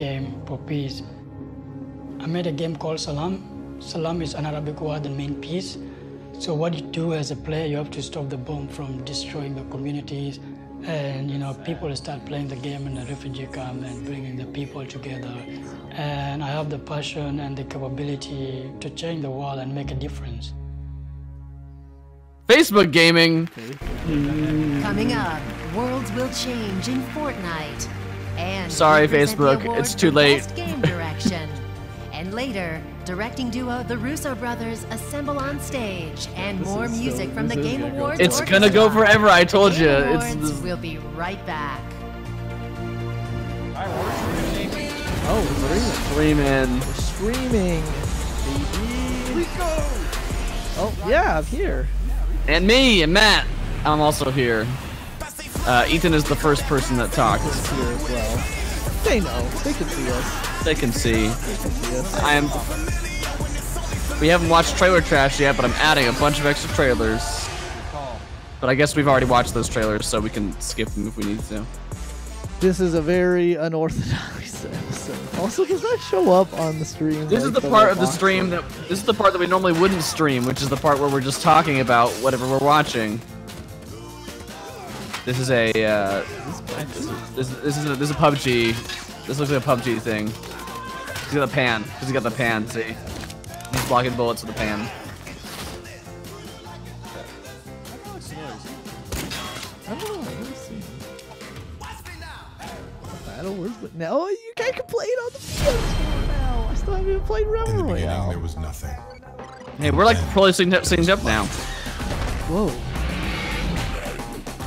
game for peace. I made a game called Salam. Salam is an Arabic word that means peace. So what you do as a player, you have to stop the bomb from destroying the communities, and people start playing the game in a refugee camp and bringing the people together. And I have the passion and the capability to change the world and make a difference. Facebook gaming. Coming up, worlds will change in Fortnite. And sorry, we present Facebook, the award it's too for late. Best game direction. And later, directing duo the Russo brothers assemble on stage, and more music from the Game Awards. It's gonna go forever. I told you. We'll be right back. Oh, streaming. We're streaming, baby. Oh yeah, I'm here. And me and Matt. I'm also here. Ethan is the first person that talked. He's here as well. They know. They can see us. They can see. They can see us. We haven't watched Trailer Trash yet, but I'm adding a bunch of extra trailers. But I guess we've already watched those trailers, so we can skip them if we need to. This is a very unorthodox episode. Also, does that show up on the stream? This is the part of the stream that we normally wouldn't stream, which is the part where we're just talking about whatever we're watching. This is a this is a PUBG. This looks like a PUBG thing. He's got the pan. He's got the pan. See, he's blocking bullets with the pan. I don't know. Let me see. Battle Wars, but no, you can't play it on the PS4 now. I still haven't even played Realm Royale. There was nothing. Hey, we're like probably synced up now. Whoa.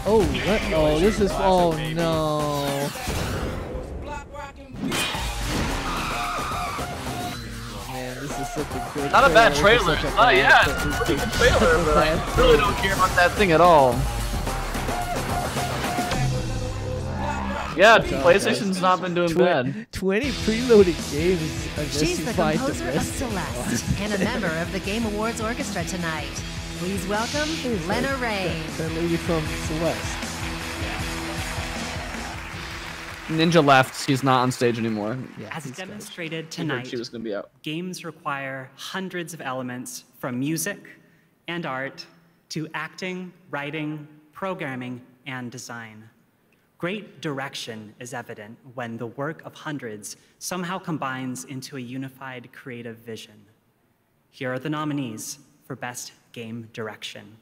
Oh, this is. Oh no. Man, this is such a good. Not a bad trailer. Oh yeah, it's a pretty good trailer, but I really don't care about that thing at all. Yeah, PlayStation's not been doing bad. 20 preloaded games. She's the composer of Celeste and a member of the Game Awards Orchestra tonight. Please welcome Lena Raine. That lady from Celeste. Ninja left. He's not on stage anymore. Yeah, as demonstrated She tonight, was gonna be out. games require hundreds of elements from music and art to acting, writing, programming, and design. Great direction is evident when the work of hundreds somehow combines into a unified creative vision. Here are the nominees for Best Game Direction.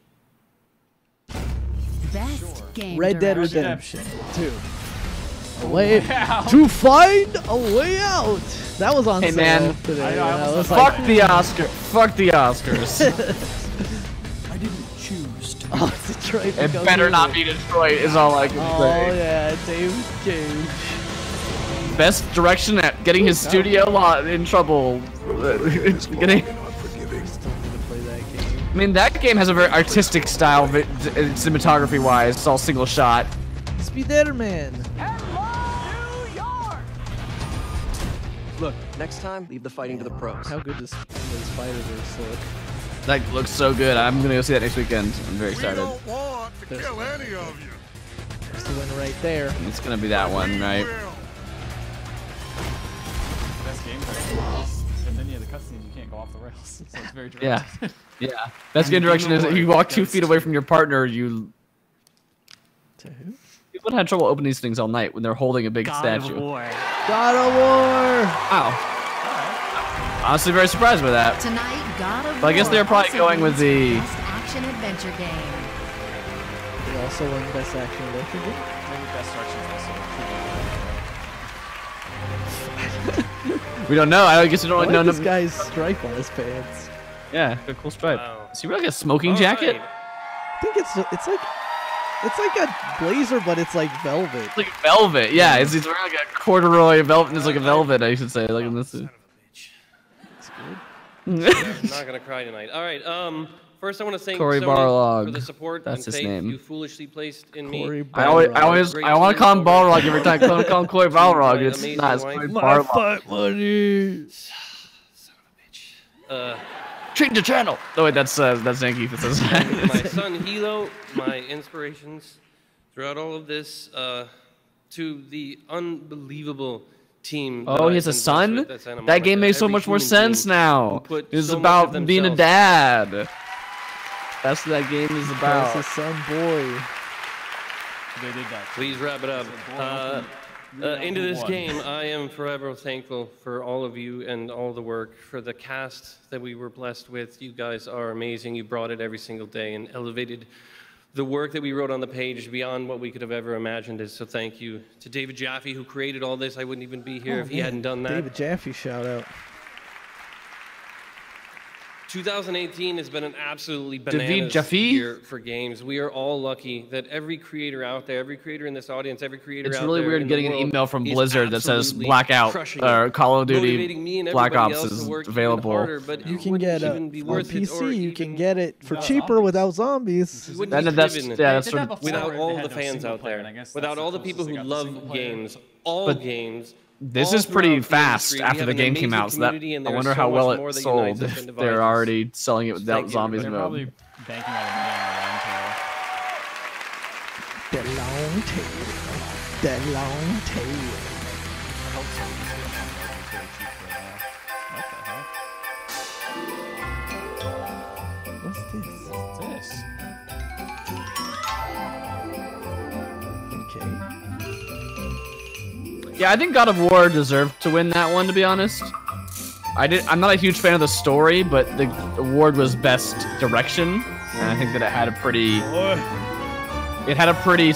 Best Game Red Dead Direction. Redemption 2. To find a way out. That was on Hey sale man, today. fuck the Oscar. Fuck the Oscars. I didn't choose to. Oh, Detroit. It better not be Detroit. Is all I can Oh say. yeah, David Cage. Best direction at getting his studio in trouble. Getting. I mean, that game has a very artistic style, cinematography-wise. It's all single shot. Spider-Man. Look, next time, leave the fighting to the pros. How good does Spider-Verse look? That looks so good. I'm gonna go see that next weekend. I'm very excited. We don't want to kill any of you. There's the one right there. It's gonna be that one, right? Best game direction. And then yeah, the cutscenes you can't go off the rails. So it's very direct. Yeah, yeah. Best game direction is if you walk 2 feet away from your partner, you. To who? People had trouble opening these things all night when they're holding a big statue. God of War. God of War. Wow. Honestly, very surprised by that. Tonight, God of War. But I guess they're probably also going with wins the. Best Action Adventure Game. They also won Best Action Adventure Game. Maybe Best Direction also. We don't know. I guess we don't I like know. this guy's stripe on his pants. Yeah, a cool stripe. Wow. Is he wearing like a smoking jacket? I think it's like a blazer, but it's like velvet. It's like velvet. Yeah, he's wearing like a corduroy velvet. It's like a velvet, I should say. Like in this. Son of a bitch. It's good. I'm not gonna cry tonight. All right. First, I want to thank Cory Sony Barlog. for the support That's and his faith name. you foolishly placed in Cory me. I want to call him Balrog every time. Call him Cory Balrog. My It's amazing not. It's wife. Cory My Barlog. fight money. Son of a bitch. Change the channel. Oh wait, that's Zangief. That says. My son Hilo, my inspirations throughout all of this, to the unbelievable team. Oh, he has a son? That game makes so much more sense now. It's about being a dad. That's what that game is about. That's his son, boy. They did that. Please wrap it up. Into this game, I am forever thankful for all of you and all the work, for the cast that we were blessed with. You guys are amazing. You brought it every single day and elevated the work that we wrote on the page beyond what we could have ever imagined. So thank you to David Jaffe, who created all this. I wouldn't even be here if he hadn't done that. David Jaffe, shout out. 2018 has been an absolutely David bananas Jaffe? year for games. We are all lucky that every creator out there, every creator in this audience, every creator It's out really there weird in getting the an world email from is Blizzard that says absolutely Blackout crushing or it. Call of Motivating Duty me and Black everybody Ops else to is work even available. harder, but You it can wouldn't get even be on worth it, or PC. You can even- get it for cheaper without zombies. We wouldn't be That's living that's They did sort that of before. without They all had the no fans single out player, there, and I guess that's without the all the closest people they who got to love single player. games, all But games. This all is pretty throughout the fast industry. We after have the an game came amazing out, so that community, and I there wonder is how so well much it more that sold unites us if and they're divides us. already selling it without Thank you, zombies They're mode. probably banking all the money on the long tail. The long tail. The long tail. What's this? What's this? Okay. Yeah, I think God of War deserved to win that one, to be honest. I'm not a huge fan of the story, but the award was best direction, and I think that it had a pretty or it had a pretty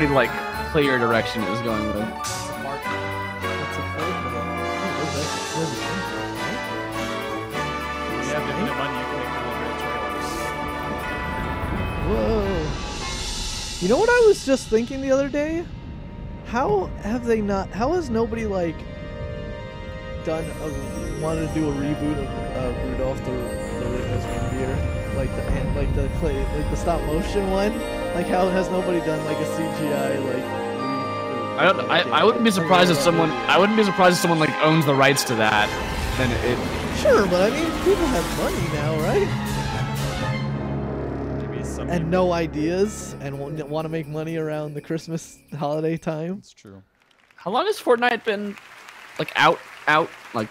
like clear direction it was going with. That's a fourth one. Oh, that's Resident Evil, right? You have infinite money, you can make really great trailers. Whoa. You know what I was just thinking the other day? How has nobody like wanted to do a reboot of Rudolph the Red-Nosed Reindeer, like the stop motion one? Like how has nobody done like a CGI like? I wouldn't be surprised if someone like owns the rights to that. Then it. Sure, but I mean people have money now, right? Maybe some And no ideas, and want to make money around the Christmas holiday time. It's true. How long has Fortnite been like out like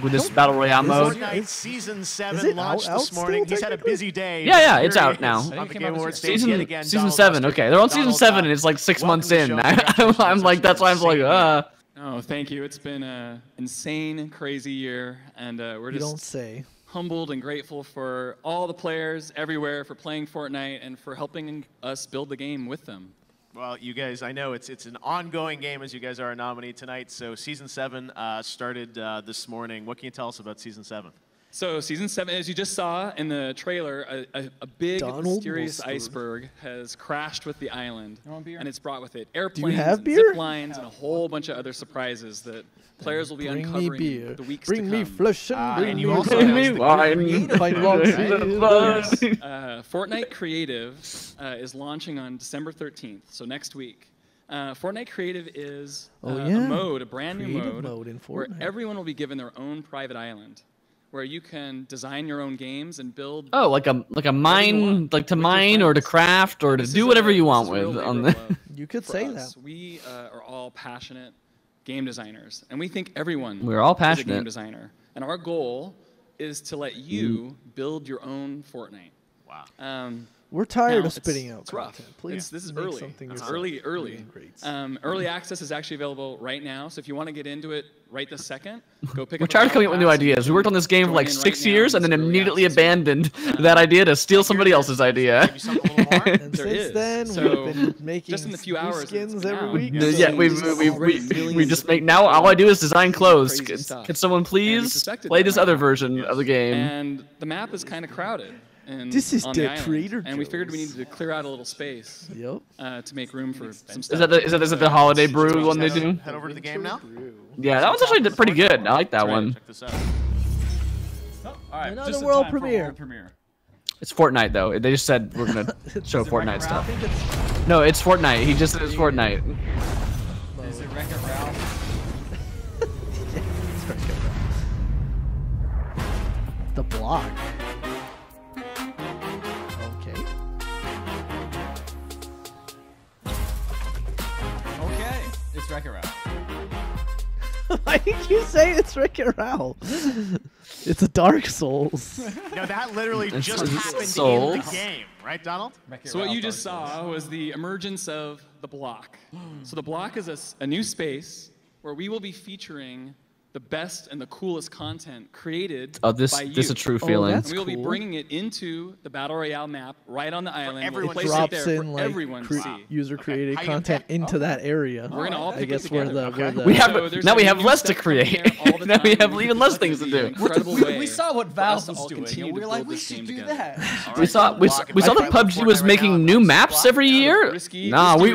with this battle royale mode? Fortnite Season 7 Is it launched out this morning. still, He's had a technically? busy day. Yeah, but it's here he out now. is on the Game Awards stage yet Season again. season Donald 7. Buster. Okay, they're on season Donald, 7, and it's like 6 welcome months to the in. show. Congratulations I'm like, that's why I'm like, Oh, thank you. It's been an insane, crazy year, and we're You just don't say. humbled and grateful for all the players everywhere for playing Fortnite and for helping us build the game with them. Well, you guys, I know it's an ongoing game as you guys are a nominee tonight. So Season 7 started this morning. What can you tell us about Season 7? So Season 7, as you just saw in the trailer, a big Donald mysterious Mustard. iceberg has crashed with the island, You want beer? and it's brought with it airplanes, have and beer? zip lines, and a whole bunch of other surprizes that players will be Bring me uncovering beer. the weeks Bring to me come. flesh and bring and me you also blood. announced the Fortnite Creative is launching on December 13th, so next week. Fortnite Creative is Oh, a yeah. mode, a brand new Creative mode, mode in where Fortnite. everyone will be given their own private island, where you can design your own games and build. oh, like a mine, like to with your mine or to friends. craft or to This do is whatever a- you this want is a with real on labor the. of love You could for say us. that. We are all passionate game designers, and we think everyone We're all is a game passionate. designer. And our goal is to let you build your own Fortnite. Wow. We're tired Now, of it's- spitting out it's rough. content. Please, This is make early. something It's yourself. early. Great. Early access is actually available right now. So if you want to get into it right this second, go pick We're up. tired of coming up with new ideas. We worked on this game for like 6 years and then immediately abandoned that idea to steal somebody else's idea. Maybe something a little more? And There since is. then, So, we've been making just in the few new hours skins it's been every out, week. yeah, so- Yeah, we just make now. All I do is design clothes. Crazy stuff. Can someone And we please suspected play that this might other happen. version of the game? And the map is kind of crowded. This is on the island. Trader And we figured we Joe's. needed to clear out a little space Yep. to make room for some Is stuff. that the holiday brew one they do? Head over to the game now. Yeah, that one's actually pretty good. I like that one. Check this out. Oh, all right, Another just in world time for a premiere. world premiere. It's Fortnite though. They just said we're gonna show Is it Fortnite Wreck-It stuff. I think it's No, it's Fortnite. He just said it's Fortnite. Is it Wreck-It Ralph? it's Wreck-It Ralph. The block. Okay. Okay, it's Wreck-It Ralph. Why did you say it's Wreck-It Ralph? It's a Dark Souls. No, that literally just happened Souls. in the game, right, Donald? So what you just saw was the emergence of the block. So the block is a new space where we will be featuring the best and the coolest content created by you. This is a true feeling. And we will be bringing it into the Battle Royale map right on the island. everyone We'll to place it Drops there in for everyone to like see. user-created How you content into that area. We're gonna all I pick guess it where together. the We have So there's now a we have new less to stuff coming create. here all the Now we time. have We even think less this things to might be an do. incredible way We saw what for us Valve to was all doing, continue and we to were like, build we this should game do together. that. We saw that PUBG was making new maps every year. Nah, we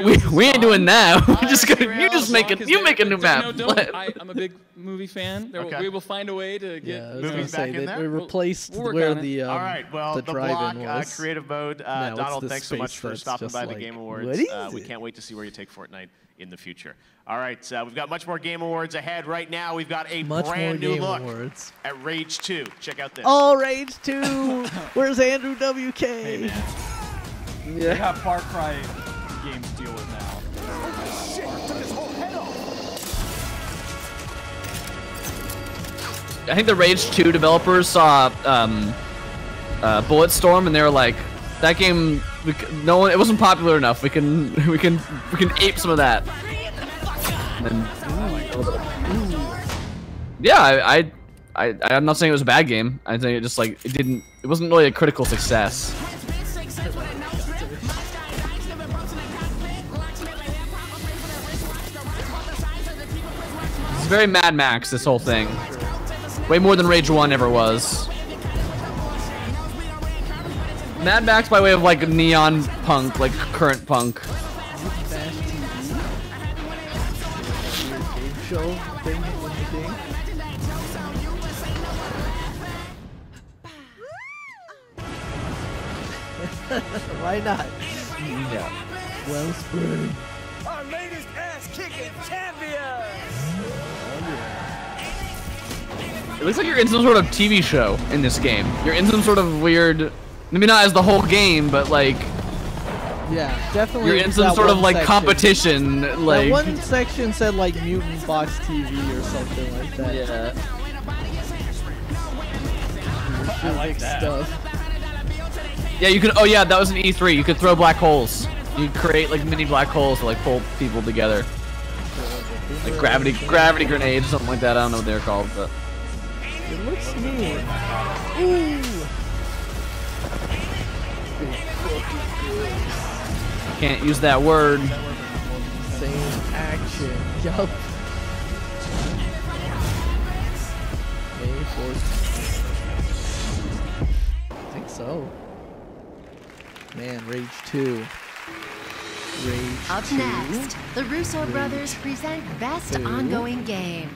ain't doing that. We just gonna you make a new map. I'm a big movie fan. We will find a way to get movies back in there. We replaced We'll work where on it. the All right, well, the drive-in block, was. creative mode. Now it's Donald, this thanks so much space for that's stopping just by the like, Game what Awards. is We it? can't wait to see where you take Fortnite in the future. All right, we've got much more Game Awards ahead. Right now, we've got a Much more brand new Game look Awards. at Rage 2. Check out this. Oh, Rage 2! Where's Andrew WK? Hey, man. They have Far Cry games to deal with now. I think the Rage 2 developers saw Bulletstorm and they were like, that game, it wasn't popular enough. We can ape some of that. And, yeah, I'm not saying it was a bad game. I think it just like it wasn't really a critical success. It's very Mad Max, this whole thing. Way more than Rage 1 ever was. Mad Max by way of like neon punk, like current punk. Show thing in the game. Why not? Yeah. Wellspring. Our latest ass-kicking champion! It looks like you're in some sort of TV show in this game. You're in some sort of weird, maybe not as the whole game, but like Yeah, definitely. you're in some that sort of one like section. competition. Like That one section said like Mutant Box TV or something like that. yeah. I like that. Stuff. Yeah, you could. Oh yeah, that was an E3. You could throw black holes. You could create like mini black holes to like pull people together. Like gravity grenades, something like that. I don't know what they're called, but It looks neat. Ooh. can't use that word. Same action. Yup. May 4th. I think so. Man, Rage 2. Rage Up 2. next, the Russo brothers present Best 2. Ongoing Game.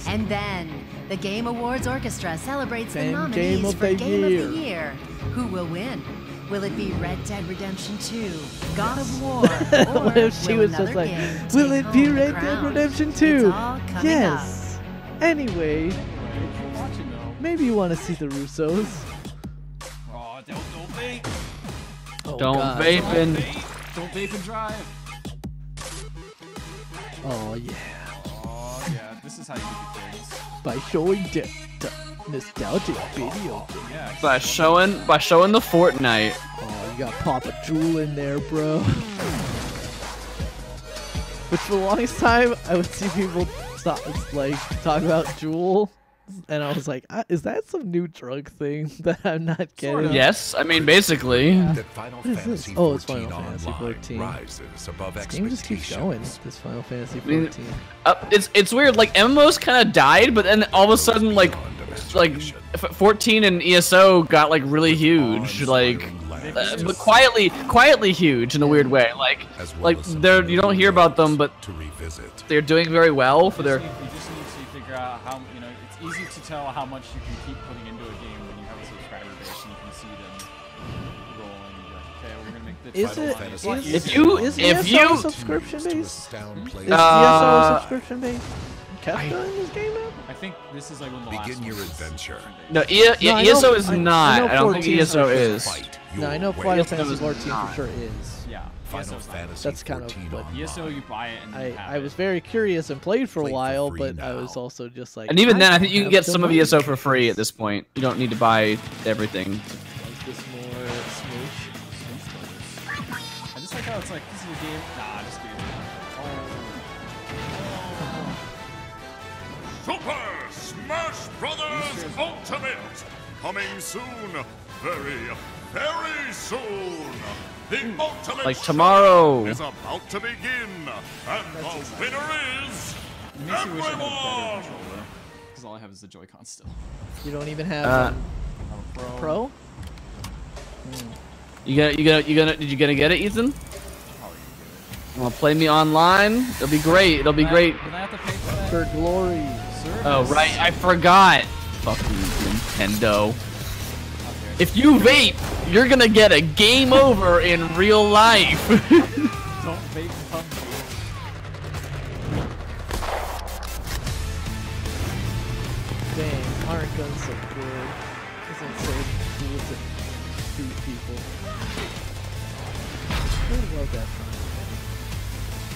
And then, the Game Awards Orchestra celebrates the Then nominees Game of for the Game of Year. the Year. Who will win? Will it be Red Dead Redemption 2, God of War, or What if she will was just another like, game will take it be home the Red Dead crown? Redemption 2? It's all coming Yes. Anyway, maybe you want to see the Russos. Oh, don't vape. Oh, Don't God. vape and Don't vape and drive. Oh yeah. Oh, yeah, this is how you do things. By showing the nostalgic video. Yeah. by showing the Fortnite. Oh, you got Papa Jewel in there, bro. Which for the longest time, I would see people talk about Jewel, and I was like, is that some new drug thing that I'm not getting? Yes, I mean basically. That Final What is this? Fantasy Oh, it's 14 Final Fantasy Online 14. rises above This game just keeps going. expectations. This Final Fantasy I mean, 14. it's weird. Like MMOs kind of died, but then all of a sudden, like 14 and ESO got like really huge, like, but quietly huge in a weird way. Like they're you don't hear about them, but they're doing very well for their. You just need to figure out how, it's easy to tell how much you can keep putting into a game when you have a subscriber base and you can see them rolling. And be like, okay, we're gonna make this. If you subscription base? Is Uh, ESO a subscription base? Kefka in this game now? I think this is like one of the last Begin your ones. adventure. No, I ESO know- is I not. know I don't think 14 ESO for sure. is. No, I know Final ESO Fantasy is 14 not. for sure is. Yeah. Final Fantasy that's kind of what ESO, you buy it and you have I was very curious and played for a while, but I was also just like. And even then, I think you can get have some of to ESO for free at this point. You don't need to buy everything. Is this more smooth? I just like how it's like, this is a game. Nah, just kidding. Super Smash Brothers Ultimate! Coming soon. Very, very soon. The Ultimate Like tomorrow. is about to begin. And the winner is It makes me wish I had a better everyone! controller. Because all I have is the Joy-Con still. You don't even have Pro? Did you gonna get it, Ethan? Wanna play me online? It'll be great. It'll be great. Did I have to pay for that? For glory. Oh right, I forgot. Fucking Nintendo. If you vape, you're gonna get a game over in real life. Don't vape PUBG. Dang, aren't guns so good? Isn't so cool to shoot people? I love that gun.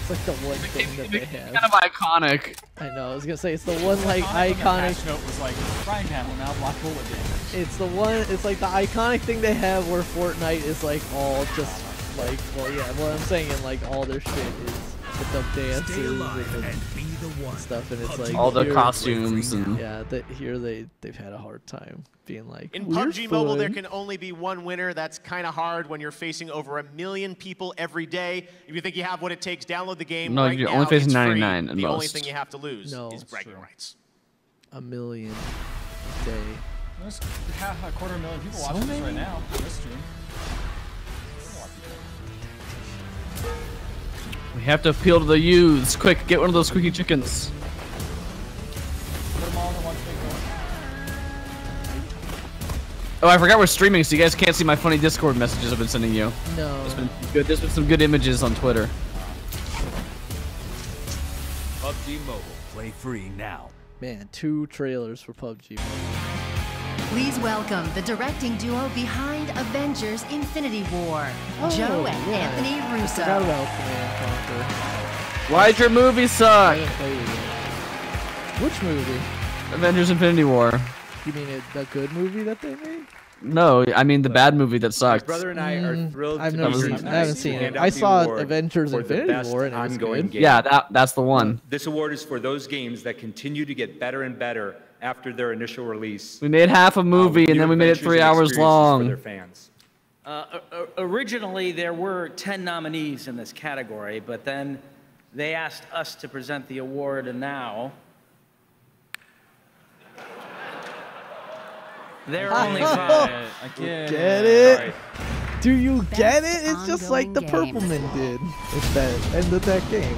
It's like the one thing that they have. Kind of iconic. I know, I was gonna say, it's the one like Iconic. iconic. Note was like, frying pan will now block bullet damage. It's the one, it's like the iconic thing they have where Fortnite is like all just like, well yeah, what I'm saying in like all their shit is with the dances and stuff, and it's like all the here- costumes and yeah, here they've had a hard time being like, In "We're PUBG Mobile, there fun." can only be one winner. That's kind of hard when you're facing over 1 million people every day. If you think you have what it takes, download the game No, right you're now. only facing It's free. 99 at The only most. thing you have to lose No. is bragging rights. 1 million a day. There's half a 250,000 people So watching this many? right now on this stream. we have to appeal to the youths. Quick, get one of those squeaky chickens. Put them all in one big one. Oh, I forgot we're streaming, so you guys can't see my funny Discord messages I've been sending you. No. There's been some good images on Twitter. PUBG Mobile. Play free now. Man, 2 trailers for PUBG. Please welcome the directing duo behind Avengers Infinity War, Joe and yeah. Anthony I Russo. forgot about Command Conquer. Why'd your movie suck? I didn't play it yet. Which movie? Avengers Infinity War. You mean the good movie that they made? No, I mean the bad movie that sucked. Brother and I are thrilled I've to never be seen here it. tonight I haven't to seen it. hand out I the saw award Avengers for the Infinity best War and it was ongoing good. game. Yeah, that's the one. This award is for those games that continue to get better and better after their initial release. We made half a movie and then we made it 3 hours For their long. fans. Originally, there were 10 nominees in this category, but then they asked us to present the award, and now there are only 5. I get Get it? All right. Do you get it? Best It's just like the ongoing Purple game. Men did. It's that end of that game.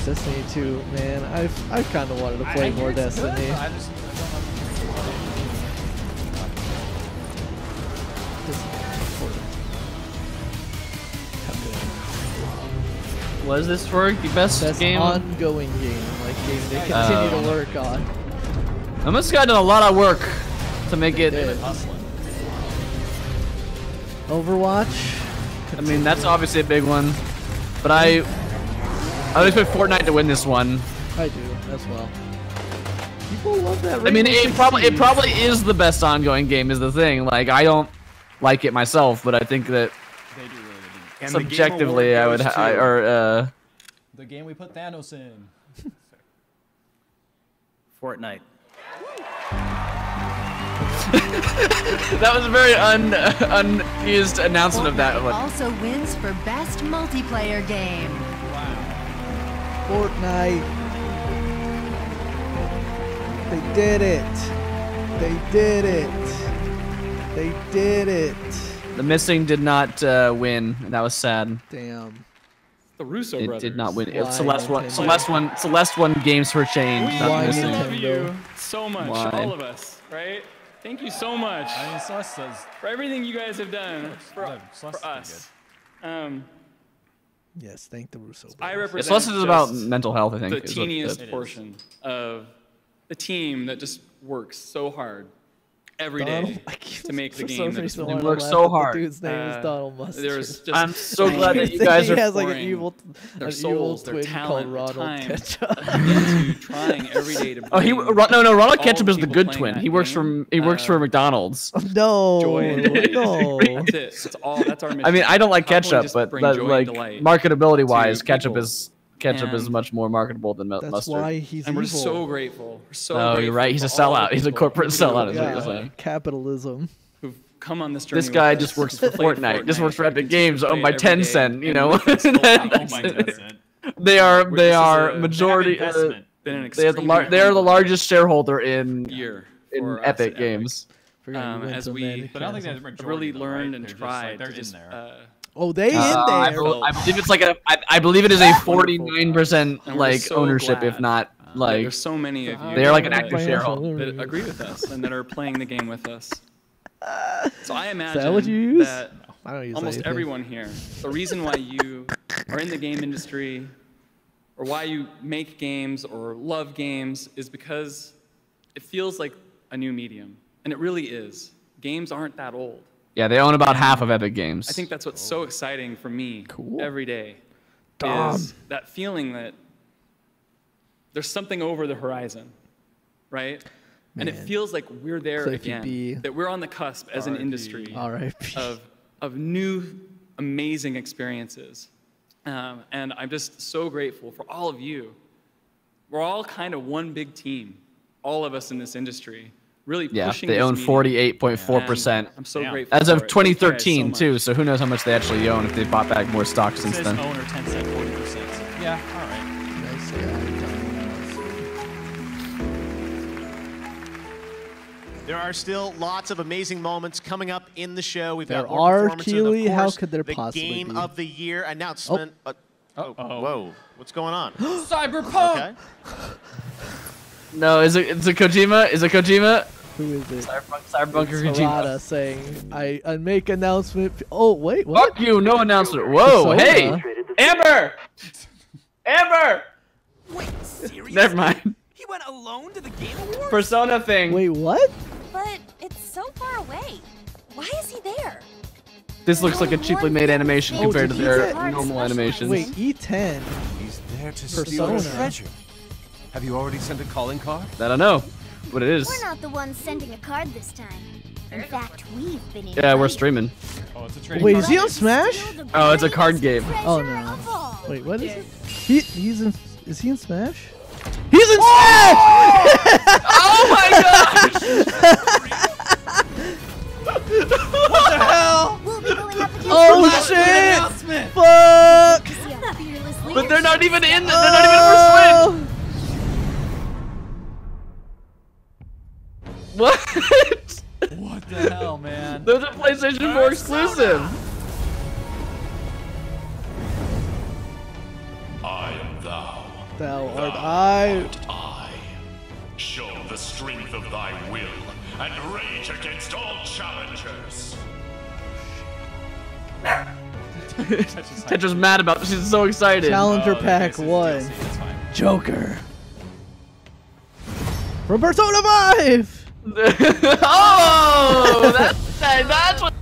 Destiny 2, man. I've kind of wanted to play more Destiny. Was this for the best Best game? ongoing game, like game they continue to work on. I must have done a lot of work to make it. Overwatch. I mean, that's obviously a big one, but I would expect Fortnite to win this one. I do as well. People love that. I mean, Rainbow it Six probably Siege. is the best ongoing game. Is the thing. Like, I don't like it myself, but I think that They do really good. And the Game subjectively, I Award would, goes to- The game we put Thanos in. Fortnite. that was a very unused announcement of that one. Also wins for best multiplayer game. Fortnite. They did it. They did it. They did it. The Missing did not win. And that was sad. Damn. The Russo It brothers. did not win. Why Celeste won. Nintendo? Celeste won Games for Change. We Not Why The Missing. love Nintendo? you so much, Why? all of us, right? Thank you so much I mean, Celeste does. for everything you guys have done for, No, Celeste for is pretty us. Yes, thank the Russo. I brothers. represent Celeste is about just mental health, I think. the is what teeniest It is. portion of the team that just works so hard every day to make the game. They work so hard. The dude's name is Donald Mustard. There's just I'm so glad that you guys he are has like an pouring evil, their souls, their twin talent, called their Ronald time Ketchup. into trying every day to. Oh, bring no, Ronald all Ketchup is the people good playing twin. that He works game, for McDonald's. No, joy and delight. no. That's it. That's our mission. I mean, I don't like How can we ketchup, just but bring that, joy and like delight marketability wise, to ketchup people? is And much more marketable than That's mustard. why he's and we're evil. so grateful. We're so Oh, you're grateful right. He's a for all the sellout. He's a people corporate sellout, is what Yeah, you're saying. capitalism. who've come on this journey. This guy with just us, works who've for played Fortnite. Just works for and Epic continue Games, to owned play by every day Tencent. and You know, with us the whole time. they are This is a- majority. been an They are extremely they are the largest shareholder in year in for us Epic at Games. as we But I don't think that's majority, really though, learned right? and They're just, tried like, they're to in just there. Oh, they in there. I believe it's like I believe it is a 49% And we're like so ownership, glad if not like. there's so many of you. They are like an that- active shareholder. that agree with us and that are playing the game with us. So I imagine what you use? that I don't use almost anything. everyone here, the reason why you are in the game industry or why you make games or love games is because it feels like a new medium. And it really is. Games aren't that old. Yeah, they own about half of Epic Games. I think that's what's so exciting for me every day Dom. is that feeling that there's something over the horizon, right? And it Man. feels like we're there Cliffy again. B. That we're on the cusp as an industry R.I.P. of new amazing experiences. And I'm just so grateful for all of you. We're all kind of one big team, all of us in this industry, really Yeah, pushing they this own medium. 48.4%. And I'm so grateful As for of it. Thank you guys 2013 so too, much. so who knows how much they actually own if they bought back more stock It since says then. owner 10 cent, 40%. Yeah, all right. Nice guy. There are still lots of amazing moments coming up in the show. We've There got more are, performances and, of Keely. How course, could there the possibly Game be? of the Year announcement. Whoa, what's going on? Cyberpunk! Okay. No, is it Kojima? Is it Kojima? Who is it? Cyberpunk or It's Kojima? Harada saying, I make announcement. Oh, wait, what? Fuck you, no announcement. Whoa, Persona? hey! Amber! Amber! Wait, seriously? Never mind. He went alone to the Game Awards? Persona thing. Wait, what? But it's so far away. Why is he there? This looks like a cheaply made animation Oh, compared to did he their get- normal animations. Wait, E10. He's there to steal Persona. the treasure. Have you already sent a calling card? I don't know what it is. We're not the ones sending a card this time. In fact, we've been in. Yeah, we're streaming. Oh, it's a trading Wait, card is he game. on Smash? Oh, it's a card game. Oh, no. Wait, what is it? He's in. Is he in Smash? He's in Smash! Oh my gosh! What the hell? We'll be going up against Oh shit! Fuck! But they're not even in. They're not even for Switch. What? What the hell, man? Those are PlayStation 4 exclusive. I am thou. Thou art I. I. Show the strength of thy will and rage against all challengers. Tetra's mad about this. She's so excited. Challenger Pack 1. Joker. From Persona 5! Oh, that's what.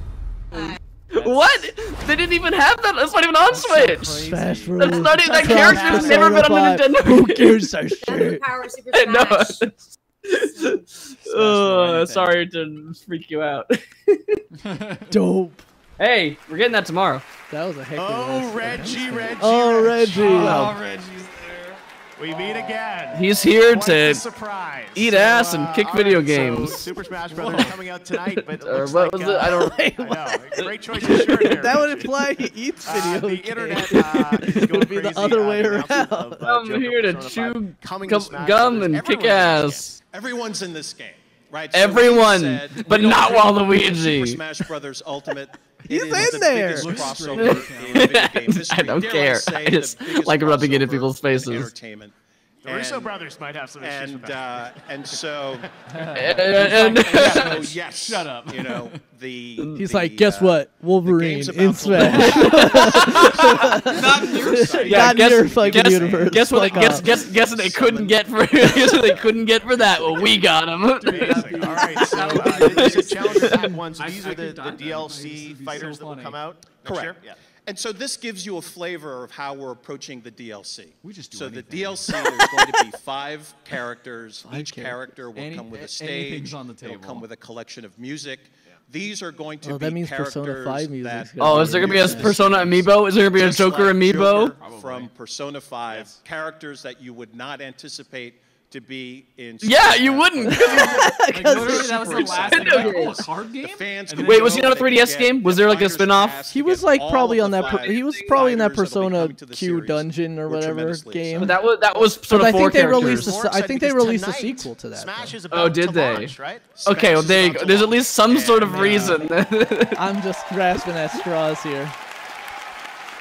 What? They didn't even have that. That's not even on Switch. Smash That's not even. That character's never been on a Nintendo. Who gives a shit? Power Super I know. Smash. Oh, sorry to freak you out. Dope. Hey, we're getting that tomorrow. That was a heck of a Oh, list. Reggie. Oh, Reggie. Oh, Reggie's there. We meet again. He's here Quite to the surprise. eat ass and kick video all right, games. So Super Smash Brothers coming out tonight, but it Or looks what like, was it? I don't. I know. Great choice of shirt there. That would Reggie. imply he eats video The games. internet is going Would be the crazy, other way the around. announcement of, I'm Joker here to Persona 5 chew coming to Smash gum Brothers. and kick Everyone's in this ass. Everyone's in this game, right? So Everyone, we said, but we don't not treat Waluigi. Super Smash Brothers Ultimate. He's It is in the there. biggest crossover in video game history. I don't Dare care. say I the just biggest like rubbing it in crossover people's in faces. entertainment. The Russo brothers might have some issues with that. And so, And- so yes, Shut up. You know He's like, guess what? Wolverine game's in about to Smash. Not in your site. Yeah, Not in your fucking universe. Guess what? Fuck off. Guess what they couldn't get for. Guess what they couldn't get for that? Well, we got them. Amazing. All right, so these are Challenger Pack 1. So these are the DLC fighters that will come out next year? Correct. Yeah. And so this gives you a flavor of how we're approaching the DLC. We just do so anything. the DLC, there's going to be 5 characters. Each character will come with a anything's stage. on the It'll table. come with a collection of music. These are going to Oh, be that means characters Persona 5 music. that Oh, is there gonna be a Persona amiibo? Is there gonna be a just Joker like amiibo? Joker from Persona 5, characters that you would not anticipate to be in. Yeah, you wouldn't. Like, literally, that was the last thing. Like, oh, a The card game? fans And then- Wait, was he on a 3DS game? Was there like a spin-off? He was like probably on that. He was probably in that Persona Q dungeon or whatever game. But that was But Persona I 4 think they characters. released. I think they released a sequel to that. Smash is Oh, about did to they? launch, right? Okay, well there you go. There's at least some sort of reason. I'm just grasping at straws here.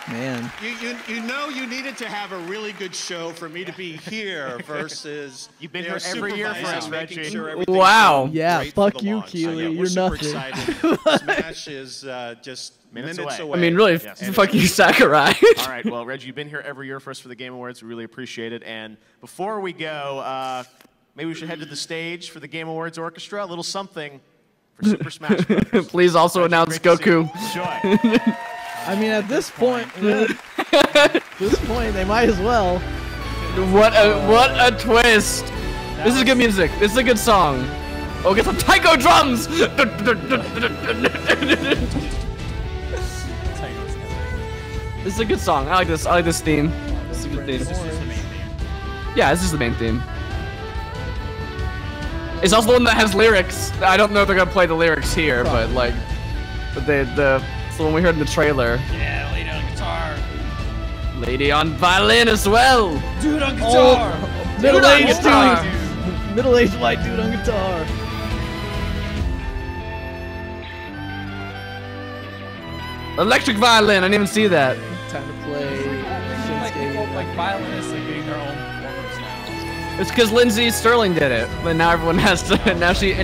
Man. You know you needed to have a really good show for me to be here versus You've been here every year for us, supervising, making Reggie. sure everything's Wow. going Yeah, great for fuck the you, launch. Keely. Yeah, You're we're super nothing. excited. Smash is just minutes away. I mean, really, Yes. fuck you, Sakurai. All right, well, Reggie, you've been here every year for us for the Game Awards. We really appreciate it. And before we go, maybe we should head to the stage for the Game Awards Orchestra. A little something for Super Smash Bros. Please also announce Goku. Enjoy. I mean, at this point, they might as well. What a twist! This is good music. This is a good song. Oh, get some taiko drums! This is a good song. I like this. I like this theme. This is a good theme. Yeah, this is the main theme. It's also the one that has lyrics. I don't know if they're gonna play the lyrics here, but like, it's the one we heard in the trailer. Yeah, lady on guitar. Lady on violin as well. Dude on guitar. Middle-aged guitar. dude. Middle-aged white dude on guitar. Electric violin. I didn't even see that. Time to play. Like people, like violinists, like being their own performers now. It's because Lindsay Sterling did it, but now everyone has to. Now she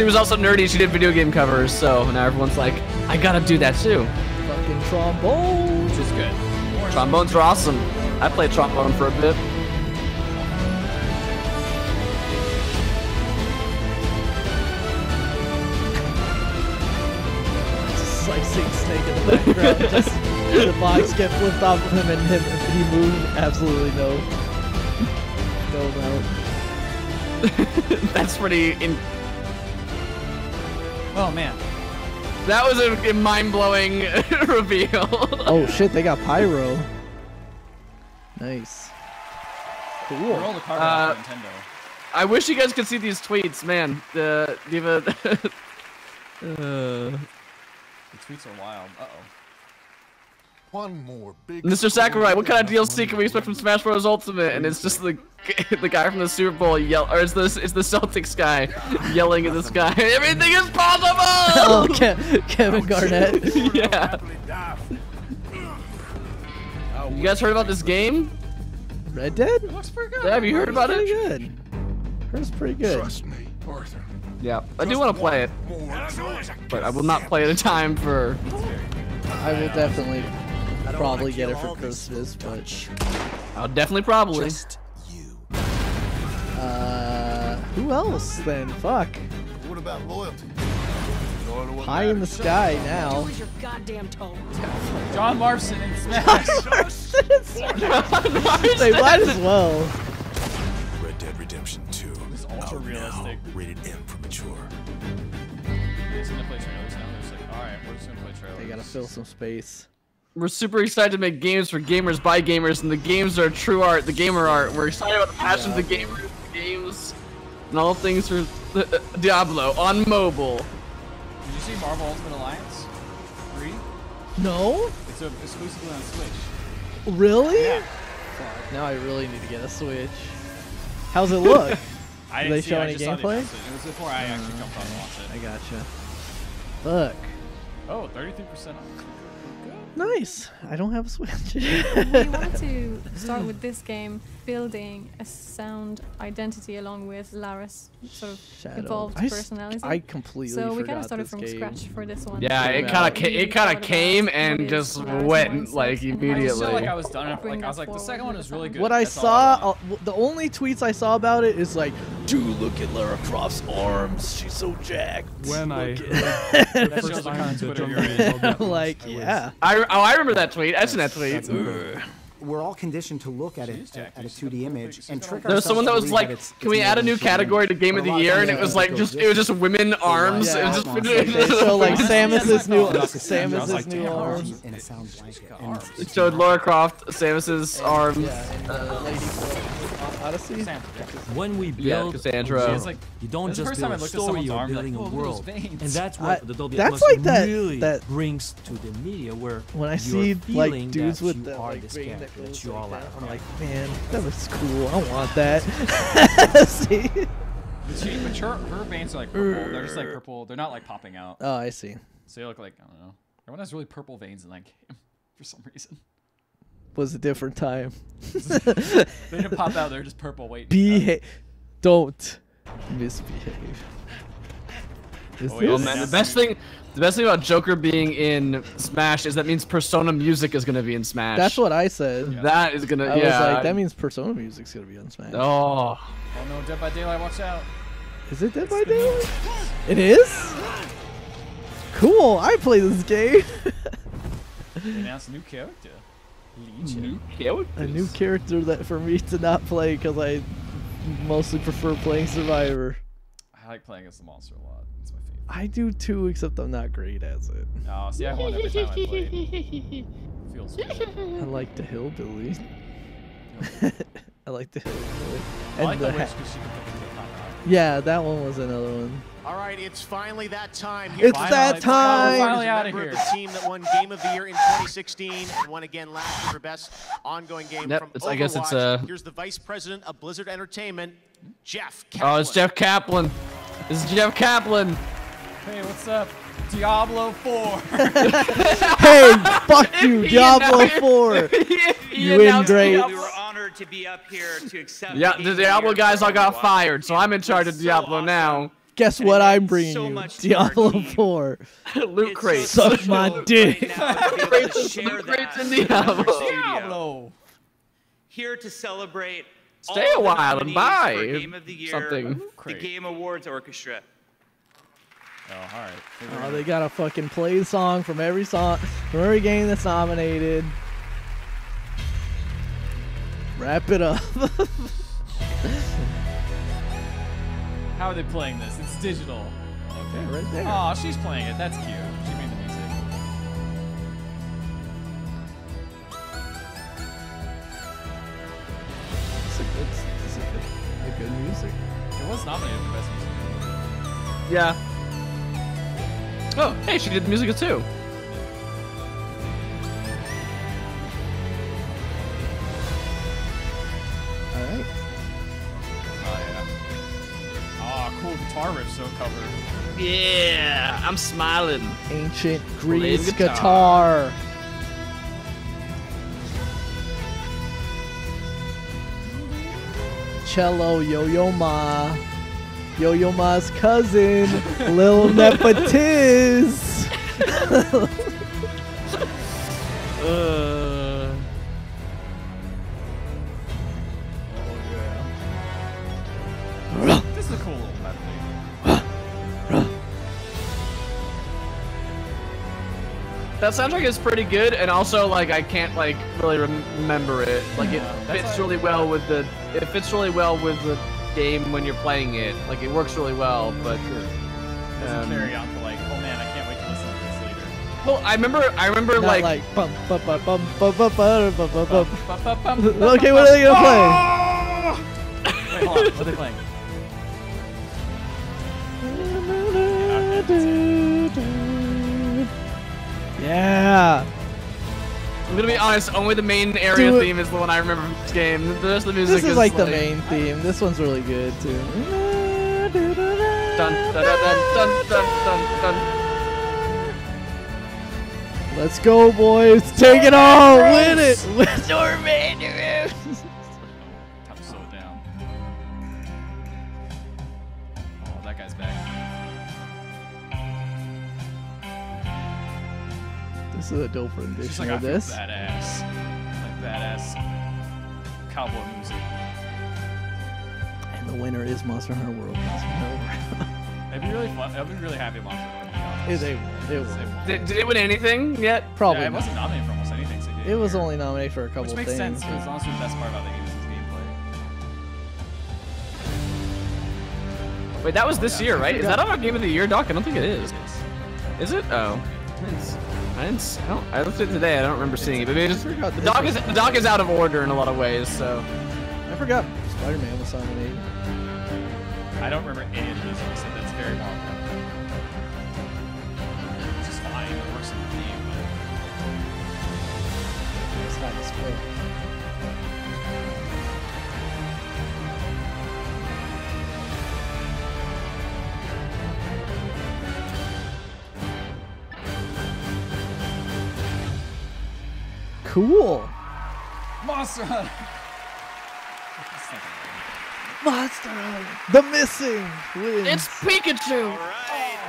was also nerdy. She did video game covers, so now everyone's like, I gotta do that too. Fucking trombone. Which is good. Trombones are awesome. I played trombone for a bit. Just like seeing Snake in the background. Just the box get flipped off of him and he moved absolutely no amount. That's pretty. Oh man. That was a mind-blowing reveal. Oh shit, they got pyro. Nice. We're Cool. all the card for Nintendo. I wish you guys could see these tweets, man. The The tweets are wild. Uh-oh. One more big Mr. Sakurai, what kind of DLC can we expect from Smash Bros. Ultimate? And it's just the guy from the Super Bowl or it's the Celtics guy yelling at this guy. Everything is possible. Oh, Kevin Garnett. Yeah. You guys heard about this game? Red Dead? Yeah, have you heard about Pretty it? good. It's pretty good. Trust me, Arthur. Yeah, I do want to play it, but I will not play it in time for. I will definitely probably get it for Christmas, but I'll definitely probably. who else then? Fuck. What about loyalty? High in the sky now. Your goddamn toe. John Marston in Smash. They might as well. Red Dead Redemption 2. It's ultra realistic. Rated M for mature. They're just gonna play trailers now. They're just like, all right, we're just gonna play trailers. They gotta fill some space. We're super excited to make games for gamers by gamers, and the games are true art, the gamer art. We're excited about the passion of the gamers, the games, and all things for Diablo on mobile. Did you see Marvel Ultimate Alliance 3? No? It's exclusively on Switch. Really? Yeah. Fuck, now I really need to get a Switch. How's it look? I Do didn't they see show it, I any just saw the gameplay? announcement. It was before I actually jumped on and watched it. I gotcha. Fuck. Oh, 33% off. Good. Nice. I don't have a Switch. We wanted to start with this game building a sound identity along with Lara's sort of Shadow. evolved I personality. completely So we forgot kind of started this from game. scratch for this one. Yeah, it kind of came and just went like immediately. I felt like I was done. Like I was like, the second one is really good. What I That's all I saw, the only tweets I saw about it is like, dude, look at Lara Croft's arms. She's so jacked. When I Look heard that shows the kind of Twitter you're in. I'm like, yeah. I remember that tweet. I seen that tweet. We're all conditioned to look at it at a 2D image and trick There was someone that was like, "Can we add a new category to Game of the Year?" And it was like just women arms. Yeah. It was just They show like Samus's new arms. It showed Lara Croft, Samus's arms. Odyssey. When we Yeah, build, Cassandra. It's like, you don't this is the just first time build I a looked at story, someone's you're arm, building like, a "Whoa, those world, veins." and that's what the Dolby that's Atmos like that- really that- brings to the media. Where When I you're see like feeling dudes that with you the are like this vein that character, goes that you like all that, are. I'm like, man, that looks cool. I want that. See? But her veins are like purple. They're just like purple. They're not like popping out. Oh, I see. So they look like, I don't know. Everyone has really purple veins in that game for some reason. Was a different time. They didn't pop out. They're just purple. Wait. Behave. Don't misbehave. Is Oh this? man, the best thing about Joker being in Smash is that means Persona music is gonna be in Smash. That's what I said. That is gonna. I yeah. was like, that means Persona music's gonna be on Smash. Oh. Oh no, Dead by Daylight, watch out. Is it Dead by Daylight? It is? Cool, I play this game. They announced a new character. Legion. A new character that for me to not play because I mostly prefer playing Survivor. I like playing as the monster a lot. It's my favorite. I do too, except I'm not great as it. Oh, see, I won every time I played. Feels good. I like the hillbilly. I like the hillbilly. I like the ha- witch because she can pick a TikTok out. Yeah, that one was another one. All right, it's finally that time. It's that time! We're finally outta member here. of the team that won Game of the Year in 2016 and won again last year for best ongoing game Yep, from it's- Overwatch. I guess it's, Here's the vice president of Blizzard Entertainment, Jeff Oh, Kaplan. it's Jeff Kaplan. This is Jeff Kaplan. Hey, what's up? Diablo 4. Hey, fuck you, Diablo 4. You in great. We were honored to be up here to accept. Yeah, the Diablo guys all got fired, so I'm in charge of Diablo now. Guess what I'm bringing you? Diablo 4. Loot crate. Suck my dick. Share that in Diablo. Diablo. Here to celebrate. Stay all a the while and nominees buy for Game of the Year, something. The Game Awards Orchestra. Oh, all right. Oh, they got a fucking play song from every game that's nominated. Wrap it up. How are they playing this? It's digital. Okay, right there. Oh, she's playing it. That's cute. She made the music. It's a good music. It was nominated for best music. Yeah. Oh, hey, she did the music too. All right. Oh yeah. Oh, cool guitar riff so covered. Yeah, I'm smiling. Ancient Playing Greece guitar. guitar. Cello, Yo-Yo Ma. Yo-Yo Ma's cousin, Lil Nepotist. This is a cool little melody. That soundtrack is pretty good, and also like I can't like really remember it. Like it fits really well with the game when you're playing it. Like it works really well, but Doesn't carry on to like, oh man, I can't wait to listen to this later. well, I remember Not like, like bum, bum, bum, bum, bum, bum, bum, bum, bum, bum. Okay, what are they gonna play? Wait, hold on. What are they playing? Yeah. I'm gonna be honest, only the main area theme is the one I remember from this game. The rest of the music This is like the main theme. This one's really good too. Dun dun dun dun dun dun dun. Let's go, boys. Take it all. Win it. Win it. Time to slow it down. Oh, that guy's back. This is a dope It's just rendition like of this. badass. Like badass cowboy music. And the winner is Monster Hunter World. Monster Hunter World. It'd be really fun. I'd be really happy if Monster Hunter, to be honest. They won. Did it win anything yet? Probably Yeah, it not. wasn't nominated for almost anything. So It was only nominated for a couple Which makes things. sense, because honestly, the best part about the game is its gameplay. Wait, that was this year, right? Is that on our Game of the Year, Doc? I don't think it is. Is it? Oh. I looked at it today. I don't remember seeing it. But maybe the doc is out of order in a lot of ways. So I forgot Spider-Man was nominated. I don't remember any of these, so that's very well. It's just fine. It works in the game, but It's not this quick. Cool. Monster Hunter. Monster Hunter. The missing wins. it's Pikachu.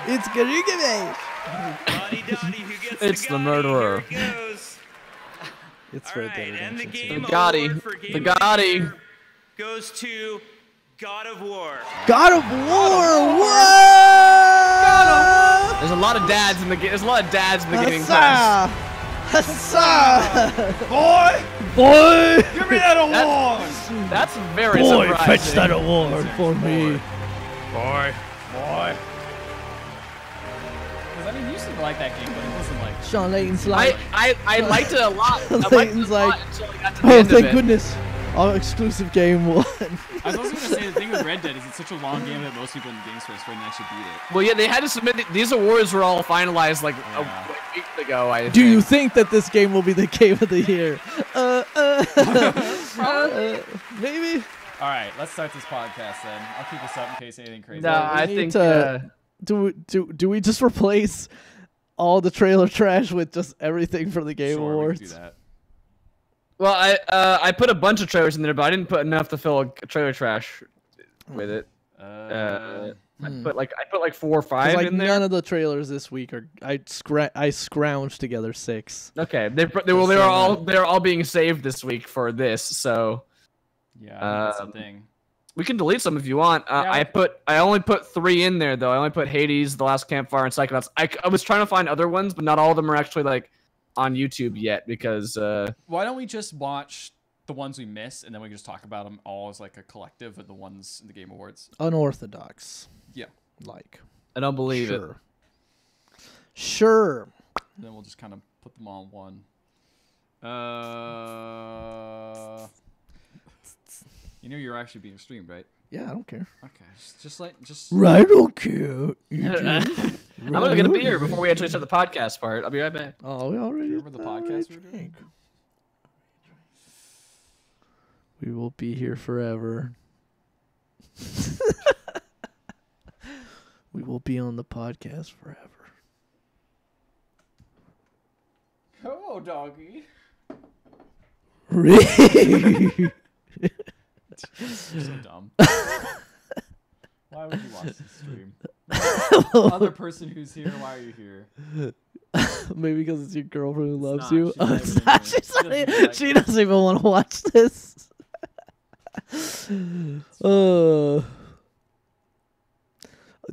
It's Garugame. It's the murderer. It's Red Dead And the Redemption 2. game Gotti. award for The Game of the Gotti. Year goes to God of War. God of War. What? There's a lot of dads in the game. There's a lot of dads in the gaming Hussa! class. Hussa! Boy! Boy! Give me that award! That's very Boy, surprising. fetch that award for me. Boy. Because I mean, you used to like that game, but it wasn't like. Sean Layton's like. I liked it a lot. I liked it a Layton's lot like. until I got to the Oh, end thank of it. goodness. Our exclusive game won. I was also going to say the thing with Red Dead is it's such a long game that most people in the game space wouldn't actually beat it. Well, yeah, they had to submit these awards were all finalized like a week ago. I Do you think. think that this game will be the game of the year? Maybe. All right, let's start this podcast then. I'll keep this up in case anything crazy. No, I We think. need to- do we just replace all the trailer trash with just everything from the Game Sure, Awards? we can do that. Well, I put a bunch of trailers in there, but I didn't put enough to fill a trailer trash with it. I put like 4 or 5 Like in there. none of the trailers this week are. I scrounged together 6. Okay, they're all being saved this week for this, so Yeah, that's the thing. we can delete some if you want. I only put 3 in there though. I only put Hades, The Last Campfire, and Psychonauts. I was trying to find other ones, but not all of them are actually like on YouTube yet because. Why don't we just watch the ones we missed and then we can just talk about them all as like a collective of the ones in the Game Awards? Unorthodox. Yeah. Like. I don't believe it. Sure. And then we'll just kind of put them all in one. You know you're actually being streamed, right? Yeah, I don't care. Okay, just. I don't care. I'm gonna get a beer before we actually start the podcast part. I'll be right back. Oh, we already. Remember the podcast we were doing? We will be here forever. We will be on the podcast forever. Hello, doggy. Really? You're so dumb. Why would you watch this stream? Other person who's here, why are you here? Maybe because it's your girlfriend who loves not. you. She's Oh, not it's even not. into it. She's not She doesn't even- like she it. doesn't even want to watch this.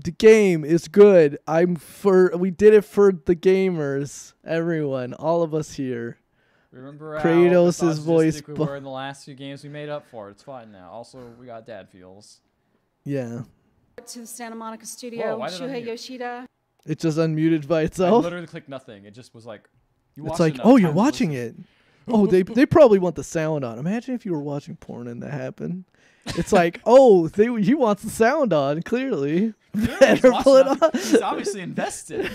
The game is good. We did it for the gamers. Everyone, all of us here. Remember how Kratos' voice. misogynistic we were in the last 2 games we made up for it. It's fine now. Also, we got dad feels. Yeah. To Santa Monica Whoa, Studio, why did I Shuhei mute? Yoshida. It just unmuted by I itself. literally clicked nothing. It just was like, you It's watched like, enough oh, you're time to watching it. Oh, they probably want the sound on. Imagine if you were watching porn and that happened. It's like, oh, he wants the sound on. Clearly, better He's put it watching on. He's obviously invested.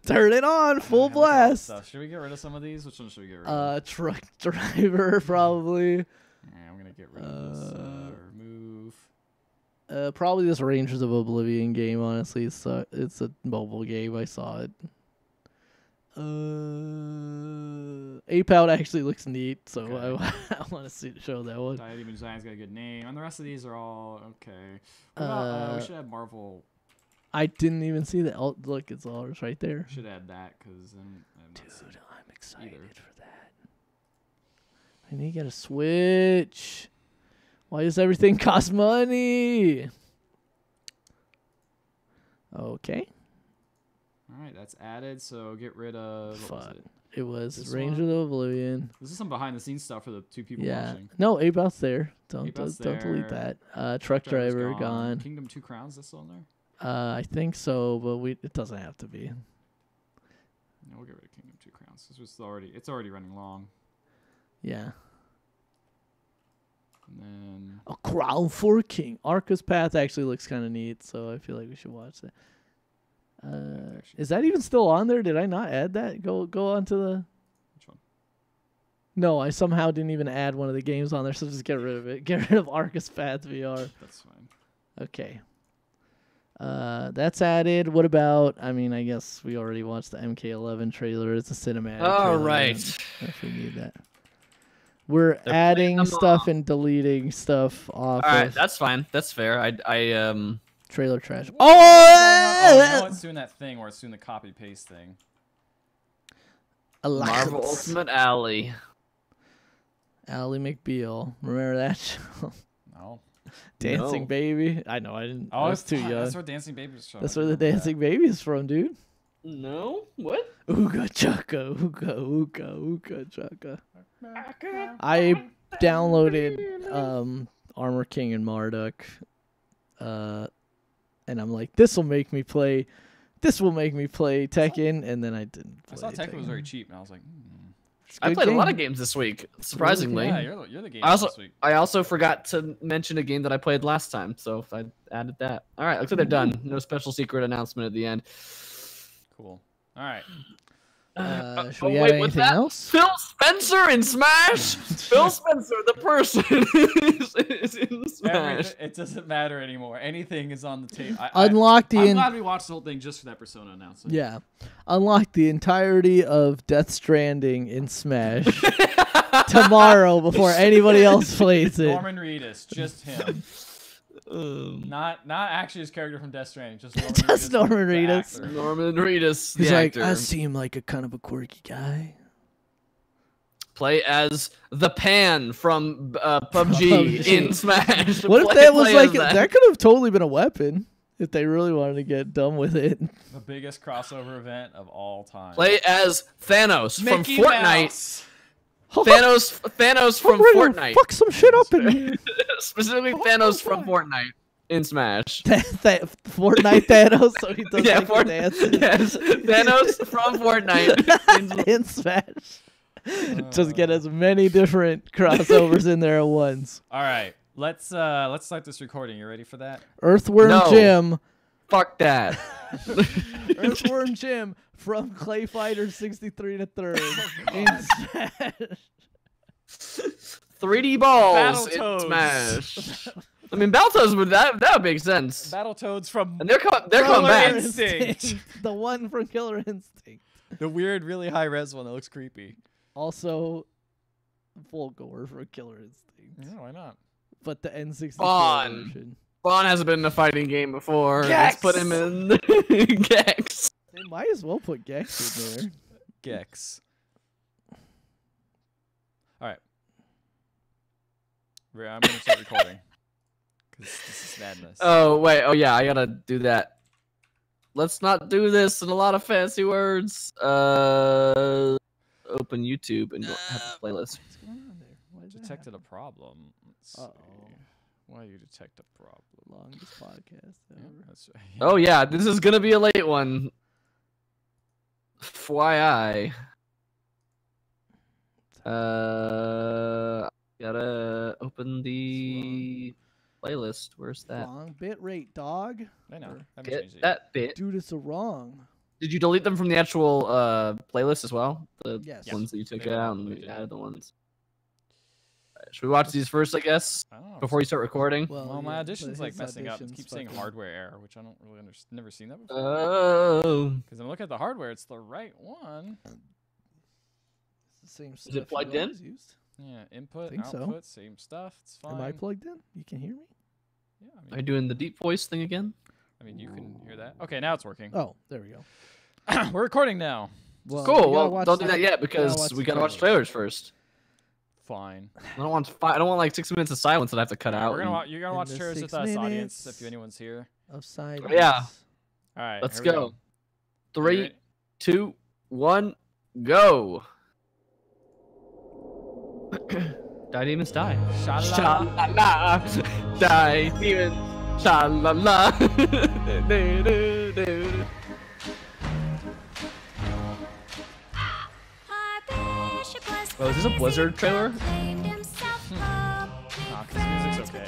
Turn it on, full Look at all this blast. stuff. Should we get rid of some of these? Which one should we get rid of? Truck driver probably. Yeah, I'm gonna get rid of this. Remove. Probably this Rangers of Oblivion game. Honestly, it's a mobile game. I saw it. Ape Out actually looks neat, so I want to show that one. Diadem Design's got a good name, and the rest of these are all okay. What about, we should have Marvel. I didn't even see that. Oh, look, it's all right there. Should add that because then. Dude, I'm excited for that. I need to get a Switch. Why does everything cost money? Okay. All right, that's added. So get rid of. What was it? It was This Ranger of the Oblivion. This is some behind-the-scenes stuff for the two people Yeah. watching. No, Ape Out's there. Don't Ape Out's delete there. that. Truck Driver's Driver gone. Kingdom 2 Crowns, that's still in there? I think so, but it doesn't have to be. No, we'll get rid of Kingdom 2 Crowns. It's already running long. Yeah. And then A Crown for a King. Arca's Path actually looks kind of neat, so I feel like we should watch that. Is that even still on there? Did I not add that? Go onto the. Which one? No, I somehow didn't even add one of the games on there, so just get rid of it. Get rid of Arca's Path VR. That's fine. Okay. That's added. What about? I mean, I guess we already watched the MK11 trailer. It's a cinematic. All trailer. right. If we need that. We're adding stuff and deleting stuff off. All right, of that's fine. That's fair. I trailer trash. Oh, no, it's doing that thing where it's doing the copy-paste thing. Marvel Ultimate Alley. Ally McBeal. Remember that show? No. Dancing No. Baby. I know. I didn't. Oh, I was too young. That's where Dancing Baby is from. That's where the Dancing Baby is from, dude. No. What? Ooga chaka, ooga ooga ooga chaka. I downloaded Armor King and Marduk, and I'm like, this will make me play Tekken, and then I didn't. I saw Tekken was very cheap, and I was like, I played a lot of games this week, surprisingly. Yeah, you're the game this week. I also forgot to mention a game that I played last time, so I added that. All right, looks like they're done. No special secret announcement at the end. Cool. All right. Should we add anything else? Phil Spencer in Smash. Phil Spencer, the person, is in Smash. It doesn't matter anymore. Anything is on the table. Unlock the. I'm glad we watched the whole thing just for that Persona announcement. Yeah, unlock the entirety of Death Stranding in Smash tomorrow before anybody else plays it. Norman Reedus, just him. Not actually his character from Death Stranding, just Norman Just Reedus. Norman the Reedus. actor. Norman Reedus, He's the like, actor. I seem like a kind of a quirky guy. Play as the Pan from PUBG in Smash. What if Play that was as like that could have totally been a weapon if they really wanted to get dumb with it. The biggest crossover event of all time. Play as Thanos Mickey from Fortnite. Mouse. Thanos from I'm ready to Fortnite. Fuck some shit up in here. Specifically Thanos from Fortnite in Smash. Fortnite Thanos, so he does like the dances. Yes, Thanos from Fortnite in Smash. Just get as many different crossovers in there at once. All right, let's start this recording. You ready for that? Earthworm No. Jim. Fuck that. Earthworm Jim from Clay Fighter 63 to third in Smash. 3D balls in Battletoads. Smash. I mean, Battletoads would that would make sense. Battletoads from And they're coming Killer back. Instinct. The one from Killer Instinct. The weird, really high res one that looks creepy. Also, Volgor from Killer Instinct. Yeah, why not? But the N64 Spawn. version. Spawn hasn't been in a fighting game before. Gex! Let's put him in Gex. They might as well put Gex in there. Gex. All right. I'm going to start recording. Because this is madness. Oh, wait. Oh, yeah. I gotta do that. Let's not do this in a lot of fancy words. Open YouTube and have a playlist. What's going on there? Why did that Detected a problem. Let's see. Uh-oh. Why you detect a problem? Longest podcast ever. Yeah, that's right. Oh, yeah. This is gonna be a late one. FYI. Gotta open the playlist. Where's that? Wrong bit rate, dog. I know. Get that bit. Dude, it's a wrong. Did you delete them from the actual playlist as well? The Yes. ones that you took They were out and deleted. added the ones. Should we watch these first, I guess, before you start recording? Well, my audition's like messing up. It keeps saying hardware error, which I don't really understand. Never seen that before. Oh. Because I'm looking at the hardware, it's the right one. It's the same stuff. Is it plugged in? Yeah, input, Think so. output, same stuff. It's fine. Am I plugged in? You can hear me? Yeah, Are you doing the deep voice thing again? I mean, you can hear that. Okay, now it's working. Oh, there we go. We're recording now. Well, Cool. Well, don't do that yet because we gotta watch trailers first. Fine. I don't want like 6 minutes of silence that I have to cut out. We're gonna you're gonna In watch the trailers with 6 us, audience, minutes if anyone's here. Of silence. Yeah. All right. Let's here we go. 3, 2, 1, go. Die demons die. Sha-la-la. Die demons. Sha-la-la. Oh, is this a Blizzard trailer? Nah, 'cause the music's okay.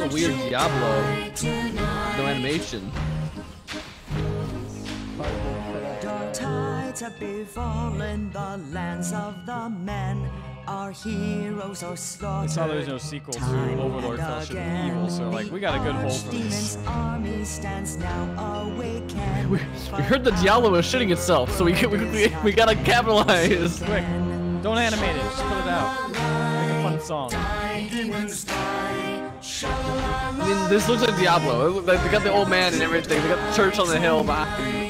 A weird Diablo. No animation. Dark tides have befallen the lands of the men. Our heroes are slaughtered. I saw there was no sequel to Overlord Fellowship of Evil, so like we got a good hold for this. Army stands now awakened. We heard the Diablo was shitting itself, so we gotta capitalize. Quick, don't animate it. Just put it out. Make a fun song. I mean, this looks like Diablo. They got the old man and everything. They got the church on the hill behind.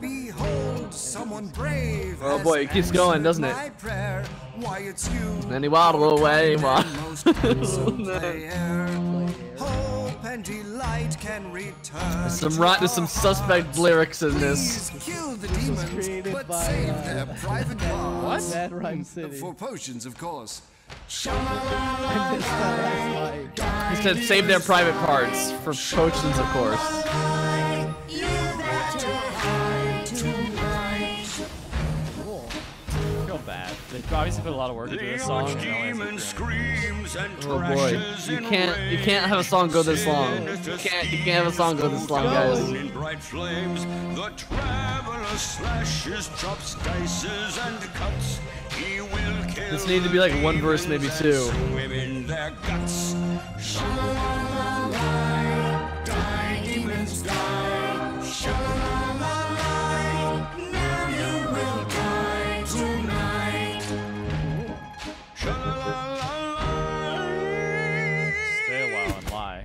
Behold, someone brave. Oh boy, it keeps going, doesn't it? Why, it's you. Then he waddle away. Hope and delight can return. There's some suspect lyrics in this. Kill the demons, but save their private parts. What? That Rhyme City. For potions, of course. He said save their private parts for potions, of course. I feel bad. They obviously put a lot of work into this song. Oh boy, you can't have a song go this long. You can't have a song go this long, guys. In bright flames, the traveler slashes, chops, dices, and cuts. He will kill. This needed to be like one verse, maybe two. Swim in their guts. Die, demons, die. Now you will die tonight. Stay a while and lie.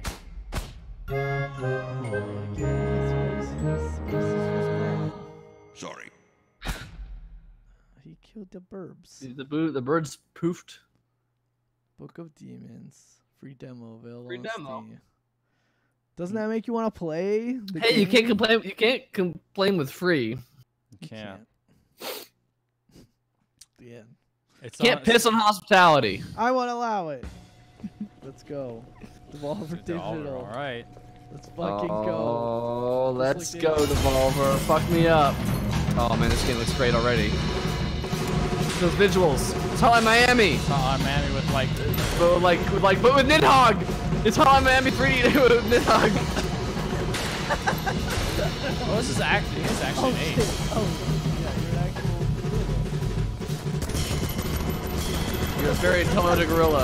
Sorry. He killed the burbs. The birds poofed. Book of Demons. Free demo available. Free on demo. Steam. Doesn't that make you want to play? Hey, you can't complain. You can't complain with free. You can't. The end. Can't piss on hospitality. I won't allow it. Let's go. Devolver Devolver, Digital. all right. Let's fucking go. Oh, let's go, Devolver. Fuck me up. Oh man, this game looks great already. Those visuals. It's Hotline Miami. Hotline Miami with like, but with Nidhogg. It's Hotline Miami 3D with Nidhogg. Oh, this is actually an 8. Oh, yeah, you're an actual. You're a very intelligent gorilla.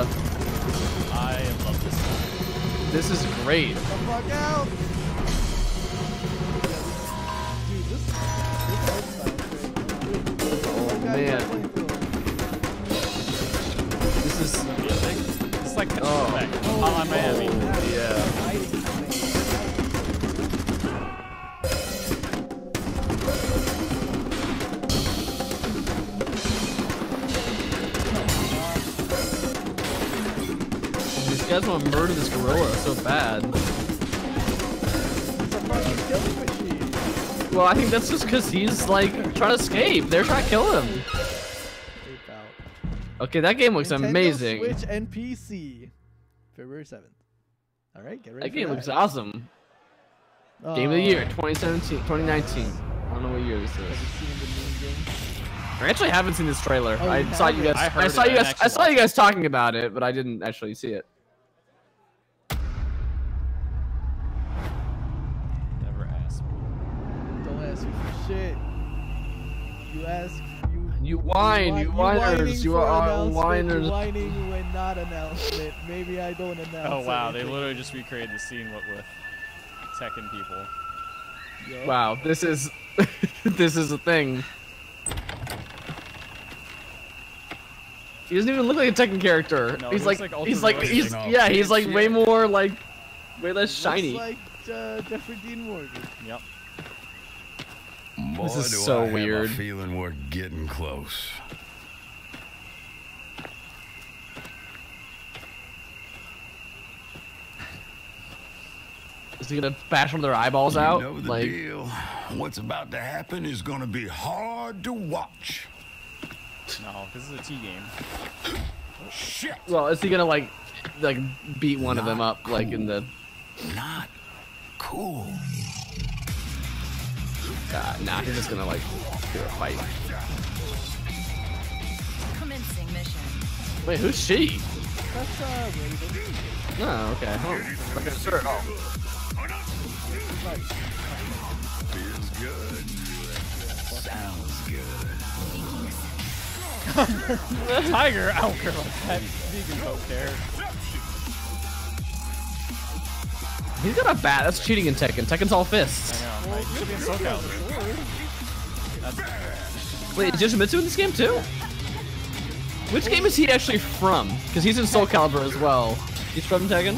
I love this song. This is great. Get the fuck out! Dude, this Oh man. This is music. It's like Hotline Miami. Yeah. These guys want to murder this gorilla so bad. Well, I think that's just because he's like trying to escape. They're trying to kill him. Okay, that game looks Nintendo amazing. Switch and PC. February 7th. Alright, get ready That for game looks awesome. Game of the year, 2017, 2019. I don't know what year this is. I actually haven't seen this trailer. Oh, I saw you guys. I saw you guys talking about it, but I didn't actually see it. Never ask me. Don't ask me for shit. You ask. You whine. You whiners. You are whiners. You whining when not announcement. Maybe I don't announce. Oh wow, they anything. literally just recreated the scene with Tekken people. Yo. Wow, this is this is a thing. He doesn't even look like a Tekken character. No, he's like realistic. yeah, he's like way more like way less shiny. Looks like Jeffrey Dean Morgan. Yep. Boy, This is do so I have weird. a feeling we're getting close. Is he gonna bash one of their eyeballs out? You know the Like, deal. What's about to happen is gonna be hard to watch. No, this is a T game. Shit. well, is he gonna like beat one of them up like in the? Not cool. Nah, he's just gonna like do a fight. Commencing mission. Wait, who's she? That's Raven. Oh, okay. Oh, like a shirt. Oh. Feels good. Sounds good. Tiger, I don't care about that. Vegan folk there. He's got a bat. That's cheating in Tekken. Tekken's all fists. I know. Right? You should be in SoCal. Wait, is Yoshimitsu in this game too? Which game is he actually from? Because he's in Soul Calibur as well. He's from Tekken?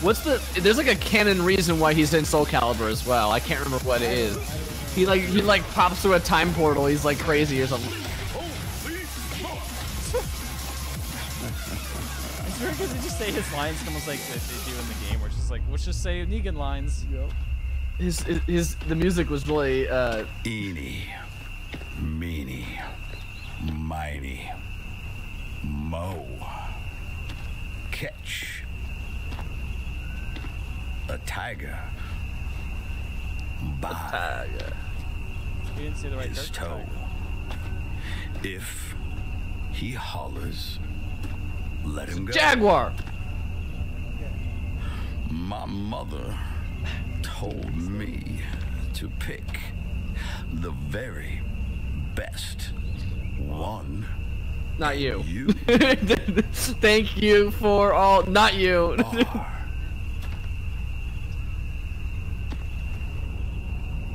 What's the? There's like a canon reason why he's in Soul Calibur as well. I can't remember what it is. He like pops through a time portal. He's like crazy or something. It's weird because they just say his lines almost like they do in the game, where it's just like, let's just say Negan lines. Yep. The music was really Eeny, meeny, miny, mo. Catch a tiger by You didn't say the right his toe. If he hollers, let him go. Jaguar. My mother told me to pick the very best one. Not you. Thank you for all. Not you.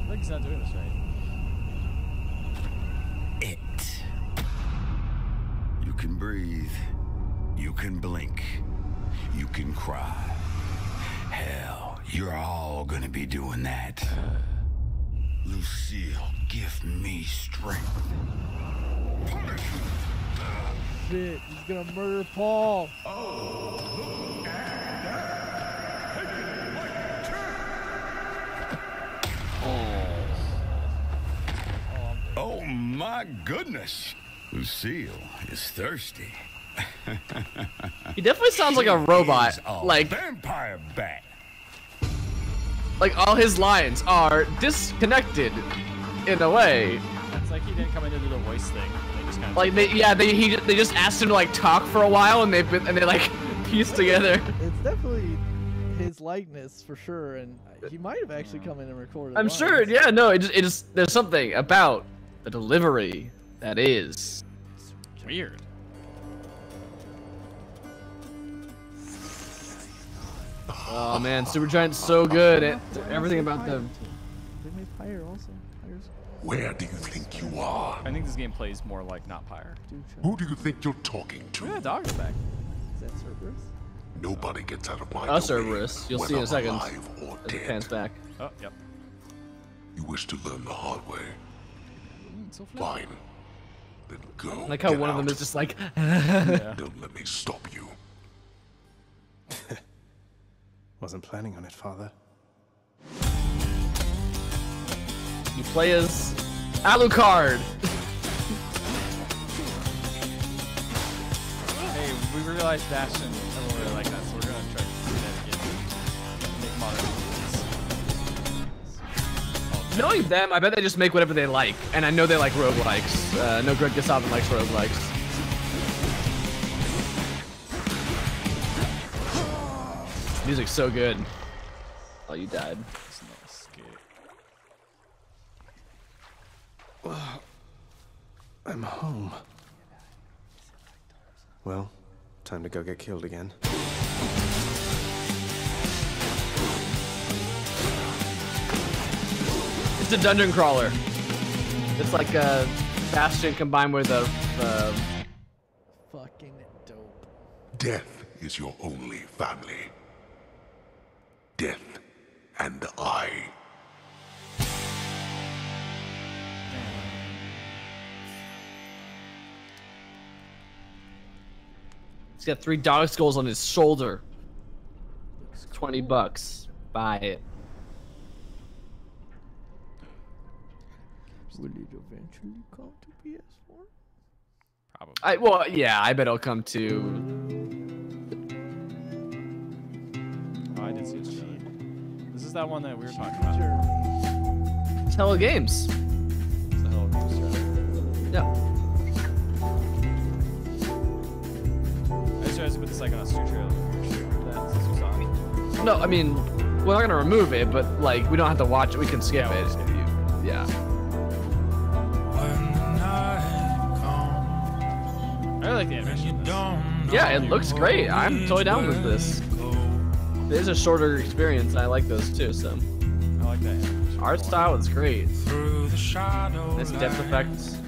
Like he's not doing this right. You can breathe. You can blink. You can cry. Hell, you're all gonna be doing that. Lucille, give me strength. Shit, he's gonna murder Paul. Oh my goodness. Lucille is thirsty. He definitely sounds like a robot. Like vampire bat. Like all his lines are disconnected in a way. It's like he didn't come in to do the voice thing. They just kind of Like they just asked him to like talk for a while and they like pieced together. It's definitely his likeness for sure, and he might have actually come in and recorded. I'm sure. Yeah, no, it just there's something about the delivery that is weird. Oh man, Supergiant's so good at everything about them. They made Pyre also. Pyre's Where do you think you are? I think this game plays more like not Pyre. Who do you think you're talking to? Yeah, dog's back. Is that Cerberus? Nobody gets out of my Us domain, Cerberus. You'll see whether in a second. alive or As it dead. pans back. Oh, yep. You wish to learn the hard way. So Fine. Then go. Like how Get one of them out. is just like. Don't let me stop you. Wasn't planning on it, Father. You play as Alucard. we realized Bastion everyone really like that, so we're gonna try to do that again. Make modern movies. Knowing them, I bet they just make whatever they like, and I know they like roguelikes. No, Greg Gasavin likes roguelikes. Music's so good. Oh, you died. I'm home. Well, time to go get killed again. It's a dungeon crawler. It's like a Bastion combined with a fucking dope. Death is your only family. Death and I. He's got 3 dog skulls on his shoulder. $20. Buy it. Will it eventually come to PS4? Probably. Well, yeah, I bet it'll come to. Oh, I did see it. This is that one that we were talking about. Hello Games. It's the Hello Games trailer. Yeah. I just realized to put this like on a Stu trailer. Since we saw it. No, I mean, we're not gonna remove it, but like, we don't have to watch it. We can skip it. Yeah. I really like the animation. Yeah, it looks great. I'm totally down with this. It is a shorter experience, and I like those too. So. I like that. Art style is great. Nice depth effects.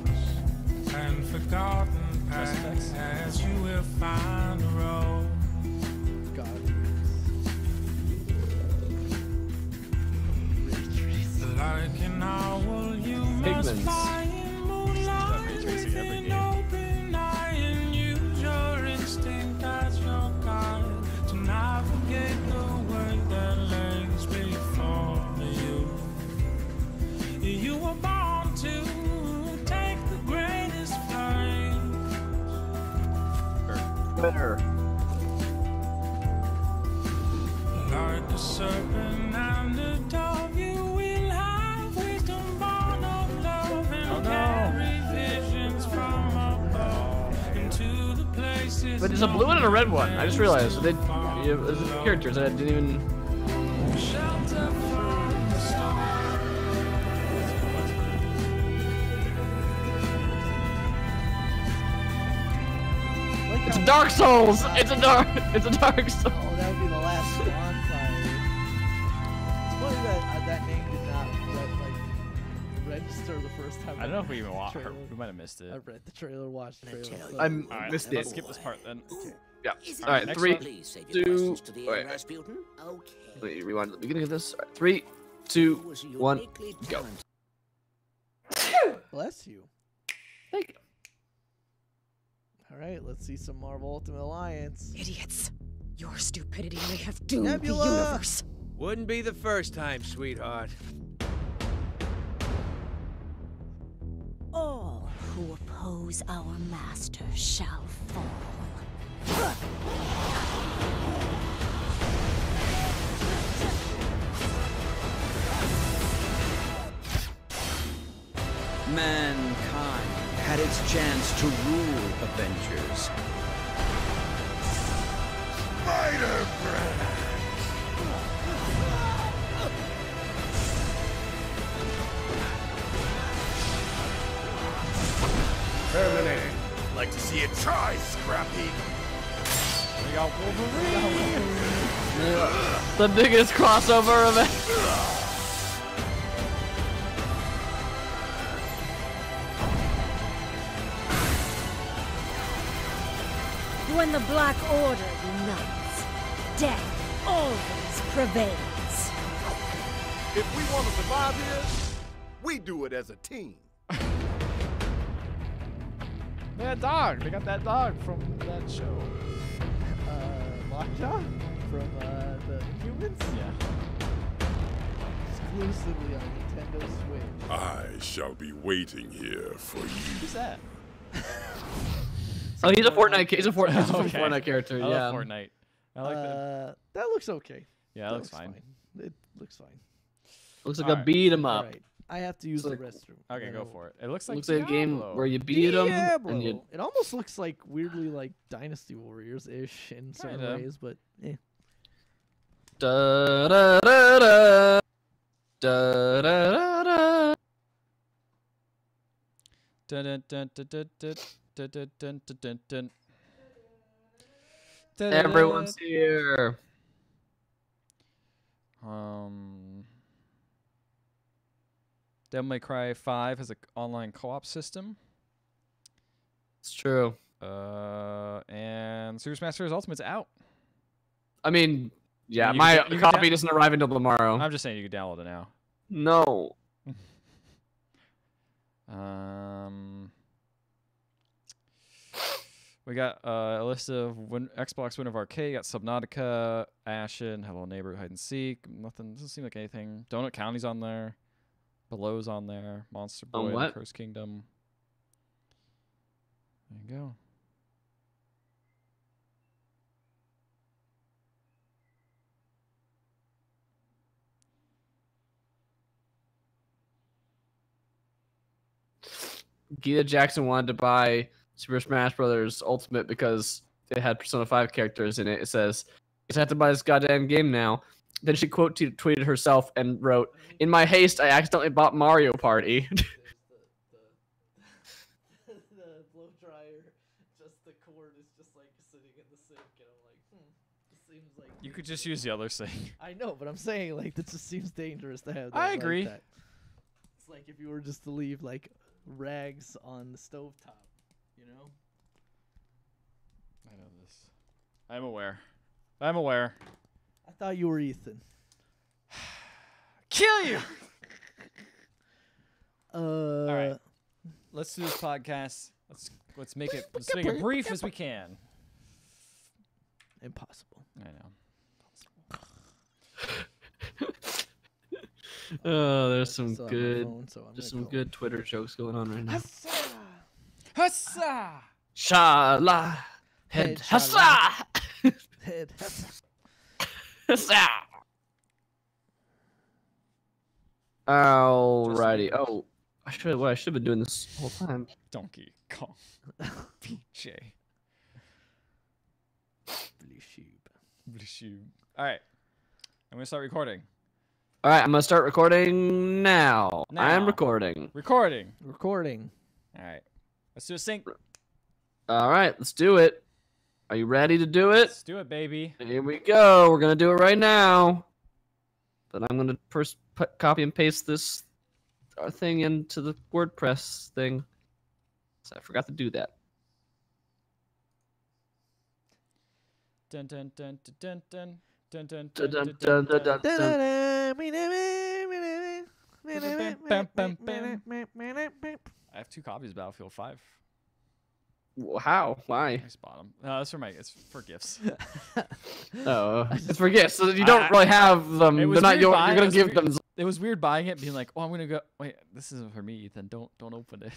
And forgotten paths as you will find a road. Like an owl, you must fly in moonlight with an open eye and use your instinct as your guide to navigate the way that lays before you. You were born to take the greatest flight. Better. Like a serpent and a dove, you will have wisdom born of love and carry visions from above into the places. But there's a blue one and a red one. I just realized. They, there's characters I didn't even. Shelter from the storm. It's a Dark Souls. It's a Dark Souls. Oh, that would be the last bonfire. It's funny that name did not register the first time. I don't know if we even watched her. We might have missed it. I read the trailer, watched the trailer. I Alright, missed let's it. skip this part then. Okay. Yeah. Is it All right. next 3, one? 2. Wait. Let me rewind to the beginning of this. All right, 3, 2, 1, go. Bless you. Thank you. All right, let's see some Marvel Ultimate Alliance. Idiots. Your stupidity may have doomed Nebula. the universe. Wouldn't be the first time, sweetheart. All who oppose our master shall fall. Mankind had its chance to rule Avengers. Terminated. Like to see it try, Scrappy. We got Wolverine. The biggest crossover event. When the Black Order unites, death always prevails. If we want to survive here, we do it as a team. That dog. They got that dog from that show. Lockjaw from the Humans? Yeah. Exclusively on Nintendo Switch. I shall be waiting here for you. Who's that? Oh, he's a Fortnite. He's a Okay. Fortnite character. I Yeah. love Fortnite. I like that. That looks okay. Yeah, that looks fine. It looks fine. Looks like All a right. beat 'em up. Alright, I have to use the restroom. Okay, go for it. It looks like Looks like a game Diablo. where you beat 'em Diablo. and you. It almost looks like weirdly like Dynasty Warriors ish in certain Kinda. ways, but eh. Da da da da. Da da da da. Dun, dun, dun, dun, dun, dun, dun, dun, dun, dun, dun. Dun, dun, Everyone's dun. here. Devil May Cry 5 has an online co-op system. It's true. And Super Smash Bros. Ultimate's out. I mean, yeah, You my can- you can copy down- doesn't arrive until tomorrow. I'm just saying you can download it now. No. We got a list of Xbox Win of Arcade. Got Subnautica, Ashen, Hello Neighbor, Hide and Seek. Nothing. Doesn't seem like anything. Donut County's on there. Below's on there. Monster Boy, and what? Cursed Kingdom. There you go. Gita Jackson wanted to buy Super Smash Bros. Ultimate because it had Persona 5 characters in it. It says, I have to buy this goddamn game now. Then she tweeted herself and wrote, in my haste, I accidentally bought Mario Party. the blow dryer, just the cord is just like sitting in the sink, and I'm like, this seems like. You could just use the other thing. I know, but I'm saying like this just seems dangerous to have. That I like agree. that. It's like if you were just to leave like rags on the stovetop, you know. I know this. I'm aware. I'm aware. I thought you were Ethan. Kill you. All right. Let's do this podcast. Let's make it brief as we can. Impossible. I know. Oh, there's some still on my good, phone, so I'm just gonna some good Twitter jokes going on right now. Hussa! Shala, head, hassa, Head. hassa. Alrighty. Oh, I should have been doing this whole time. Donkey Kong. PJ. Blue sheep. All right. I'm gonna start recording. All right, I'm gonna start recording now. I'm recording. Recording. Recording. All right. Let's do a sync. All right, let's do it. Are you ready to do it? Let's do it, baby. Here we go. We're gonna do it right now. But I'm gonna first copy and paste this thing into the WordPress thing. So I forgot to do that. Dun dun dun dun dun dun dun Dun, dun dun, dun dun, dun, I have 2 copies of Battlefield 5. How? Why? I just bought them. No, that's for it's for gifts. Oh, it's for gifts. So you don't really have them. It was They're not weird yours. buying- You're it gonna was give weird- them. It was weird buying it, being like, "Oh, I'm gonna go." Wait, this isn't for me, Ethan. Don't open it.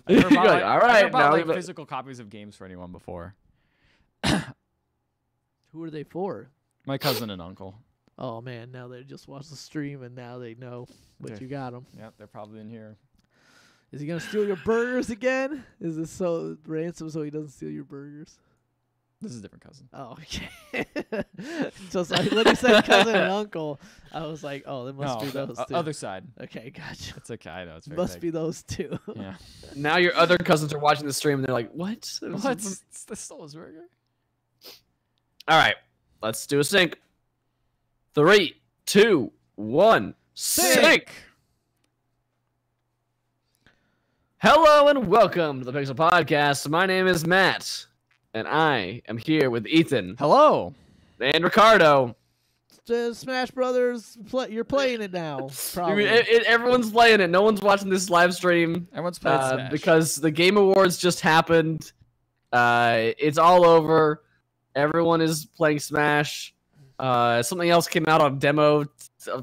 You're I've never bought, like, all I've right, never bought, now like, leave it. physical copies of games for anyone before. Who are they for? My cousin and uncle. Oh man, now they just watched the stream and now they know what Okay. you got them. Yep, they're probably in here. Is he gonna steal your burgers again? Is this so ransom so he doesn't steal your burgers? This is a different cousin. Oh, okay. Just like when you said cousin and uncle, I was like, oh, there must be those two. Other side. Okay, gotcha. It's okay. I know it's very Must big. be those two. Yeah. Now your other cousins are watching the stream and they're like, "What? What? This stole his burger. All right, let's do a sync. 3, 2, 1, sync. Hello and welcome to the Pixel Podcast. My name is Matt, and I am here with Ethan. Hello. And Ricardo. Smash Brothers, you're playing it now. Probably. Everyone's playing it. No one's watching this live stream. Everyone's playing Smash. Because the Game Awards just happened. It's all over. Everyone is playing Smash. Something else came out on demo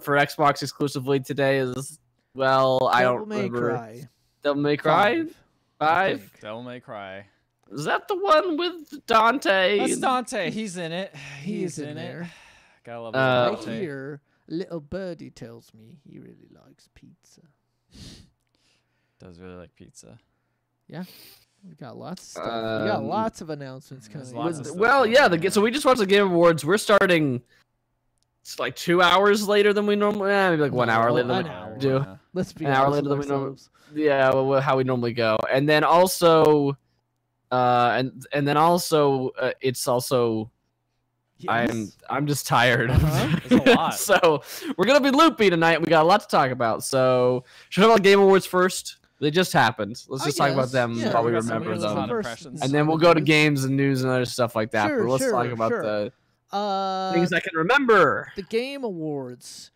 for Xbox exclusively today as well. I don't remember. Cry. Devil May Cry? 5? Devil May Cry. Is that the one with Dante? That's Dante. He's in it. He's in there. Gotta love I Dante. hear little birdie tells me he really likes pizza. Does really like pizza. Yeah. We got lots of stuff. We got lots of announcements coming. Well, yeah. So we just watched the Game Awards. We're starting. It's like 2 hours later than we normally. Maybe like 1 hour later than we do. Yeah. Let's be an hour later than we normally. Yeah, well, how we normally go, and then also, and then also, it's also. Yes. I'm just tired. There's a lot. So we're gonna be loopy tonight. We got a lot to talk about. So should we talk about Game Awards first? They just happened. Let's just talk about them while we remember them, and then we'll go to games and news and other stuff like that. But let's talk about the things I can remember. The Game Awards.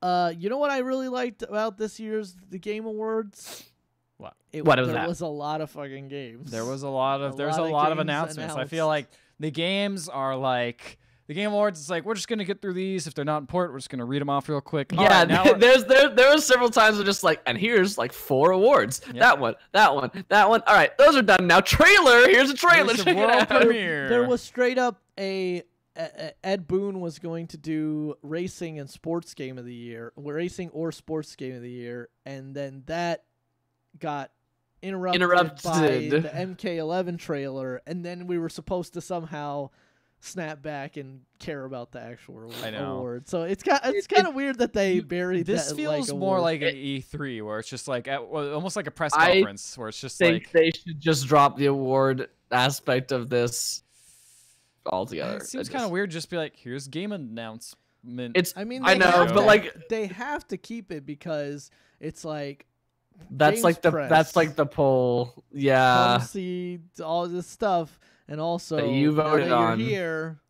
You know what I really liked about this year's the Game Awards? What? There that? was a lot of fucking games. There was a lot of announcements. I feel like the games are like. The Game Awards, it's like, we're just going to get through these. If they're not important, we're just going to read them off real quick. Yeah, there was several times where just like, and here's like 4 awards. Yep. That one. All right, those are done now. Trailer, here's a trailer. Check it out. There was straight up Ed Boon was going to do Racing and Sports Game of the Year, Racing or Sports Game of the Year, and then that got interrupted by the MK11 trailer, and then we were supposed to somehow snap back and care about the actual award. So it's kind of weird that they buried this. That, feels like, more like an E3 where it's just like almost like a press conference where it's just I think they should just drop the award aspect of this altogether. It seems kind of weird. Just be like, here's game announcement. I know, but like they have to keep it because it's like that's like the poll. Yeah, come see all this stuff. And also, that you voted now that you're here,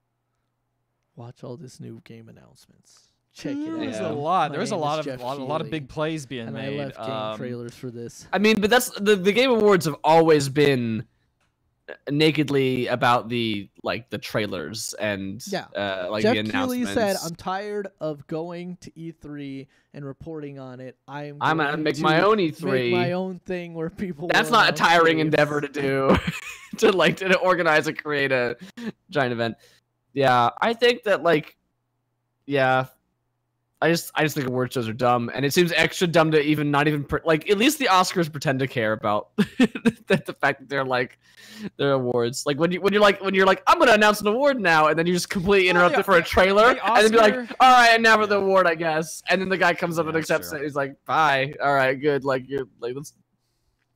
watch all this new game announcements. Check it out. There's a lot. There's a lot of big plays being and made. I left game trailers for this. I mean, but that's the Game Awards have always been nakedly about the trailers and like Jeff the announcements. Keighley said, "I'm tired of going to E3 and reporting on it. I'm gonna make my own E3, make my own thing where people." That's not a tiring endeavor to do. to organize and create a giant event. Yeah, I think that I just think award shows are dumb, and it seems extra dumb to not even at least the Oscars pretend to care about the fact that they're awards. Like when you're like I'm gonna announce an award now, and then you just completely interrupt it for a trailer, and then be like, all right, and now for the award, I guess. And then the guy comes up and accepts it. He's like, bye, all right, good.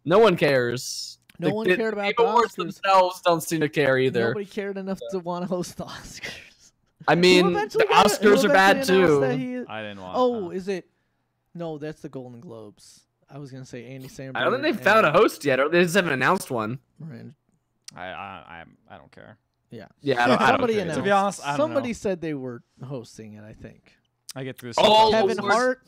No one cares. No one cared about the awards Oscars. Themselves don't seem to care either. Nobody cared enough to want to host the Oscars. I mean, the Oscars are bad too. I didn't want. Oh, is it? No, that's the Golden Globes. I was gonna say Andy Samberg. I don't think they found a host yet, or they just haven't announced one. I don't care. Yeah. Yeah, I don't care. To be honest, somebody said they were hosting it. I think. I get through this. Kevin Hart.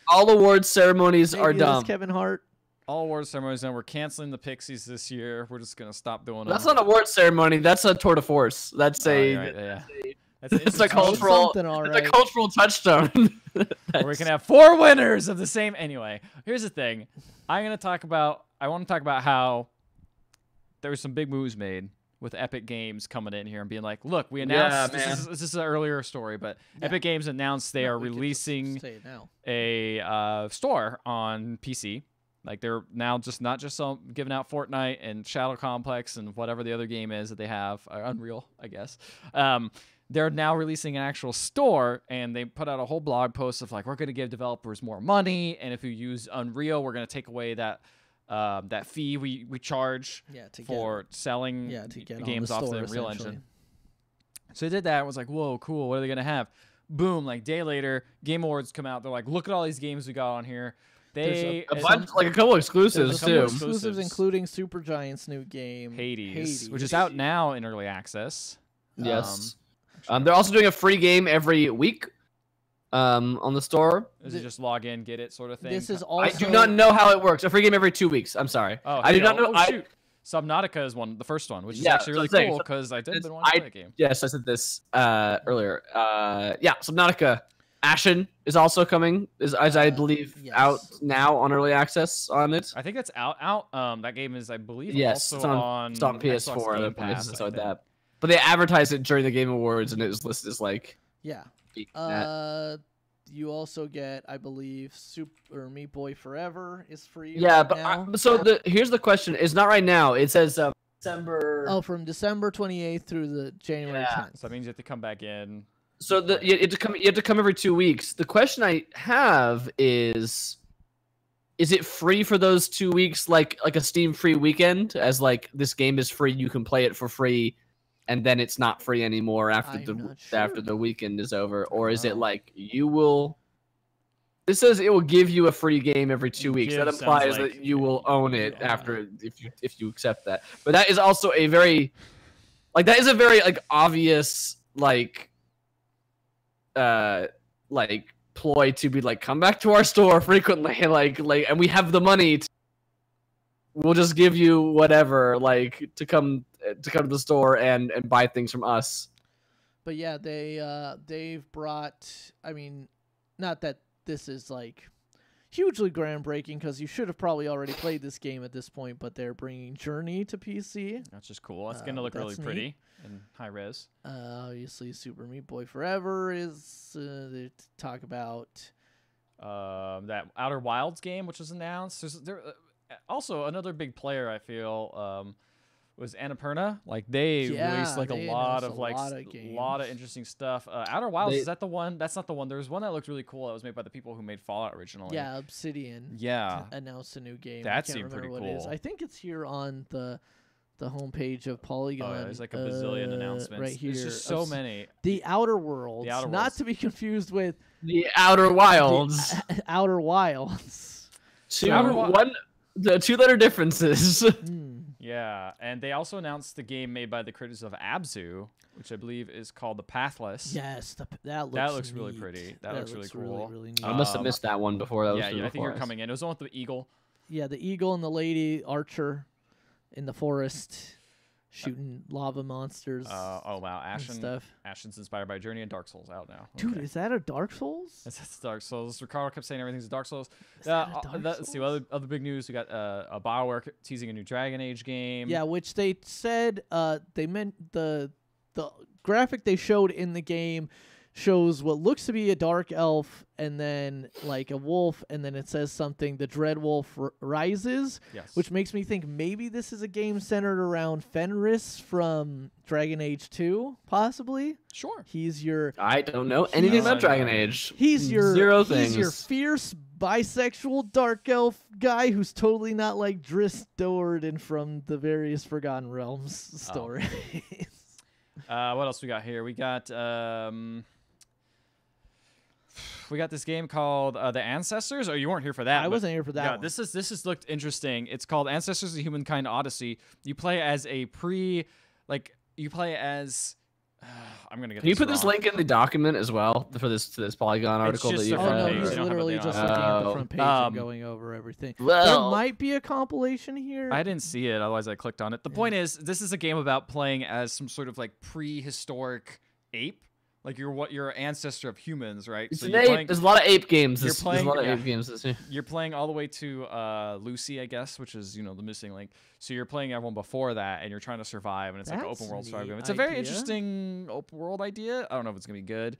All awards ceremonies are Maybe dumb. Kevin Hart. All awards ceremonies, and we're canceling the Pixies this year. We're just gonna stop doing them. That's not an award ceremony. That's a tour de force. That's it's a cultural. It's a cultural touchstone. We can have 4 winners of the same. Anyway, here's the thing. I want to talk about how there were some big moves made with Epic Games coming in here and being like, look, we announced, this is an earlier story, but Epic Games announced they are releasing a store on PC. Like they're now not just giving out Fortnite and Shadow Complex and whatever the other game is that they have, Unreal, I guess. They're now releasing an actual store, and they put out a whole blog post of like, we're going to give developers more money, and if you use Unreal, we're going to take away that fee we charge for selling games off the Unreal Engine. So they did that. It was like, whoa, cool. What are they going to have? Boom! Like day later, Game Awards come out. They're like, look at all these games we got on here. A couple exclusives too. Exclusives including Supergiant's new game, Hades, which is out now in early access. Yes. They're also doing a free game every week on the store. Is it just log in, get it sort of thing? This is also... I do not know how it works. A free game every 2 weeks. I'm sorry. Oh, I do not know. Shoot. Subnautica is the first one, which is actually really cool because I didn't want to play that game. Yes, I said this earlier. Yeah, Subnautica. Ashen is also coming. Is as I believe out now on early access on it. I think that's out. That game is, I believe, Yes, also it's on Xbox PS4 and Game other places Pass, like I think. that. But they advertised it during the Game Awards, and it was listed as like. Yeah. that. You also get, I believe, Super Meat Boy Forever is free. Yeah, right but now. here's the question: it's not right now. It says December. Oh, from December 28th through the January 10th. So that means you have to come back in. So you have to come every 2 weeks. The question I have is it free for those 2 weeks, like a Steam free weekend? As like this game is free, you can play it for free, and then it's not free anymore after after the weekend is over, or is it like you will? This says it will give you a free game every 2 weeks. That implies that you will own it after if you accept that. But that is also a very like obvious like ploy to be like, come back to our store frequently, like and we have the money we'll just give you whatever, like to come to the store and buy things from us. But yeah, they've brought, I mean, not that this is like hugely groundbreaking, because you should have probably already played this game at this point, but they're bringing Journey to PC. That's just cool. It's gonna look really pretty in high res. Obviously, Super Meat Boy Forever is they talk about that Outer Wilds game, which was announced. There also another big player, I feel, was Annapurna. Like they released like a lot of interesting stuff. Outer Wilds, is that the one? That's not the one. There was one that looked really cool that was made by the people who made Fallout originally. Yeah, Obsidian. Yeah, announced a new game. That I can't seemed pretty remember what it is. cool. I think it's here on the homepage of Polygon. Oh, yeah, there's like a bazillion announcements. Right here. There's just so many. The Outer Worlds, not to be confused with the Outer Wilds. The Outer Wilds. The two-letter differences. Yeah, and they also announced the game made by the creators of Abzu, which I believe is called The Pathless. Yes, that looks really pretty. That looks really cool. Really neat. I must have missed that one before. Yeah, I think you're coming in. It was the one with the eagle. Yeah, the eagle and the lady archer in the forest shooting lava monsters. Oh wow, stuff. Ashen's inspired by Journey and Dark Souls out now. Dude, is that a Dark Souls? That's Dark Souls. Ricardo kept saying everything's a Dark Souls. Let's see, other big news. We got a BioWare teasing a new Dragon Age game. Yeah, which they said they meant the graphic they showed in the game shows what looks to be a dark elf and then like a wolf, and then it says something, the Dread Wolf rises, which makes me think maybe this is a game centered around Fenris from Dragon Age 2, possibly. Sure. He's your... I don't know anything about Dragon Age. He's your... Zero he's things. your fierce bisexual dark elf guy who's totally not like Driss Do'Urden from the various Forgotten Realms stories. What else we got here? We got this game called The Ancestors. Oh, you weren't here for that. I wasn't here for that. Yeah, one. this has looked interesting. It's called Ancestors: The Humankind Odyssey. You play as I'm gonna get. Can you put this link in the document as well for this Polygon article that you no, he's literally just looking at the front page and going over everything. There might be a compilation here. I didn't see it, otherwise I clicked on it. The point is, this is a game about playing as some sort of like prehistoric ape. Like you're an ancestor of humans, right? It's an ape. There's a lot of ape games. There's a lot of ape games this year. You're playing all the way to Lucy, I guess, which is the missing link. So you're playing everyone before that, and you're trying to survive, and it's like an open world survival game. It's a very interesting open world idea. I don't know if it's gonna be good.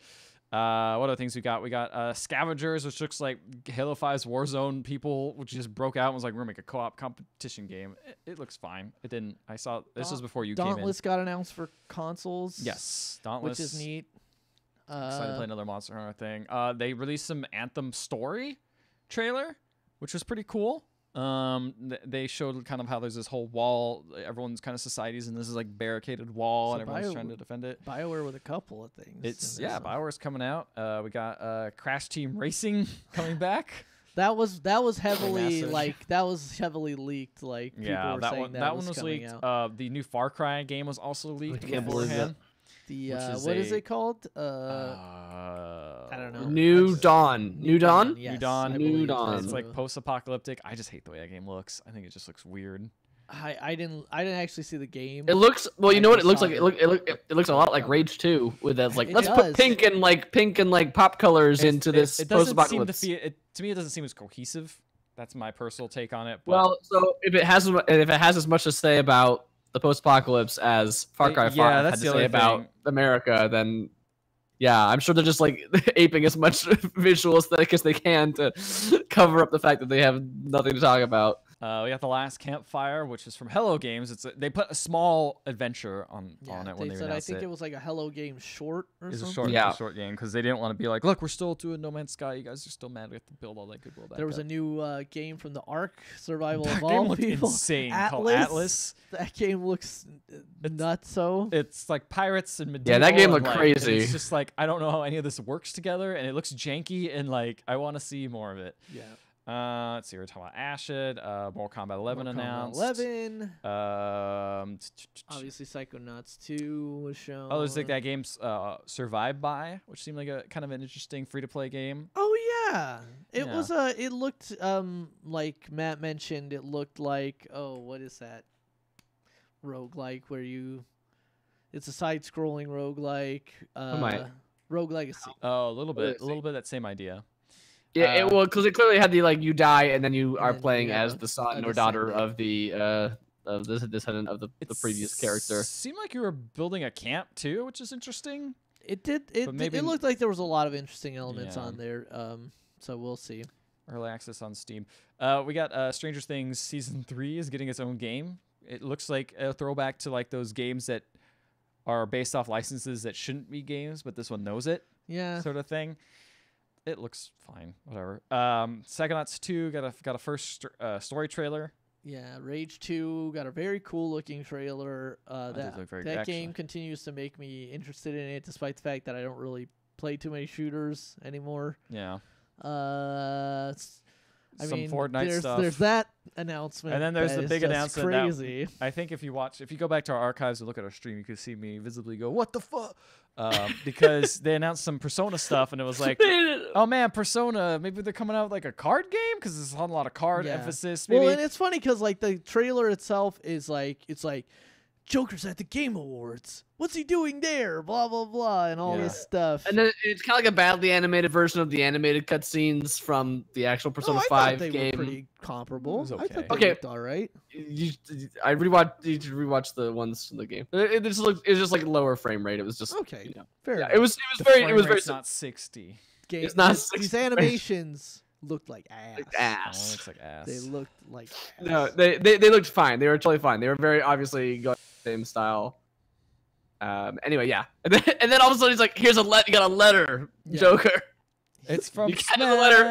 What other things we got? We got Scavengers, which looks like Halo 5's Warzone people, which just broke out and was like, we're gonna make a co-op competition game. It looks fine. It didn't. I saw this was before you came in. Dauntless got announced for consoles. Yes, Dauntless, which is neat. Excited to play another Monster Hunter thing. They released some Anthem story trailer, which was pretty cool. They showed kind of how there's this whole wall. Everyone's kind of societies, and this is like barricaded wall, and everyone's trying to defend it. BioWare with a couple of things. BioWare's coming out. We got Crash Team Racing coming back. That was heavily heavily leaked. Like people were saying that one was leaked. Out. The new Far Cry game was also leaked beforehand. What is it called? I don't know. New Dawn. New Dawn. New Dawn. It's like post-apocalyptic. I just hate the way that game looks. I think it just looks weird. I didn't actually see the game. It looks well. You know what it looks like? It looks a lot like Rage 2 with that. Like, let's put pink and like pop colors into this post-apocalypse. To me, it doesn't seem as cohesive. That's my personal take on it. But well, so if it has as much to say about the post-apocalypse as Far Cry 5 had to say about America, then yeah, I'm sure they're just like aping as much visual aesthetic as they can to cover up the fact that they have nothing to talk about. We got The Last Campfire, which is from Hello Games. They put a small adventure on it when they announced it. I think it was like a Hello Games short or something. It's a short game because they didn't want to be like, look, we're still doing No Man's Sky. You guys are still mad. We have to build all that goodwill back. There was a new game from the Ark Survival That of game all looked people. insane, called Atlas. That game looks nuts. So it's like pirates and medieval. Yeah, that game looked like, crazy. It's just like I don't know how any of this works together, and it looks janky, and like I want to see more of it. Yeah. Let's see. We're talking about Ashid. Mortal Kombat 11 announced. 11. Obviously, Psychonauts 2 was shown. Oh, there's like that game's Survive By, which seemed like a kind of an interesting free-to-play game. Oh yeah, it was it looked like Matt mentioned. It looked like what is that? Roguelike where it's a side-scrolling roguelike. Rogue Legacy. Oh, a little bit that same idea. Yeah, because it clearly had the you die and then you are playing as the son or daughter of the descendant of the previous character. Seemed like you were building a camp too, which is interesting. It did. It looked like there was a lot of interesting elements on there. So we'll see. Early access on Steam. We got Stranger Things Season 3 is getting its own game. It looks like a throwback to like those games that are based off licenses that shouldn't be games, but this one knows it. Yeah. Sort of thing. It looks fine. Whatever. Psychonauts 2 got a first story trailer. Yeah, Rage 2 got a very cool looking trailer. That game continues to make me interested in it, despite the fact that I don't really play too many shooters anymore. Yeah. Some Fortnite stuff. There's that announcement. And then there's the big announcement. Crazy. I think if you go back to our archives and look at our stream, you can see me visibly go, "What the fuck?" Because they announced some Persona stuff, and it was like, "Oh man, Persona! Maybe they're coming out with like a card game because there's a lot of card emphasis." Maybe. Well, and it's funny because like the trailer itself is like Joker's at the Game Awards. What's he doing there? Blah blah blah, and all this stuff. And then it's kind of like a badly animated version of the animated cutscenes from the actual Persona 5 they game. Were pretty comparable. Okay. I thought they looked all right. I rewatched the ones from the game. It just like lower frame rate. It was just okay. Fair. Yeah, it was very not 60. It's not 60. These animations looked like ass. Oh, looks like ass. They looked like ass. No, they looked fine. They were totally fine. They were very obviously going the same style. Anyway, yeah. And then all of a sudden he's like, "Here's you got a letter, Joker." It's from Smash. The letter.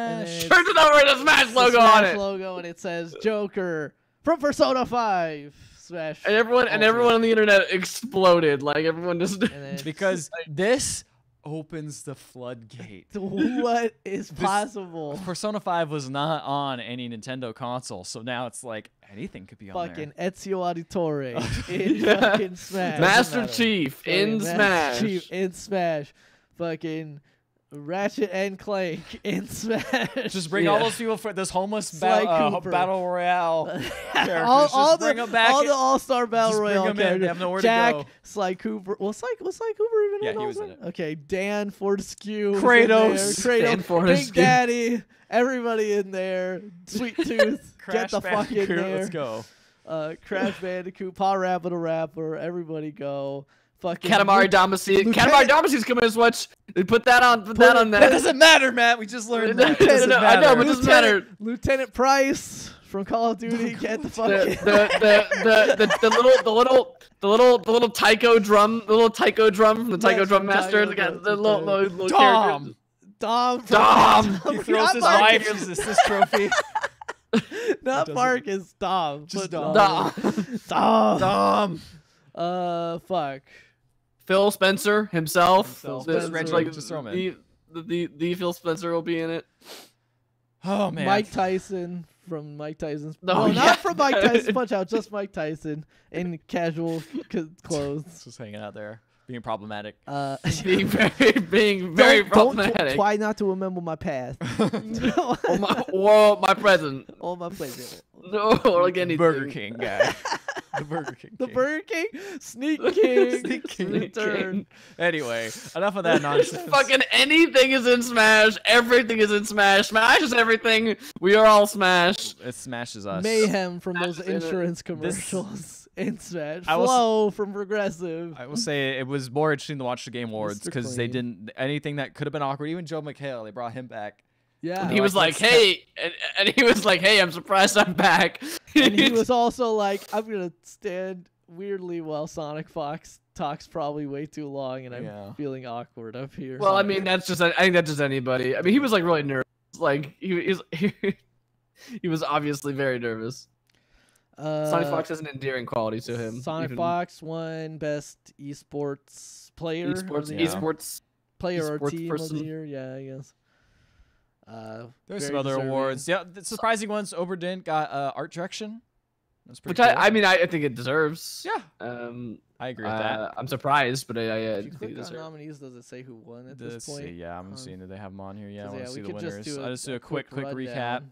Turns it over and a Smash logo on it. Logo, and it says Joker from Persona 5. Smash. And everyone on the internet exploded. Like everyone just because this opens the floodgate. What is possible? Persona 5 was not on any Nintendo console, so now it's like anything could be on there. Fucking Ezio Auditore in fucking Smash. Master Chief in Smash. Master Chief in Smash. Fucking Ratchet and Clank in Smash. Just bring all those people for this homeless battle royale characters. all bring the them back. All the all-star battle royale bring them characters. They have nowhere Jack, to go. Sly Cooper. Was Sly Cooper even in it? Yeah, he was in it. Okay, Dan Fortescue. Kratos. Dan Fortescue. Big Daddy. Everybody in there. Sweet Tooth. Get the fuck in there. Let's go. Crash Bandicoot. Paul Rapper the Rapper. Everybody go. Fucking Katamari Damacy. Katamari Damacy's coming as much. They put that on there. That doesn't matter, Matt. We just learned that. I know, but it doesn't matter. Lieutenant Price from Call of Duty. Get the fuck in. The little taiko drum. The little taiko drum from the Taiko Drum Master. The little character. Dom. He throws his wife as this trophy. Not Marcus. Dom. Just Dom. Fuck. Phil Spencer himself. Just throw him in. The Phil Spencer will be in it. Oh man. Mike Tyson from Mike Tyson's. No, not from Mike Tyson's Punch Out. Just Mike Tyson in casual clothes. Just hanging out there, being problematic. Being very problematic. Don't try not to remember my past. or my present. Or my present. No, or like anything. Burger King guy. The Burger King. The Burger King? Sneak King. Sneak King. Return. Anyway, enough of that nonsense. Fucking anything is in Smash. Everything is in Smash. Smash is everything. We are all Smash. It smashes us. Mayhem from those Smash is in it. insurance commercials in Smash. I will Flow from Progressive. I will say it was more interesting to watch the Game Awards Mr. because they Clean. didn't anything that could have been awkward. Even Joe McHale, they brought him back. Yeah. He was like, let's hey, and he was like, hey, I'm surprised I'm back. And he was also like, I'm going to stand weirdly while Sonic Fox talks probably way too long and I'm feeling awkward up here. Well, I mean, I think that's just anybody. I mean, he was like really nervous. Like he was obviously very nervous. Sonic Fox has an endearing quality to him. Sonic Fox won Best Esports Player. Esports Player or esports Team person. of the Year. Yeah, I guess. There's some very other deserving. awards. Yeah, the surprising ones. Oberdint got art direction. That's pretty Which cool. I mean, I think it deserves. Yeah. I agree with that. I'm surprised, but I If you think it click on deserves. nominees, does it say who won at this Let's point? see. Yeah, I'm seeing that they have them on here. Yeah, I 'cause, want to yeah, see we the could just winners. do I'll just do a a quick recap. rundown.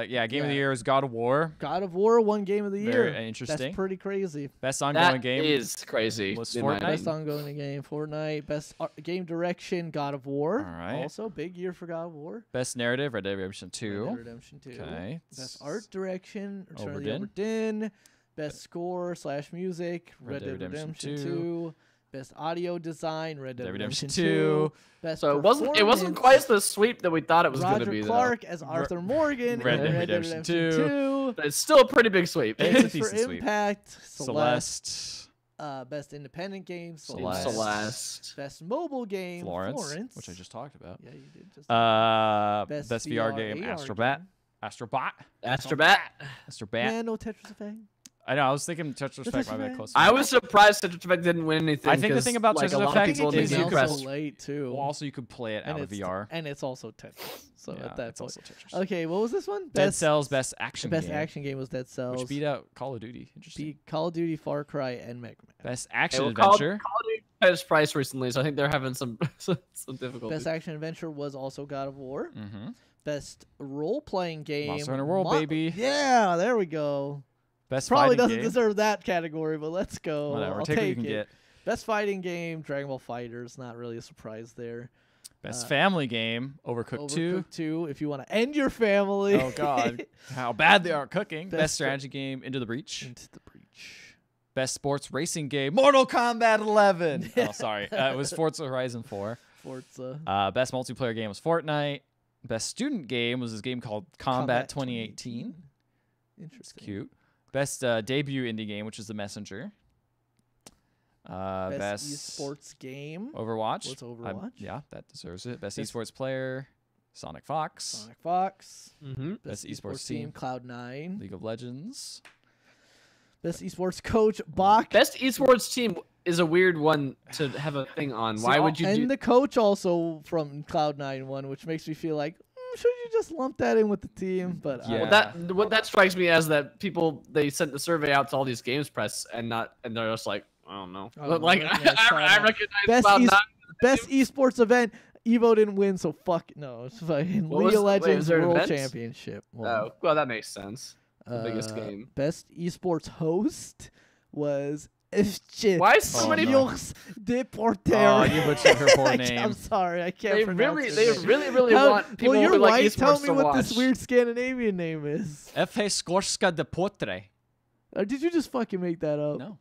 Yeah, Game of the Year is God of War. God of War won Game of the Year. Very interesting. That's pretty crazy. Best ongoing That game is crazy. was in my Fortnite. Best ongoing game, Fortnite. Best game direction, God of War. All right. Also, big year for God of War. Best narrative, Red Dead Redemption 2. Red Dead Redemption 2. Okay. Best art direction, Return of the Oberdin. Oberdin. Best score / music, Red Dead Redemption 2. Best audio design, Red Dead Redemption 2. Best So it wasn't performance, quite the sweep that we thought it was going to Roger be. Clark though. as Arthur Morgan Red in Dead Red Dead Redemption Redemption 2. But it's still a pretty big sweep. It's a Games for decent sweep. Impact, Celeste. Best independent game, Celeste. Best mobile game, Florence, which I just talked about. Yeah, you did just. Best VR game, AR Astrobat. game. Astrobat. Astrobat. Man, no Tetris Effect. I know. I was thinking Tetris Effect might be close. I was surprised Tetris Effect didn't win anything. I think the 'cause, thing about like, Tetris a lot of Effect people is didn't you impress. could late too. Well, also you could play it out of VR. And it's also Tetris. So Yeah, at that it's point. also Tetris. Okay, what was this one? Dead Cells Best Action Best Game. action game was Dead Cells. Which beat out Call of Duty. Interesting. Beat Call of Duty, Far Cry, and Mega Man. Best Action Hey, well, Adventure. Call of Duty had its price recently, so I think they're having some difficulty. Best action adventure was also God of War. Mm-hmm. Best role playing game. Monster Hunter World, baby. Yeah, there we go. Best Probably fighting doesn't game. deserve that category, but let's go. Whatever, I'll take what you take can it. get. Best fighting game, Dragon Ball FighterZ. Not really a surprise there. Best family game, Overcooked 2. Overcooked 2. If you want to end your family. Oh God, how bad they are at cooking. Best Best strategy game, Into the Breach. Into the Breach. Best sports racing game, Mortal Kombat 11. Oh, sorry, it was Forza Horizon 4. Forza. Best multiplayer game was Fortnite. Best student game was this game called Combat 2018. Interesting. It's cute. Best debut indie game, which is The Messenger. Best esports game Overwatch. was Overwatch. Yeah, that deserves it. Best esports player, Sonic Fox. Sonic Fox. Mm-hmm. Best esports team, Cloud9. League of Legends. Best esports coach, Bach. Best esports team is a weird one to have a thing on. Why would you and do? the coach also from Cloud9 won, which makes me feel like should you just lump that in with the team? But Well, that strikes me as that people they sent the survey out to all these games press and they're just like I don't know. Like I recognize best esports event. Evo didn't win, so fuck no. It's fucking League of Legends World Championship. Oh, well, that makes sense. The biggest game. Best esports host was Why is so many Deporter? Oh, you butchered her poor name. I'm sorry, I can't pronounce They her really name. want people well, you're who like white. esports Tell me to what watch. this weird Scandinavian name is. F.A. Skorska Deportre. Or did you just fucking make that up? No.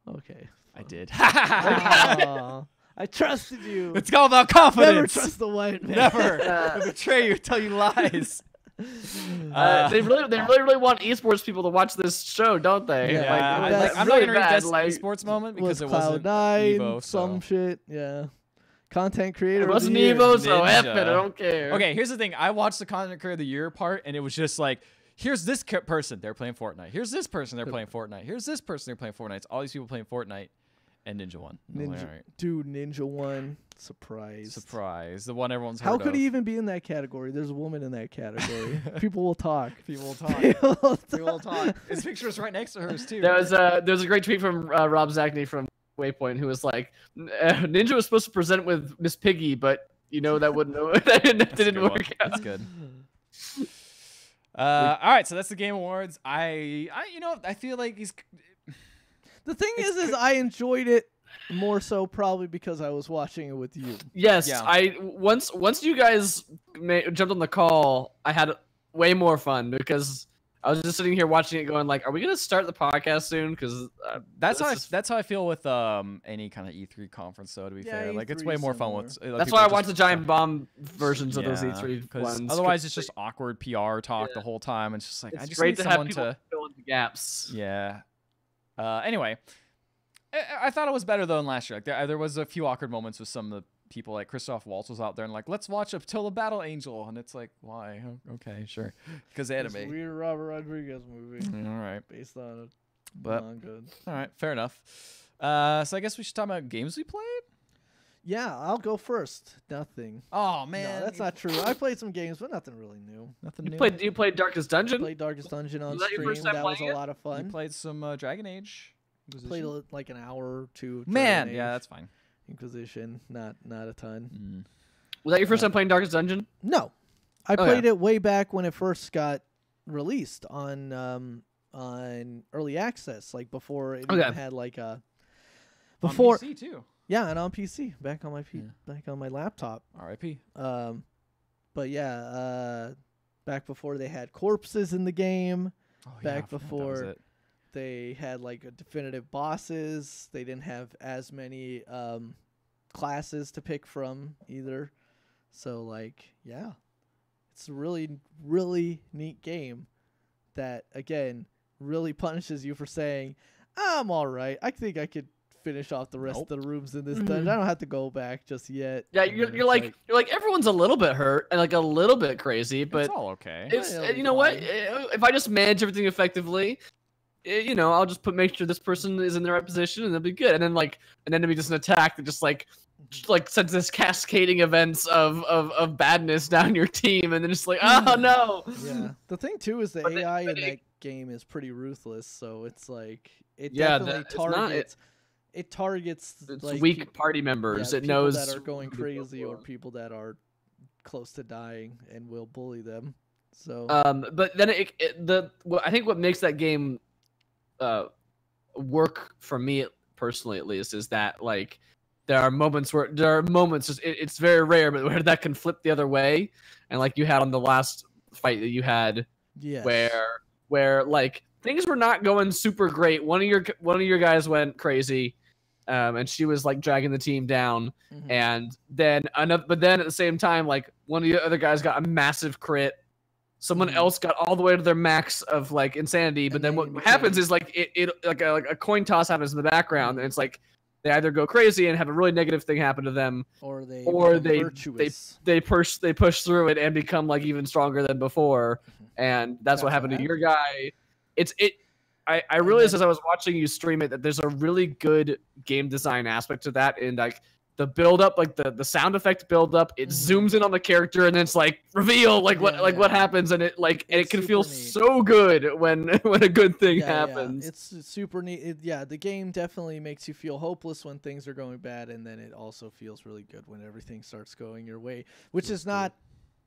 Okay. I did. Aw, I trusted you. It's all about confidence. Never trust the white man. Never. I betray you, tell you lies. They really want esports people to watch this show, don't they? Yeah, I'm really not gonna read bad, best like, esports moment because was it wasn't Cloud9, Evo. some So. shit. Yeah. Content creator. It of wasn't the year. Evo, so F Ninja. it. I don't care. Okay, here's the thing. I watched the content creator of the year part, and it was just like, here's this person, they're playing Fortnite. Here's this person, they're playing Fortnite. Here's this person, they're playing Fortnite. It's all these people playing Fortnite, and Ninja won. I was like, Ninja, all right. dude, Ninja won. Surprise. The one everyone's heard How of. could he even be in that category? There's a woman in that category. People will talk. People will talk. People will People will talk. His picture is right next to hers, too. There was a great tweet from Rob Zachney from Waypoint who was like, Ninja was supposed to present with Miss Piggy, but that wouldn't that didn't work out. That's good. All right, so that's the Game Awards. I feel like he's. The thing is I enjoyed it more so probably because I was watching it with you. Yes, Yeah. I once you guys jumped on the call, I had way more fun because I was just sitting here watching it, going like, "Are we gonna start the podcast soon?" Because That's how I feel with any kind of E3 conference. Though, to be fair, like it's E3 way more fun with. that's why I watch the giant bomb versions of those E3 'cause ones. Otherwise, it's just awkward PR talk the whole time. It's just like It's I just great need to have someone people to fill in the gaps. Yeah. Anyway, I thought it was better though than last year. Like there was a few awkward moments with some of the people. Like Christoph Waltz was out there and like, let's watch Attila Battle Angel, and it's like, why? Okay, sure, because anime. This weird Robert Rodriguez movie. All right, based on a but manga. all right, fair enough. So I guess we should talk about games we played. Yeah, I'll go first. Nothing. Oh man, no, that's not true. I played some games, but nothing really new. Nothing You new. played Darkest Dungeon? Played Darkest Dungeon on Was that your stream. first time That was playing a it? lot of fun. You played some Dragon Age. Played like an hour or two. of Man, Dragon yeah, Age. that's fine. Inquisition, not a ton. Was that your first time playing Darkest Dungeon? No, I Oh, played yeah. it way back when it first got released on early access, like before it even had like a before on PC too. Yeah, and on PC back on my back on my laptop. R.I.P. But yeah, back before they had corpses in the game. Back before they had like a definitive bosses. They didn't have as many classes to pick from either. So like, yeah, it's a really, really neat game that again really punishes you for saying, I'm all right. I think I could finish off the rest of the rooms in this dungeon. I don't have to go back just yet. Yeah, And you're like everyone's a little bit hurt and like a little bit crazy, but It's all okay. It's Yeah, it'll you be know what? fine. If I just manage everything effectively, you know, I'll just make sure this person is in the right position and they'll be good. And then like an enemy doesn't attack that just like sends this cascading events of badness down your team, and then just like, oh no. Yeah. The thing too is the AI in that game is pretty ruthless, so it's like it Yeah, definitely it's not- targets. It targets It's like weak party members. Yeah, it people knows that are going who to go crazy or for. people that are close to dying and will bully them. So But then I think what makes that game work for me personally, at least, is that like there are moments it's very rare, but where that can flip the other way, and like you had on the last fight that you had, Yes. where like things were not going super great. One of your guys went crazy, and she was like dragging the team down, and then but then at the same time, like one of the other guys got a massive crit. Someone else got all the way to their max of like insanity, but then what happens is like it like a coin toss happens in the background, and it's like they either go crazy and have a really negative thing happen to them, or they push through it and become like even stronger than before, and that's what happened to your guy. I realized as I was watching you stream it that there's a really good game design aspect to that, and like the build up, like the sound effect build up, it zooms in on the character and then it's like reveal, like what happens, and it can feel so good when a good thing happens. It's super neat. The game definitely makes you feel hopeless when things are going bad, and then it also feels really good when everything starts going your way, which is not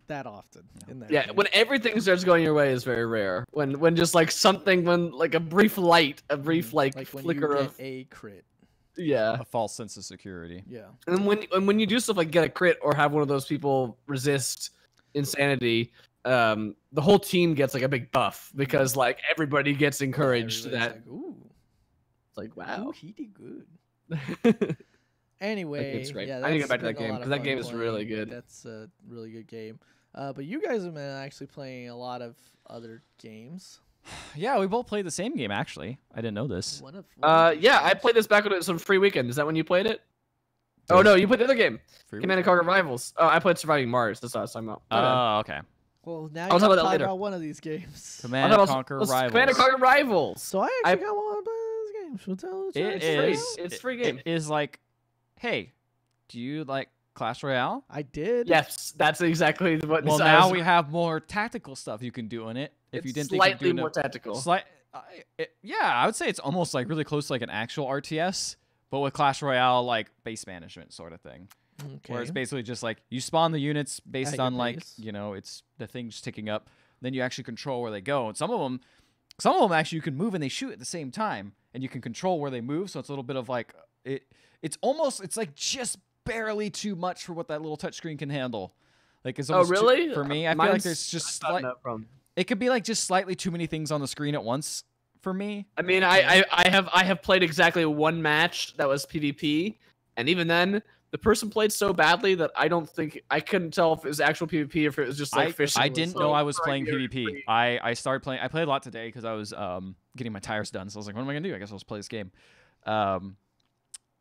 that often in that game. When everything starts going your way is very rare. When just like something, when like a brief light, a brief like when flicker you get of a crit. Yeah. A false sense of security. Yeah. And when you do stuff like get a crit or have one of those people resist insanity, the whole team gets like a big buff because like everybody gets encouraged that. Like, ooh. It's like, wow. Ooh, he did good. Anyway, It's great. yeah, I need to get that's back to that been a game lot of because that fun game is really playing. good. That's a really good game. But you guys have been actually playing a lot of other games. Yeah, we both played the same game actually. I didn't know this. Yeah, I played this back when it was on free weekend. Is that when you played it? Oh no, you played the other game, Command and Conquer Rivals. Oh, I played Surviving Mars. That's what I was talking about. Oh, okay. Well, now I'll you talk about talk that later. about one of these games. Command and Conquer Rivals. Command and Conquer Rivals. So I actually got one of those games. We'll tell It's free game. It is like, hey, do you like Clash Royale? I did. Yes, that's exactly what. Well, now we have more tactical stuff you can do in it. If you It's didn't think slightly of doing more tactical. Yeah, I would say it's almost like really close to like an actual RTS, but with Clash Royale like base management sort of thing. Where it's basically just like you spawn the units based At your on like base. it's the thing just ticking up. then you actually control where they go. And some of them actually you can move and they shoot at the same time, and you can control where they move. So it's a little bit of like it's like just barely too much for what that little touchscreen can handle. Like it's almost really? For me, I feel like there's just it could be like just slightly too many things on the screen at once for me. I mean, I have played exactly one match that was PvP, and even then, the person played so badly that I couldn't tell if it was actual PvP or if it was just like fishing. I didn't know I was playing PvP. I started playing. I played a lot today because I was getting my tires done. So I was like, what am I gonna do? I guess I'll just play this game.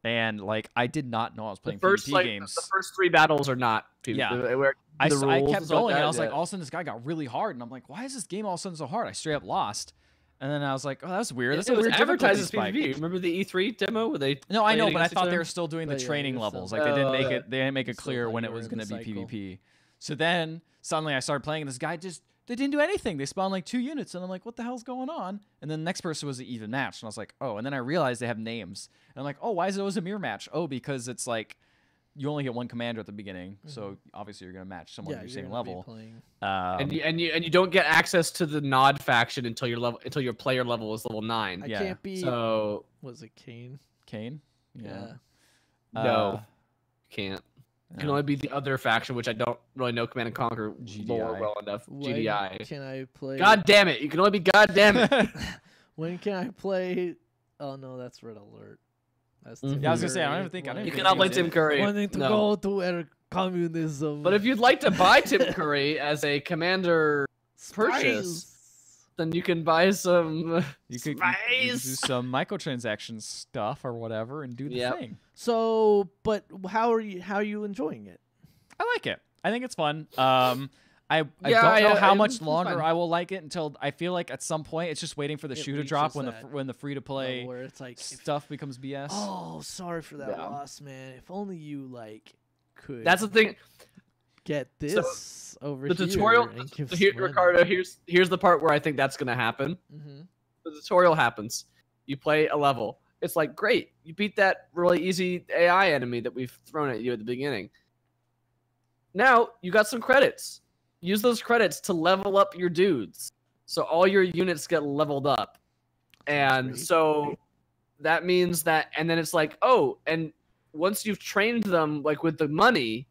And like I did not know I was playing PvP games. The first 3 battles are not PvP. Yeah. I kept going, and I was like, all of a sudden this guy got really hard, and I'm like, why is this game all of a sudden so hard? I straight up lost. And then I was like, oh, that's weird. That's it was weird advertised as PvP. Remember the E3 demo where they? No, I know, but I thought they were still doing the training levels. Like they didn't make it clear when it was going to be PvP. So then suddenly I started playing, and this guy they didn't do anything. They spawned like 2 units, and I'm like, what the hell's going on? And then the next person was an even match, and I was like, oh. And then I realized they have names, and I'm like, oh, why is it always a mirror match? Oh, because it's like you only get one commander at the beginning, so obviously you're gonna match someone at your same level. And you don't get access to the Nod faction until your player level is level 9. I can't be. So was it Kane? Kane? Yeah. No, can't. You can only be the other faction, which I don't really know Command and Conquer lore well enough. GDI. Can I play? God damn it! You can only be God damn it. When can I play? Oh no, that's Red Alert. That's yeah, I was gonna say I don't think you cannot play Tim Curry. Wanting to go to communism. But if you'd like to buy Tim Curry as a commander purchase, then you can buy some. You could do some microtransaction stuff or whatever and do the thing. So, but how are you enjoying it? I like it. I think it's fun. I don't know how much longer I will like it until I feel like at some point it's just waiting for the shoe to drop when the free to play where it's like stuff becomes BS. Oh, sorry for that loss, man. If only you could. That's the thing. Get this over the tutorial. So here, Ricardo, here's the part where I think that's gonna happen. The tutorial happens. You play a level. It's like great. You beat that really easy AI enemy that we've thrown at you at the beginning. Now you got some credits. Use those credits to level up your dudes. So all your units get leveled up. And so that means that, and then it's like, oh, and once you've trained them like with the money,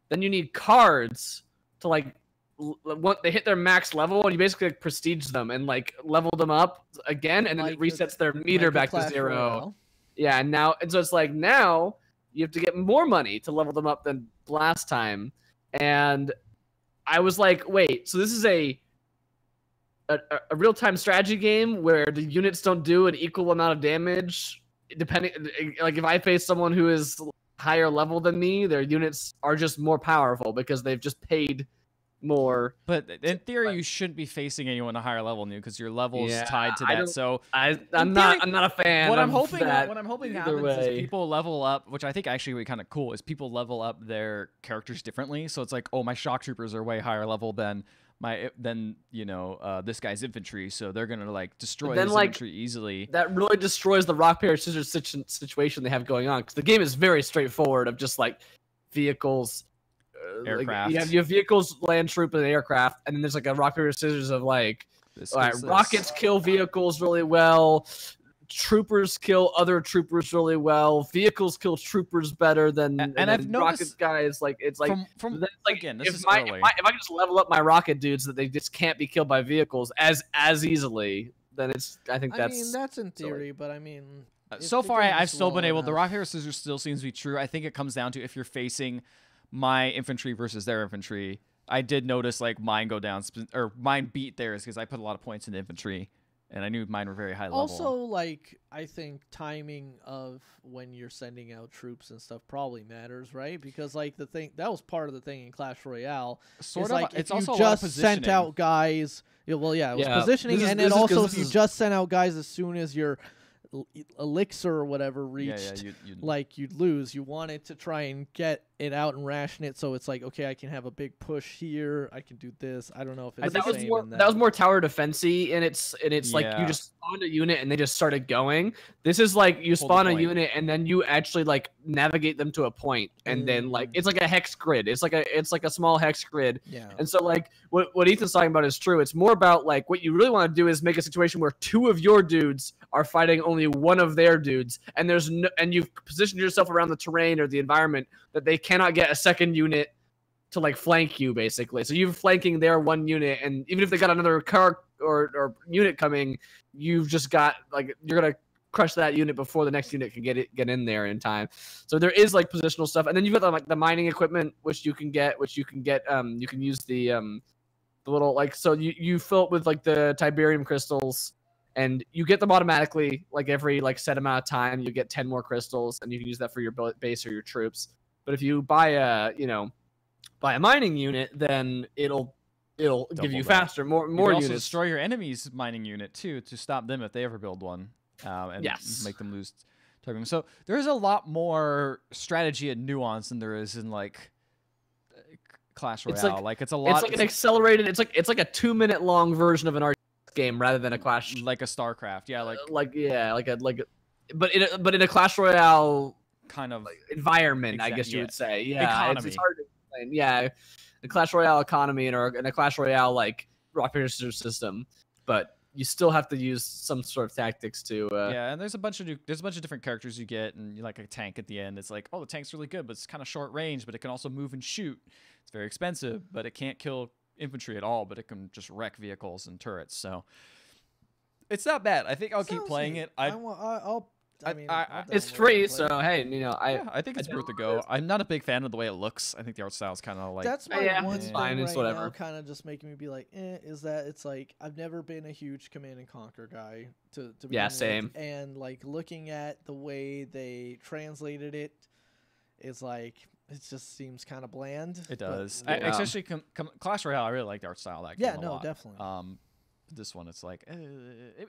then you need cards to like, when they hit their max level, and you basically like prestige them and like level them up again, and then it resets their meter back to 0. Yeah, and so it's like now you have to get more money to level them up than last time. And I was like, wait, so this is a real-time strategy game where the units don't do an equal amount of damage depending, like if I face someone who is higher level than me, their units are just more powerful because they've just paid more. But in theory, you shouldn't be facing anyone a higher level than you because your level is tied to that. So I'm not a fan. What I'm of hoping that what I'm hoping happens is people level up, which I think actually would be kind of cool. Is people level up their characters differently. So it's like, oh, my shock troopers are way higher level than this guy's infantry, so they're gonna like destroy his infantry easily. That really destroys the rock paper scissors situation they have going on, because the game is very straightforward of just like vehicles, aircraft. You have vehicles, land troop, and aircraft, and then there's like a rock paper scissors of like, rockets kill vehicles really well. Troopers kill other troopers really well. Vehicles kill troopers better than I've noticed rocket guys. Like it's like again, this if I can just level up my rocket dudes that they just can't be killed by vehicles as easily, then it's I mean that's in theory, but I mean so far I've still been able. The rock paper scissors still seems to be true. I think it comes down to if you're facing my infantry versus their infantry. I did notice like mine go down or mine beat theirs because I put a lot of points in the infantry. And I knew mine were very high level. Also, like, I think timing of when you're sending out troops and stuff probably matters, right? Because, like, the thing that was part of the thing in Clash Royale. Sort of, like, it's if also you just sent out guys. It was positioning, and then also if you just sent out guys as soon as your elixir or whatever reached, like you'd lose. You wanted to try and get it out and ration it so it's like, okay, I can have a big push here. I can do this. I don't know if it's that the was same more in that was more tower defensey, and it's like you Yeah. just spawned a unit and they just started going. This is like you spawn a point. unit and then you actually like navigate them to a point, and then like it's like a hex grid. It's like a small hex grid. Yeah. And so like what Ethan's talking about is true. It's more about like what you really want to do is make a situation where 2 of your dudes are fighting only 1 of their dudes, and and you've positioned yourself around the terrain or the environment that they cannot get a second unit to like flank you, basically. So you're flanking their 1 unit, and even if they got another car or unit coming, you've just got like you're gonna crush that unit before the next unit can get in there in time. So there is like positional stuff, and then you've got the mining equipment you can use the little like, so you fill it with like the Tiberium crystals, and you get them automatically like every like set amount of time. You get 10 more crystals, and you can use that for your base or your troops. But if you buy a mining unit, then it'll give you faster, more you can also units. destroy your enemy's mining unit too to stop them if they ever build one, and make them lose targeting. So there's a lot more strategy and nuance than there is in like Clash Royale. It's a lot. It's like an accelerated. It's like a 2-minute long version of an RTS game rather than a Clash. Like a StarCraft, yeah, but in a Clash Royale kind of environment, I guess you would say. Yeah, it's hard to explain. Yeah, the Clash Royale economy and a Clash Royale like rock paper scissors system, but you still have to use some sort of tactics to. Yeah, and there's a bunch of different characters you get, and you like a tank at the end. It's like, oh, the tank's really good, but it's kind of short range, but it can also move and shoot. It's very expensive, but it can't kill infantry at all, but it can just wreck vehicles and turrets. So it's not bad. I think I'll keep playing it. It's free, so hey, I think it's worth a go. I'm not a big fan of the way it looks. I think the art style is kind of like that's my one it's thing fine. right It's whatever. now, kind of just making me be like, is that it's like I've never been a huge Command and Conquer guy to begin with, same. and like looking at the way they translated it is like it just seems kind of bland. It does, but, especially Clash Royale. I really like the art style of that game. Yeah, a no, lot. definitely. This one, it's like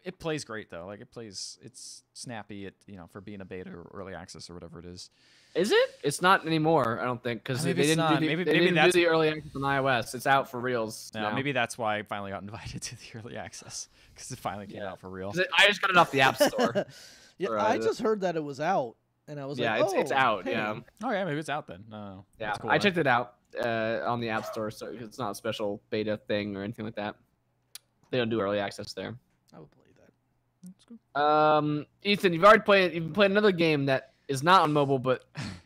it plays great though. Like it's snappy. For being a beta or early access or whatever it is. Is it? It's not anymore, I don't think, because they didn't do the early access on iOS. It's out for reals. No, maybe that's why I finally got invited to the early access, because it finally came out for real. I just got it off the App Store. I just heard that it was out, and I was like, oh, it's out. hey. Yeah. Oh yeah, maybe it's out then. No. Yeah, That's cool, I checked it out on the App Store, so it's not a special beta thing or anything like that. They don't do early access there. I would play that. That's cool. Ethan, you've been playing another game that is not on mobile, but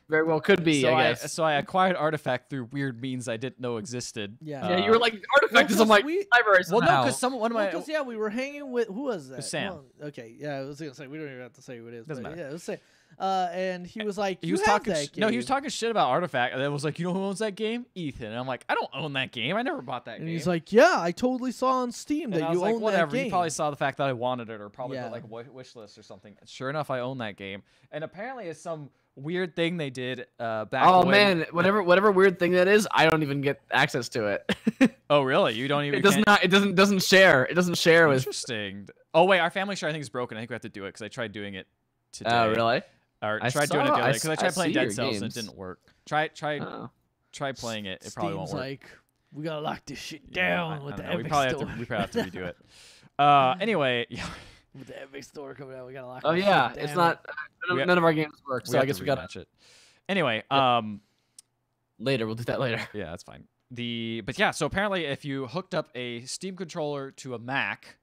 very well could be. So I guess. So I acquired Artifact through weird means I didn't know existed. Yeah. You were like Artifact is on my library. Well, no, somehow. because one of my yeah, we were hanging with who was that? Sam. Well, okay, yeah, I was gonna say we don't even have to say who it is. Doesn't but matter. Yeah, let's say. And he was like, he was have talking. that game. No, he was talking shit about Artifact, and then was like, you know who owns that game? Ethan. And I'm like, I don't own that game. I never bought that And game. he's like, yeah, I totally saw on Steam And that I was you like, own whatever. that game. He probably saw the fact that I wanted it, or probably Yeah. put like a wish list or something. And sure enough, I own that game. And apparently, it's some weird thing they did back. Oh when... man, whatever weird thing that is, I don't even get access to it. Oh really? You don't even. It does not. It doesn't share. It doesn't share with. Interesting. Oh wait, our family share I think is broken. I think we have to do it because I tried doing it today. Oh really? Or I tried doing it the saw- other because I tried playing see your Dead Cells and it games. didn't work. Try Oh. playing it. It probably won't Steam's work. like, we gotta lock this shit Yeah, down I with don't the know. Epic we probably Store. have to redo it. Anyway, yeah. With the Epic Store coming out, we gotta lock. Oh this yeah, shit it's down. not. None of our games work, so I guess we got to it. Anyway, later. We'll do that later. Yeah, that's fine. But yeah, so apparently, if you hooked up a Steam controller to a Mac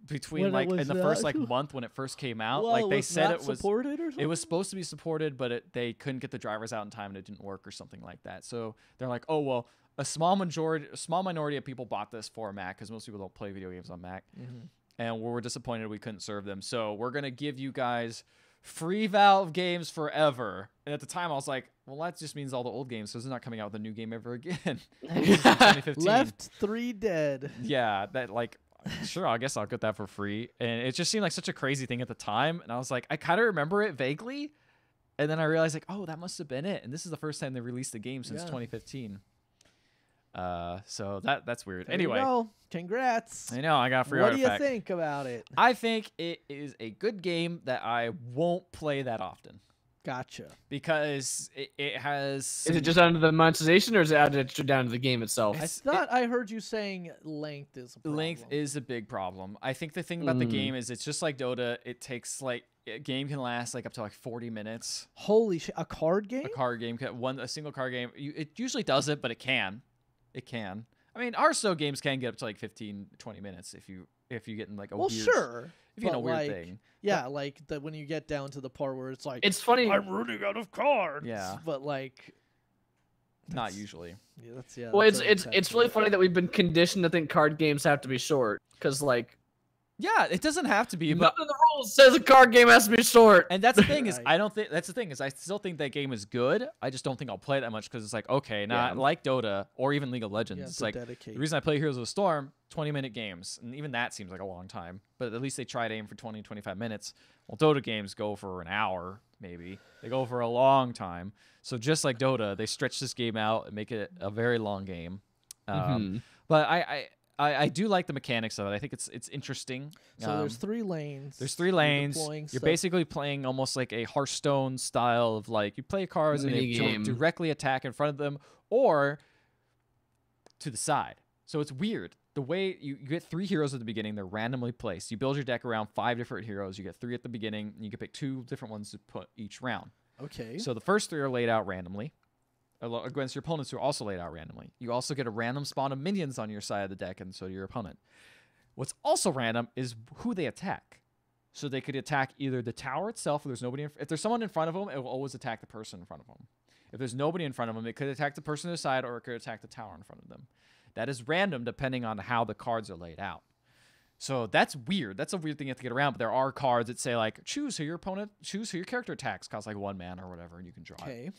between When it like was in the first that? like month when it first came out, Well, like it they was said not it was supported or it was supposed to be supported, but they couldn't get the drivers out in time and it didn't work or something like that. So they're like, oh well, a small minority of people bought this for a Mac because most people don't play video games on Mac, and we're disappointed we couldn't serve them. So we're gonna give you guys free Valve games forever. And at the time, I was like, well, that just means all the old games, so it's not coming out with a new game ever again. This is in 2015. Left 3 Dead. Yeah, that like. Sure, I guess I'll get that for free. And it just seemed like such a crazy thing at the time. And I was like, I kind of remember it vaguely. And then I realized, like, oh, that must have been it. And this is the first time they released the game since 2015. So that's weird. There Anyway. you go. Congrats. I know, I got a free What Artifact. do you think about it? I think it is a good game that I won't play that often. Gotcha. Because it has. Is it just down to the monetization, or is it added down to the game itself? I thought I heard you saying length is a problem. Length is a big problem. I think the thing about the game is it's just like Dota. It takes like a game can last like up to like 40 minutes. Holy shit! A card game? A card game, a single card game. It usually doesn't, but it can. It can. I mean, Hearthstone games can get up to like 15, 20 minutes if you get in like a weird. Sure. If you get in a weird like, thing. Yeah, like that when you get down to the part where it's like, it's funny. I'm running out of cards. Yeah. But like, not usually. Yeah, that's yeah. Well, that's it's really funny that we've been conditioned to think card games have to be short, because like. Yeah, it doesn't have to be. But none of the rules says a card game has to be short. And that's the thing is, I don't think that's the thing is I still think that game is good. I just don't think I'll play it that much because it's like okay, not like Dota or even League of Legends. It's like the reason I play Heroes of the Storm, 20-minute games, and even that seems like a long time. But at least they try to aim for 20, 25 minutes. Well, Dota games go for an hour, maybe. They go for a long time. So just like Dota, they stretch this game out and make it a very long game. But I do like the mechanics of it. I think it's interesting. So there's 3 lanes. There's 3 lanes. You're basically playing almost like a Hearthstone style of like you play cards and you directly attack in front of them or to the side. So it's weird. The way you get 3 heroes at the beginning, they're randomly placed. You build your deck around 5 different heroes. You get 3 at the beginning, and you can pick 2 different ones to put each round. Okay. So the first 3 are laid out randomly against your opponents who are also laid out randomly. You also get a random spawn of minions on your side of the deck, and so do your opponent. What's also random is who they attack. So they could attack either the tower itself, if there's nobody. If there's someone in front of them, it will always attack the person in front of them. If there's nobody in front of them, it could attack the person to the side, or it could attack the tower in front of them. That is random depending on how the cards are laid out. So that's weird. That's a weird thing you have to get around. But there are cards that say like, choose who your character attacks, costs like 1 mana or whatever, and you can draw it.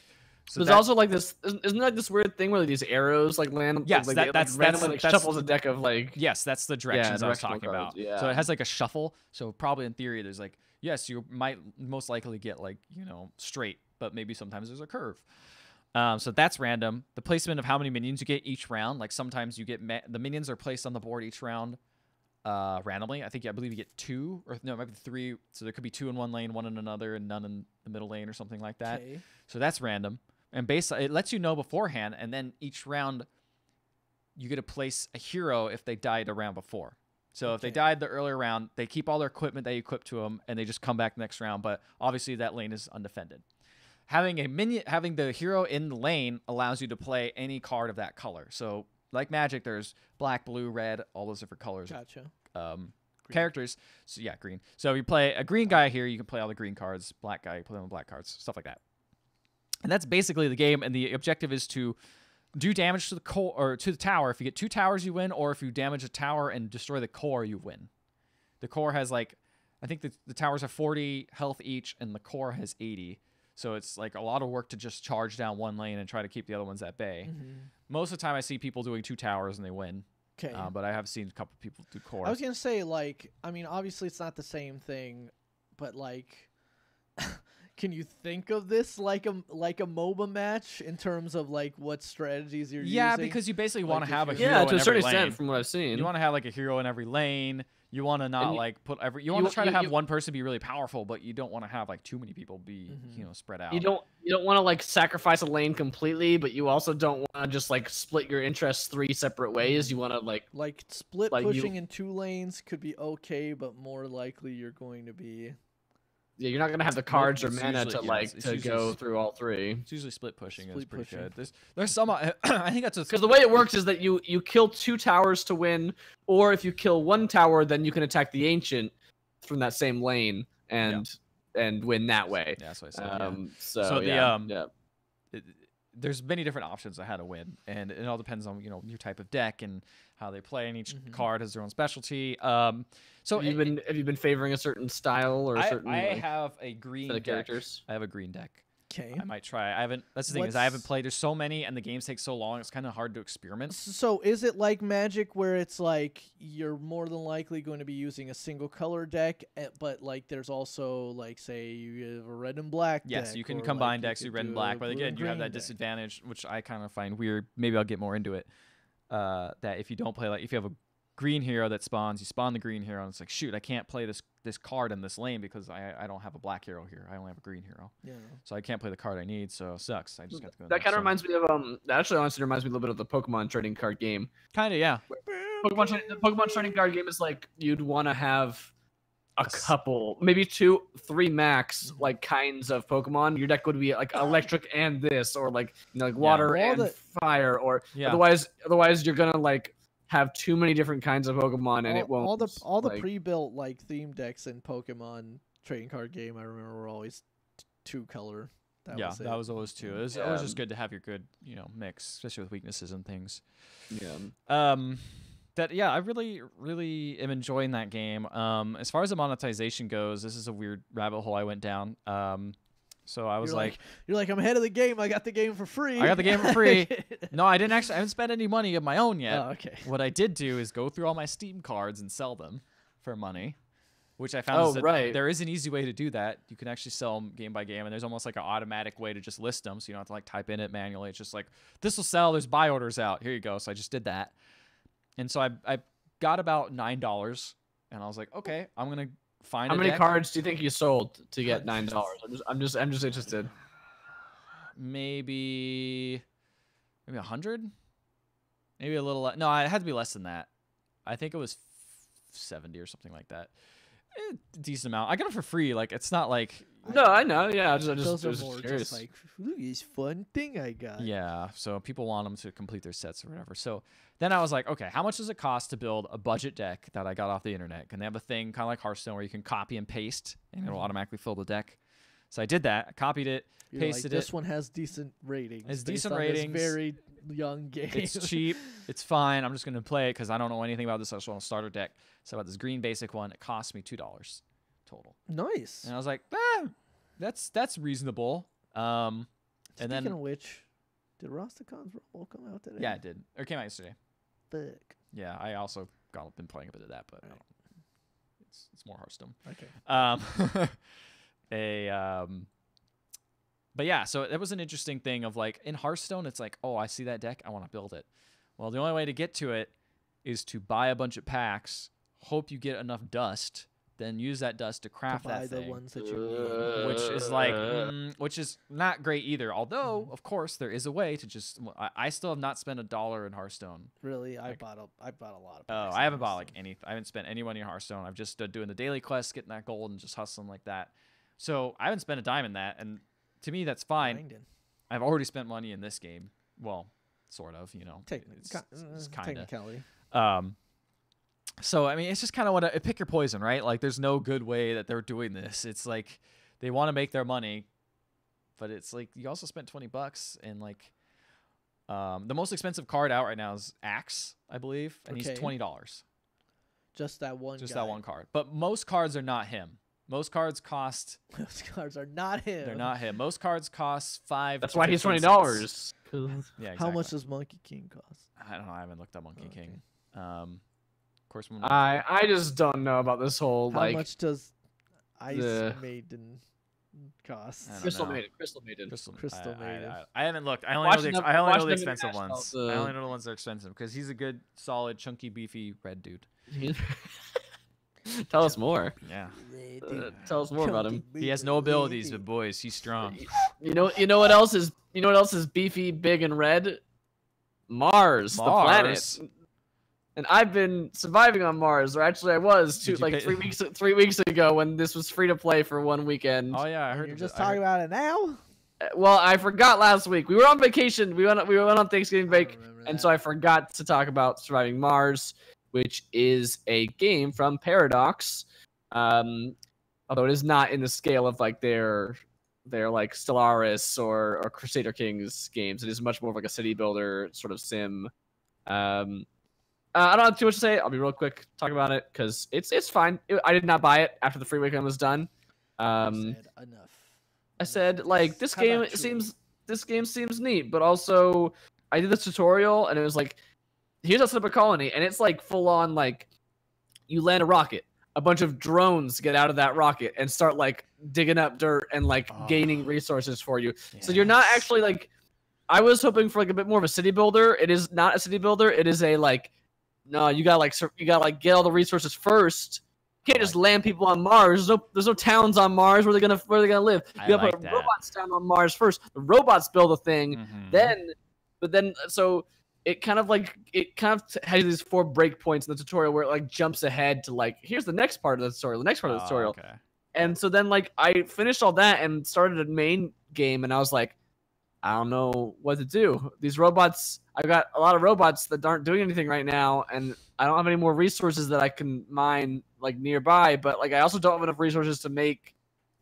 So there's also like this, isn't like this weird thing where these arrows like land? Yes, like, that's randomly shuffles a deck of like. Yes, that's the directions I was directional talking cards, about. yeah. So it has like a shuffle. So probably in theory, there's like yes, you might most likely get like straight, but maybe sometimes there's a curve. So that's random. The placement of how many minions you get each round. Like sometimes you get the minions are placed on the board each round randomly. I believe you get 2 or no, it might be 3. So there could be 2 in one lane, 1 in another, and none in the middle lane or something like that. Okay. So that's random. And it lets you know beforehand, and then each round you get to place a hero if they died a round before. So if they died the earlier round, they keep all their equipment they equip to them, and they just come back next round. But obviously that lane is undefended. Having the hero in the lane allows you to play any card of that color. So like Magic, there's black, blue, red, all those different colors. Gotcha. Characters. So yeah, green. So if you play a green guy here, you can play all the green cards. Black guy, you play all the black cards. Stuff like that. And that's basically the game, and the objective is to do damage to the core or to the tower. If you get 2 towers, you win, or if you damage a tower and destroy the core, you win. The core has like, I think the towers have 40 health each, and the core has 80. So it's like a lot of work to just charge down one lane and try to keep the other ones at bay. Most of the time, I see people doing 2 towers and they win. Okay. But I have seen a couple people do core. I was gonna say like, I mean, obviously it's not the same thing, but like. Can you think of this like a MOBA match in terms of like what strategies you're using? Yeah, because you basically want to have a hero. Yeah, to in a certain every lane. extent, from what I've seen. You want to have like a hero in every lane. You want to not like put every. You want to try to have one person be really powerful, but you don't want to have like too many people be spread out. You don't want to like sacrifice a lane completely, but you also don't want to just like split your interests 3 separate ways. You want to like split pushing in 2 lanes could be okay, but more likely you're going to be. Yeah, you're not gonna have the cards or mana to go through all 3. It's usually split pushing is pretty good. There's some. I think that's because the way it works is that you kill 2 towers to win, or if you kill 1 tower, then you can attack the ancient from that same lane and win that way. Yeah, that's what I said. There's many different options on how to win, and it all depends on your type of deck and how they play, and each card has their own specialty. So have you been favoring a certain style or a certain? I have a green set of characters. I have a green deck. Okay. I might try. I haven't. That's the thing is I haven't played. There's so many, and the games take so long. It's kind of hard to experiment. So is it like Magic, where it's like you're more than likely going to be using a single color deck, but like there's also like say you have a red and black. Yes, deck, you can or, combine like, decks, red and black, but again, you have that disadvantage, which I kind of find weird. Maybe I'll get more into it. That if you don't play if you have a green hero that spawns. You spawn the green hero, and it's like, shoot, I can't play this card in this lane because I don't have a black hero here. I only have a green hero. Yeah. So I can't play the card I need. So it sucks. I just got to go. That kind of reminds me of that actually honestly reminds me a little bit of the Pokemon trading card game. Kind of, yeah. The Pokemon trading card game is like you'd want to have a couple, maybe 2, 3 max, like kinds of Pokemon. Your deck would be like electric and this, or like like water and fire, or otherwise you're gonna like have too many different kinds of Pokemon, and it won't. All the pre-built like theme decks in Pokemon trading card game, I remember, were always 2-color. That was always 2. It was always just good to have your good mix, especially with weaknesses and things. Yeah. I really am enjoying that game. As far as the monetization goes, this is a weird rabbit hole I went down. So I was you're like, I'm ahead of the game. I got the game for free. I got the game for free. No, I haven't spent any money of my own yet. Oh, okay. What I did do is go through all my Steam cards and sell them for money, which I found there is an easy way to do that. You can actually sell them game by game, and there's almost like an automatic way to just list them, so you don't have to like type in it manually. It's just like, this will sell. There's buy orders out. Here you go. So I just did that. And so I got about $9, and I was like, okay, I'm gonna find. How many cards do you think you sold to get $9? I'm just interested. Maybe 100, maybe a little. No, it had to be less than that. I think it was 70 or something like that. Decent amount. I got it for free. Like, it's not like. No, I know. Yeah, I just those are more just like, look, this fun thing I got. Yeah, so people want them to complete their sets or whatever. So then I was like, okay, how much does it cost to build a budget deck that I got off the internet? Can they have a thing kind of like Hearthstone where you can copy and paste and it'll automatically fill the deck? So I did that. I copied it, pasted it. This one has decent ratings. It's decent ratings. Very young game. It's cheap. It's fine. I'm just gonna play it because I don't know anything about this. I just want a starter deck. So I got this green basic one. It cost me $2 total. Nice. And I was like, that's reasonable. Speaking of which, did Rostacon's Rumble come out today? Yeah, it did. Or it came out yesterday. Fuck. Yeah, I also been playing a bit of that, but it's more Hearthstone. Okay. But yeah, so it was an interesting thing of like in Hearthstone, it's like, oh, I see that deck, I want to build it. Well, the only way to get to it is to buy a bunch of packs, hope you get enough dust, then use that dust to craft that thing. The ones that you need. Which is like, which is not great either. Although, of course, there is a way to just. I still have not spent $1 in Hearthstone. Really, I bought a lot of. Oh, I haven't bought like anything. I haven't spent any money in Hearthstone. I've just doing the daily quests, getting that gold, and just hustling like that. So I haven't spent a dime in that, and to me, that's fine. Grinding. I've already spent money in this game. Well, sort of, it's kind of technicality. So, I mean, it's just kind of pick your poison, right? Like, there's no good way that they're doing this. It's like they want to make their money, but it's like you also spent $20 and like the most expensive card out right now is Axe, I believe, and he's $20. Just that one. Just that one card. But most cards are not him. Most cards cost. Most cards are not him. They're not him. Most cards cost $5. That's why he's $20. Yeah, exactly. How much does Monkey King cost? I don't know. I haven't looked at Monkey King. Of course, I just don't know about this whole How much does Ice Maiden cost? Crystal Maiden. Crystal Maiden. I haven't looked. I only know the expensive ones. I only know the ones that are expensive because he's a good, solid, chunky, beefy red dude. Tell us more. Yeah. Tell us more about him. He has no abilities, but boys, he's strong. You know what else is beefy, big, and red? Mars, the planet. And I've been surviving on Mars, or actually I was 3 weeks ago when this was free to play for one weekend. Oh yeah, I heard. You're just talking about it now. Well, I forgot last week. We were on vacation. We went on Thanksgiving break, and so I forgot to talk about Surviving Mars, which is a game from Paradox. Although it is not in the scale of like their like Stellaris or Crusader Kings games. It is much more of like a city builder sort of sim. I don't have too much to say. I'll be real quick talk about it because it's fine. I did not buy it after the free weekend was done. Enough. I said like this game seems neat, but also I did this tutorial and it was like, here's how to set up a colony, and it's like full on like you land a rocket, a bunch of drones get out of that rocket and start like digging up dirt and like gaining resources for you. Yes. So you're not actually like, I was hoping for like a bit more of a city builder. It is not a city builder. It is a like no, you gotta like get all the resources first. You can't just land people on Mars. There's no towns on Mars. Where are they gonna live? You gotta put robots down on Mars first. The robots build a thing, so it kind of has these 4 breakpoints in the tutorial where it like jumps ahead to like here's the next part of the tutorial, Okay. And so then like I finished all that and started a main game, and I was like, I don't know what to do. These robots, I've got a lot of robots that aren't doing anything right now, and I don't have any more resources that I can mine like nearby, but like I also don't have enough resources to make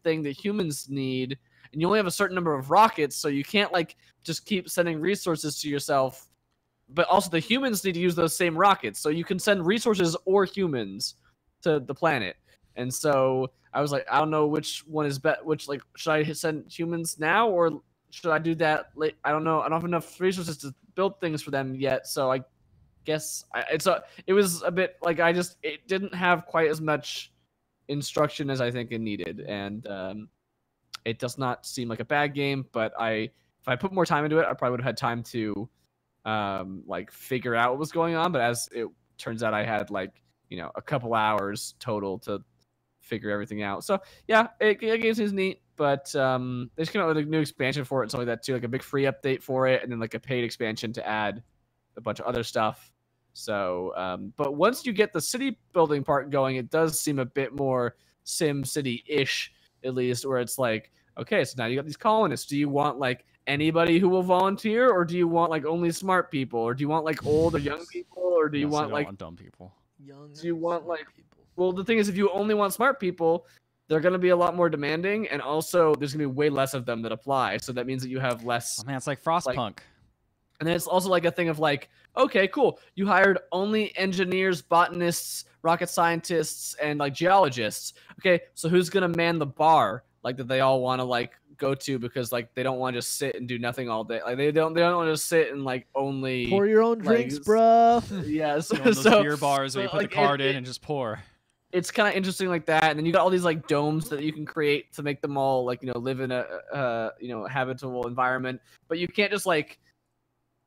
thing that humans need, and you only have a certain number of rockets, so you can't like just keep sending resources to yourself, but also the humans need to use those same rockets, so you can send resources or humans to the planet. And so I was like, I don't know which one is better, like should I send humans now or should I do that late? I don't know. I don't have enough resources to build things for them yet, so I guess it was a bit like it didn't have quite as much instruction as I think it needed, and it does not seem like a bad game. But if I put more time into it, I probably would have had time to like figure out what was going on. But as it turns out, I had like a couple hours total to figure everything out. So yeah, it seems neat. But they just came out with a new expansion for it and stuff like that too, like a big free update for it, and then like a paid expansion to add a bunch of other stuff. So, but once you get the city building part going, it does seem a bit more Sim City-ish, at least, where it's like, okay, so now you got these colonists. Do you want like anybody who will volunteer, or do you want like only smart people, or do you want like old or young people, or do you want like dumb people? Do you want like well, the thing is, if you only want smart people, they're going to be a lot more demanding, and also there's going to be way less of them that apply. So that means that you have less. Oh, man, it's like Frostpunk. And then it's also like a thing of like, okay, cool. You hired only engineers, botanists, rocket scientists, and like geologists. Okay, so who's going to man the bar like that they all want to like go to because like they don't want to just sit and do nothing all day. Like they don't want to just sit and like only pour your own drinks, bruh. Yeah, so, those beer bars where you put the card in and just pour. It's kind of interesting like that, and then you got all these like domes that you can create to make them all like live in a habitable environment, but you can't just like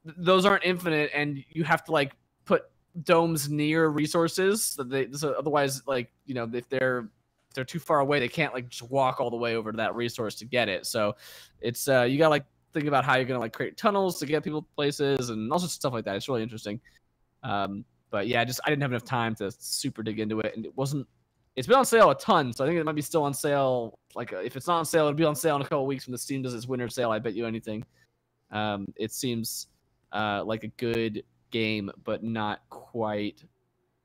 those aren't infinite, and you have to like put domes near resources so otherwise like if they're too far away, they can't like just walk all the way over to that resource to get it. So it's you gotta like think about how you're gonna like create tunnels to get people places and all sorts of stuff like that. It's really interesting. But yeah, I didn't have enough time to super dig into it, and it's been on sale a ton, so I think it might be still on sale. Like if it's not on sale, it'll be on sale in a couple of weeks when the Steam does its winter sale. I bet you anything. It seems like a good game, but not quite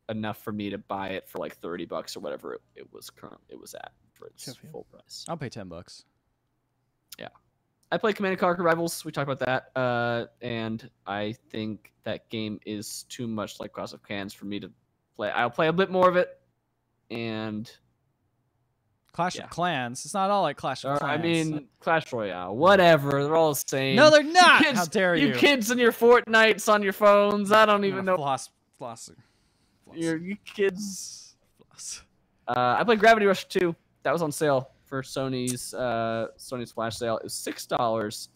enough for me to buy it for like $30 or whatever it was at for its full price. I'll pay $10. Yeah. I played Command & Conquer Rivals. We talked about that, and I think that game is too much like Clash of Clans for me to play. I'll play a bit more of it, and Clash of Clans. It's not all like Clash of Clans. I mean, Clash Royale. Whatever. They're all the same. No, they're not. Kids, How dare you? You kids and your Fortnites on your phones. I don't even know. Floss. You kids. I played Gravity Rush 2. That was on sale for Sony's flash sale. It was $6.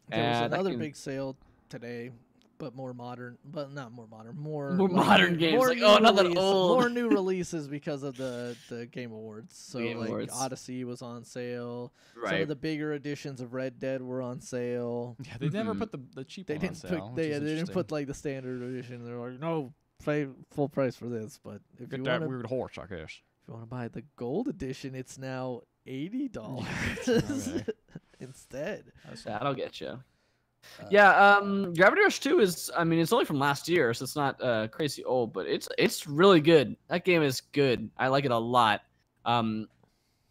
There was another big sale today, but more modern. But not more modern. More modern games. More not that old. More new releases because of the Game Awards. So Game Awards. Odyssey was on sale. Right. Some of the bigger editions of Red Dead were on sale. Yeah, they never put the cheap one on sale. They didn't put like the standard edition. They're like, no, pay full price for this. But if Get you that want weird horse, I guess. If you want to buy the gold edition, it's now $80 instead. That'll get you. Yeah, Gravity Rush 2 is, I mean, it's only from last year, so it's not crazy old, but it's really good. That game is good. I like it a lot.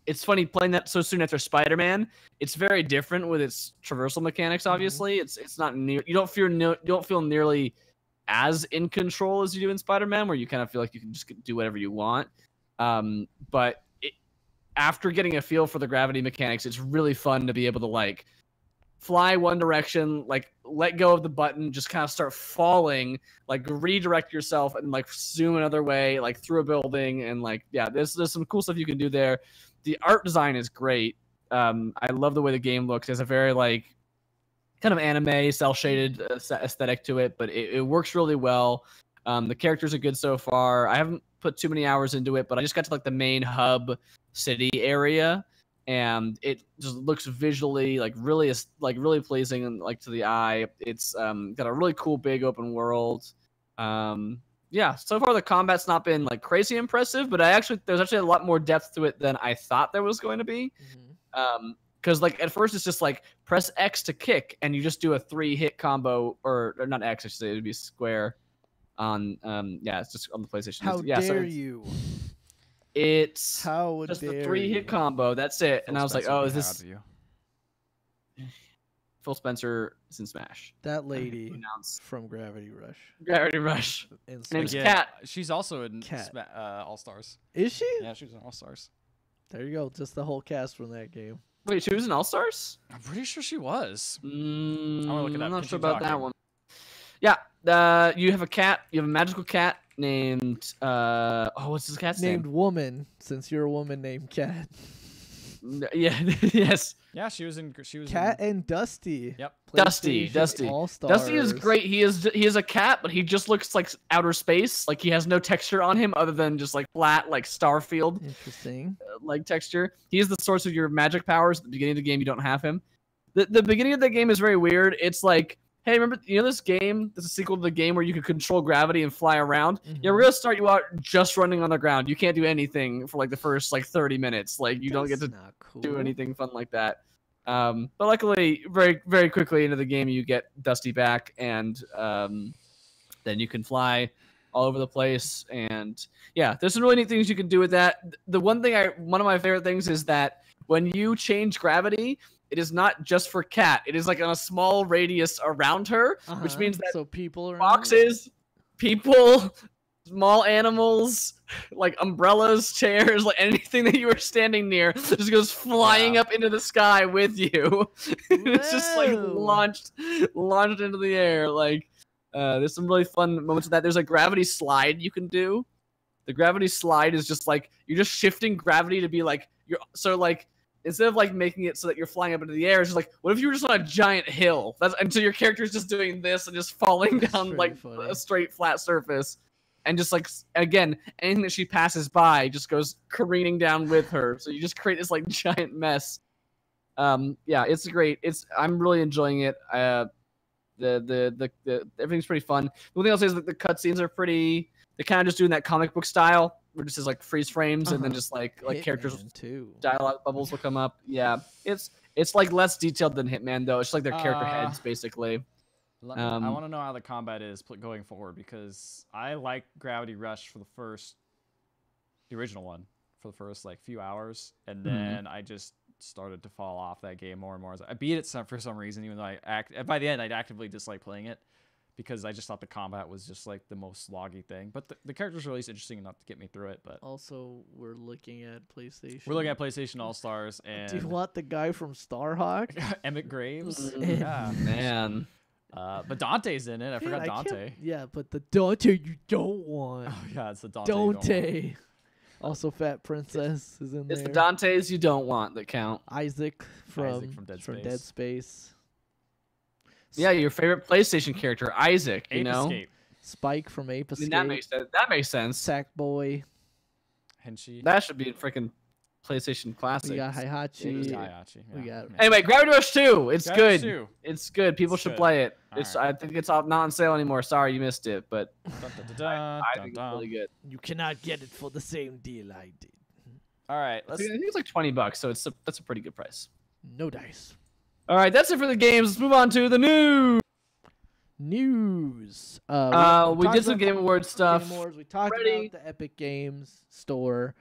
It's funny playing that so soon after Spider-Man. It's very different with its traversal mechanics. Obviously, it's not near. You don't feel nearly as in control as you do in Spider-Man, where you kind of feel like you can just do whatever you want. But after getting a feel for the gravity mechanics, it's really fun to be able to like fly one direction, like let go of the button, just kind of start falling, like redirect yourself and like zoom another way, like through a building, and like there's some cool stuff you can do there. The art design is great. I love the way the game looks. It has a very like kind of anime cel shaded aesthetic to it, but it works really well. The characters are good so far. I haven't put too many hours into it, but I just got to like the main hub city area, and it just looks visually like really pleasing and like to the eye. It's got a really cool big open world. Yeah, so far the combat's not been like crazy impressive, but there's actually a lot more depth to it than I thought there was going to be. Because like at first it's just like press X to kick, and you just do a 3-hit combo, or not X, I should say, it would be square. On it's just on the PlayStation. How dare you? It's just a 3-hit combo. That's it. And I was like, oh, is this Phil Spencer is in Smash? That lady from Gravity Rush. Gravity Rush. Name's Kat. She's also in All Stars. Is she? Yeah, she was in All Stars. There you go. Just the whole cast from that game. Wait, she was in All Stars? I'm pretty sure she was. I'm look it up. not sure about that one. Yeah, you have a cat. You have a magical cat named what's his cat's name? Named Woman, since you're a woman named Cat. Yeah, yes. Yeah, she was Cat and Dusty. Yep. Dusty. All-Stars. Dusty is great. He is a cat, but he just looks like outer space. Like he has no texture on him other than just like flat, like Starfield. Interesting. Like texture. He is the source of your magic powers. At the beginning of the game, you don't have him. The beginning of the game is very weird. It's like, hey, remember, this game? This is a sequel to the game where you could control gravity and fly around. Yeah, we're gonna start you out just running on the ground. You can't do anything for like the first like 30 minutes. Like you don't get to do anything fun like that. But luckily, very very quickly into the game, you get Dusty back, and then you can fly all over the place. And yeah, there's some really neat things you can do with that. One of my favorite things is that when you change gravity, it is not just for Kat. It is like on a small radius around her, which means that people boxes, people, small animals, like umbrellas, chairs, like anything that you were standing near just goes flying up into the sky with you. It's just like launched into the air. Like there's some really fun moments of that. There's a gravity slide you can do. The gravity slide is just like you're just shifting gravity to be like instead of like making it so that you're flying up into the air, it's just like, what if you were just on a giant hill? And so your character's just doing this and just falling down like a straight flat surface, and just like again, anything that she passes by just goes careening down with her. So you just create this like giant mess. Yeah, it's great. I'm really enjoying it. The everything's pretty fun. The one thing I'll say is that the cutscenes are pretty. They're kind of just doing that comic book style. Where just is like freeze frames and then just like characters dialogue bubbles will come up. Yeah, it's like less detailed than Hitman though. It's just like their character heads basically. I want to know how the combat is going forward, because I like Gravity Rush for the original one for the first like few hours, and then I just started to fall off that game more and more. I beat it for some reason, even though by the end I'd actively dislike playing it, because I just thought the combat was just like the most sloggy thing. But the characters are at least interesting enough to get me through it. But also, we're looking at PlayStation. We're looking at PlayStation All Stars, and do you want the guy from Starhawk? Emmett Graves. Yeah, man. But Dante's in it. I forgot Dante. Yeah, but the Dante you don't want. Oh yeah, it's the Dante. You don't want. Also, Fat Princess is in there. It's the Dantes you don't want that count. Isaac from Dead Space. Yeah, your favorite PlayStation character, Isaac. Ape Escape. Spike from Ape Escape. I mean, that makes sense. Sackboy. Henshi. That should be a freaking PlayStation classic. We got Heihachi. Yeah. We got. Anyway, Gravity Rush 2. It's Gravity good. 2. It's good. People should play it. I think it's not on sale anymore. Sorry you missed it, but I think it's really good. You cannot get it for the same deal I did. All right, I think it's like $20, so that's a pretty good price. No dice. All right, that's it for the games. Let's move on to the news. We did some Game Awards stuff. We talked about the Epic Games Store.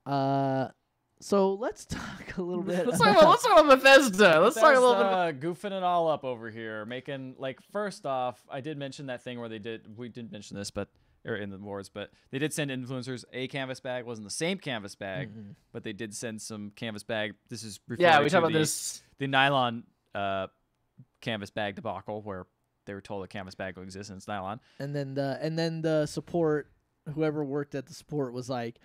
So let's talk a little bit. Let's talk about Bethesda. Let's talk a little bit. Goofing it all up over here, making like first off, I did mention that thing where we didn't mention this, but in the awards, but they did send influencers a canvas bag. It wasn't the same canvas bag, but they did send some canvas bag. This is we talked about this. The nylon canvas bag debacle where they were told a canvas bag will exist and it's nylon. And then the support, whoever worked at the support was like,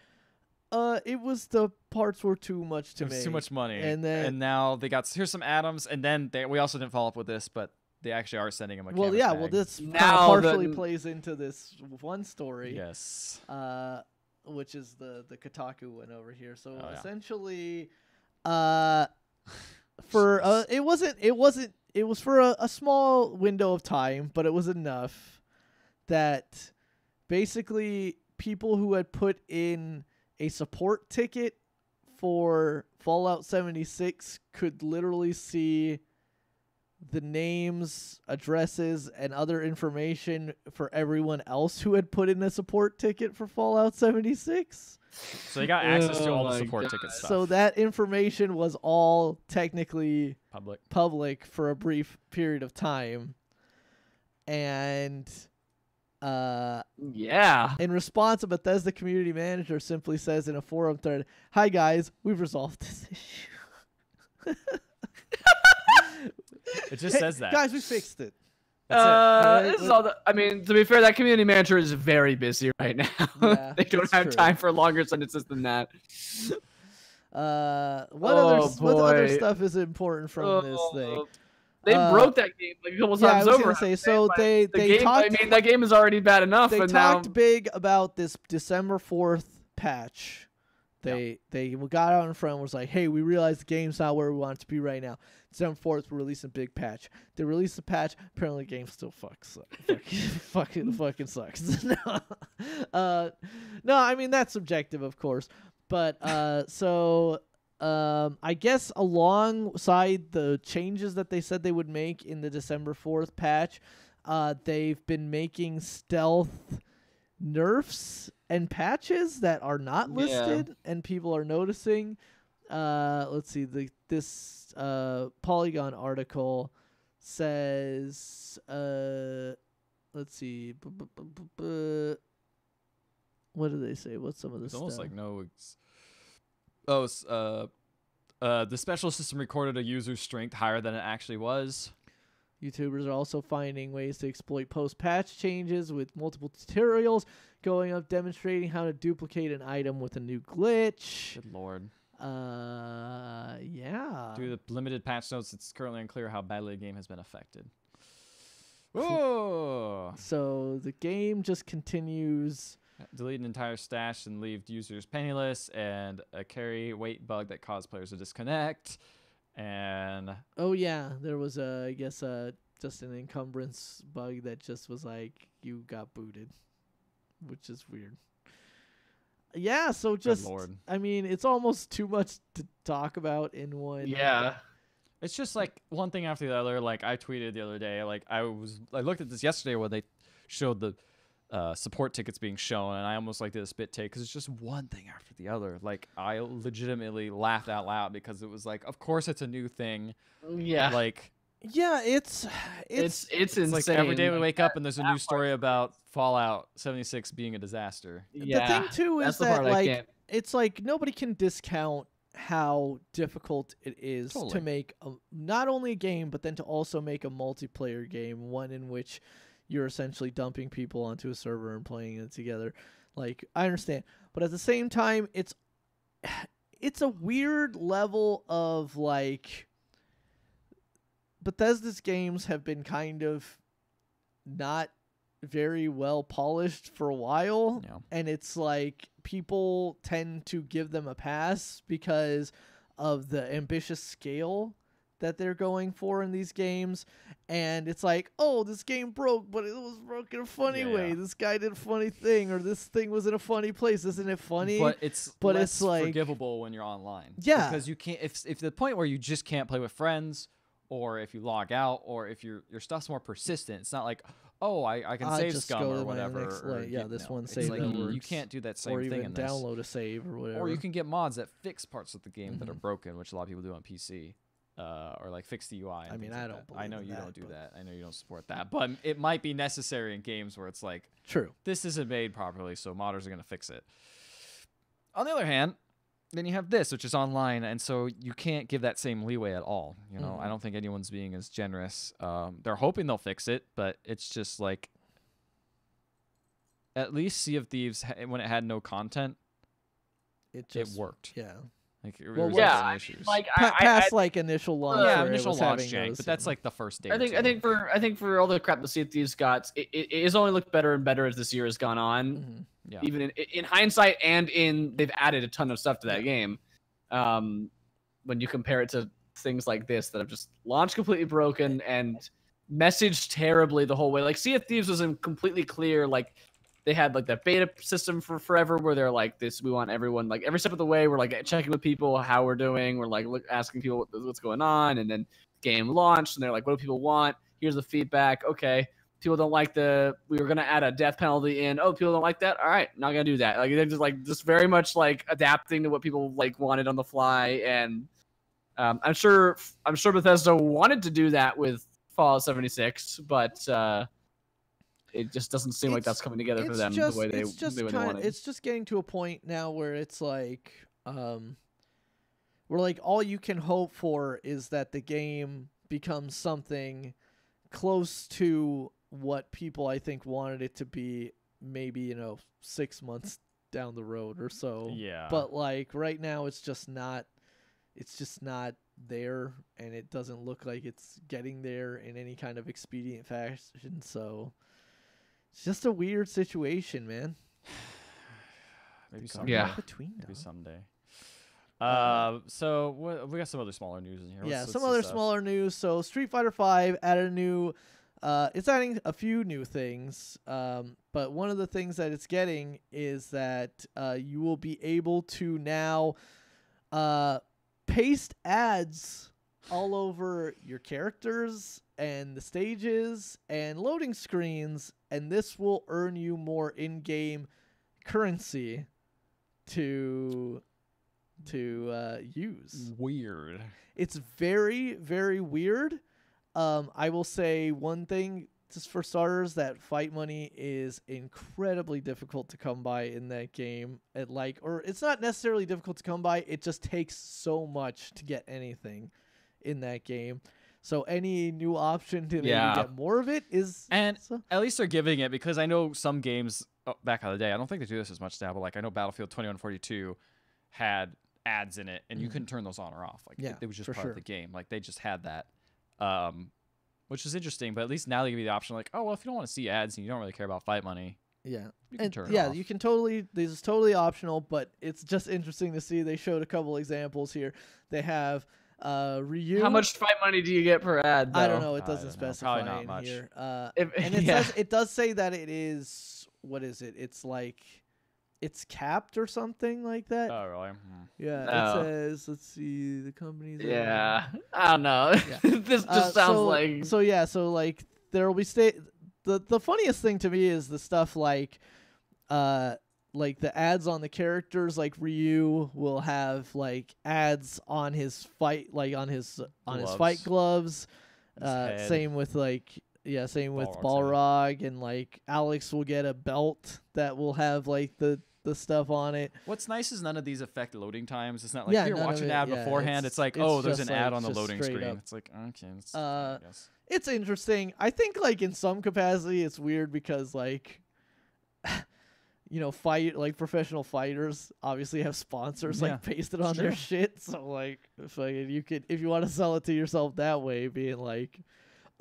it was the parts were too much to make. It was too much money. And now they got here's some atoms, and then we also didn't follow up with this, but they actually are sending him a Well, canvas yeah. bag. Well, this Now partially the- plays into this one story. Yes. Which is the Kotaku one over here. So Oh, yeah. essentially, for it was for a small window of time, but it was enough that basically people who had put in a support ticket for Fallout 76 could literally see the names, addresses, and other information for everyone else who had put in a support ticket for Fallout 76. So they got access to all Oh the my support God. ticket stuff. So that information was all technically public for a brief period of time. And yeah. In response, a Bethesda community manager simply says in a forum thread, "Hi guys, we've resolved this issue." It just Hey, says that. Guys, we fixed it. This is all I mean, to be fair, that community manager is very busy right now. Yeah, they don't that's have true. time for longer sentences than that. What other boy. stuff is important from this thing? They broke that game like a couple yeah, times I was over. gonna say, so Like, they the game, talked. I mean, that game is already bad enough, They and talked now big about this December 4th patch. They got out in front and was like, "Hey, we realize the game's not where we want it to be right now. December 4th, we're releasing a big patch." They released the patch. Apparently, the game still fucking sucks. No, I mean that's subjective, of course. But I guess alongside the changes that they said they would make in the December 4th patch, they've been making stealth nerfs and patches that are not listed and people are noticing. Let's see, this Polygon article says let's see, what do they say? What's some of this It's stuff? almost like no. The special system recorded a user's strength higher than it actually was. YouTubers are also finding ways to exploit post-patch changes with multiple tutorials going up demonstrating how to duplicate an item with a new glitch. Good lord. Yeah. Due to the limited patch notes, it's currently unclear how badly the game has been affected. Oh. So the game just continues. Delete an entire stash and leave users penniless, and a carry weight bug that caused players to disconnect. And Oh yeah, there was just an encumbrance bug that just was like you got booted, which is weird. Yeah, so just lord. I mean, it's almost too much to talk about in one. Yeah. It's just like one thing after the other. Like I tweeted the other day, like I looked at this yesterday when they showed the support tickets being shown, and I almost like did a spit take because it's just one thing after the other. Like I legitimately laughed out loud because it was like, of course it's a new thing. Yeah. Like yeah, it's insane. like every day we wake up and there's a new story about Fallout 76 being a disaster. Yeah, the thing too is that's the that part I like can't. it's like nobody can discount how difficult it is Totally. to make not only a game but then to also make a multiplayer game, one in which you're essentially dumping people onto a server and playing it together. Like I understand, but at the same time it's a weird level of like Bethesda's games have been kind of not very well polished for a while, and it's like people tend to give them a pass because of the ambitious scale that they're going for in these games. And it's like, oh, this game broke, but it was broke in a funny way. This guy did a funny thing, or this thing was in a funny place. Isn't it funny? But it's less like forgivable when you're online. Yeah. Because you can't if the point where you just can't play with friends, or if you log out, or if your stuff's more persistent, it's not like, oh, I can save just scum go or to my whatever. next or yeah, get- this no, one it's save like that you works. can't do that same or thing even in this. download a save or whatever. Or you can get mods that fix parts of the game that are broken, which a lot of people do on PC. Or like fix the UI. And I mean, things I like don't that. I know believe you in don't that, do that. I know you don't support that, but it might be necessary in games where it's like, true, this isn't made properly, so modders are gonna fix it. On the other hand, then you have this, which is online, and so you can't give that same leeway at all. You know, I don't think anyone's being as generous. They're hoping they'll fix it, but it's just like, at least Sea of Thieves, when it had no content, it worked. Yeah. Like, Well, yeah, some I mean, issues. like past like initial launch. yeah, where it initial was launch having jank, those, but that's like the first day. I think for all the crap the Sea of Thieves got, it has only looked better and better as this year has gone on. Yeah. Even in hindsight, and they've added a ton of stuff to that game. When you compare it to things like this that have just launched completely broken and messaged terribly the whole way. Like Sea of Thieves was completely clear. Like they had like that beta system for forever where they're like this. We want everyone like every step of the way. We're like checking with people how we're doing. We're like asking people what's going on. And then game launched and they're like, what do people want? Here's the feedback. Okay. People don't like we were going to add a death penalty in. Oh, people don't like that. All right. Not going to do that. Like they're just very much like adapting to what people like wanted on the fly. And I'm sure Bethesda wanted to do that with Fallout 76, but it just doesn't seem like that's coming together for them the way they wanted. It's just getting to a point now where it's like, where like all you can hope for is that the game becomes something close to what people I think wanted it to be, maybe 6 months down the road or so. Yeah. But like right now, it's just not there, and it doesn't look like it's getting there in any kind of expedient fashion. So it's just a weird situation, man. Maybe someday. Yeah. Maybe someday. So we got some other smaller news in here. Yeah, What's some this other stuff? smaller news. So Street Fighter V added a new. It's adding a few new things, but one of the things that it's getting is that you will be able to now paste ads all over your characters and the stages and loading screens, and this will earn you more in-game currency to use. Weird. It's very, very weird. I will say one thing, just for starters, that fight money is incredibly difficult to come by in that game. It's not necessarily difficult to come by. It just takes so much to get anything in that game. So any new option to maybe get more of it is... And at least they're giving it, because I know some games back in the day, I don't think they do this as much now, but like I know Battlefield 2142 had ads in it, and you couldn't turn those on or off. Like it was just part of the game. Like they just had that. Which is interesting, but at least now they give you the option, like, oh well, if you don't want to see ads and you don't really care about fight money, you can turn it off. You can totally. This is totally optional, but it's just interesting to see. They showed a couple examples here. They have Ryu. How much fight money do you get per ad, though? I don't know. It doesn't specify Probably not in much. here. And it does say that it is, what is it? It's like, it's capped or something like that. Oh really? Yeah, Oh. it says. Let's see the companies. Yeah, I don't know. This just sounds like. So like there will be the funniest thing to me is the stuff like the ads on the characters. Like Ryu will have like ads on his fight, like on his fight gloves. Same with Balrog, and like Alex will get a belt that will have like the stuff on it. What's nice is none of these affect loading times. It's not like you're watching an ad beforehand. It's like, it's oh, there's just an ad like on the just loading straight screen. up. It's like, okay, that's I guess. It's interesting. I think like in some capacity it's weird because like professional fighters obviously have sponsors like pasted on their shit. So like if you want to sell it to yourself that way, being like,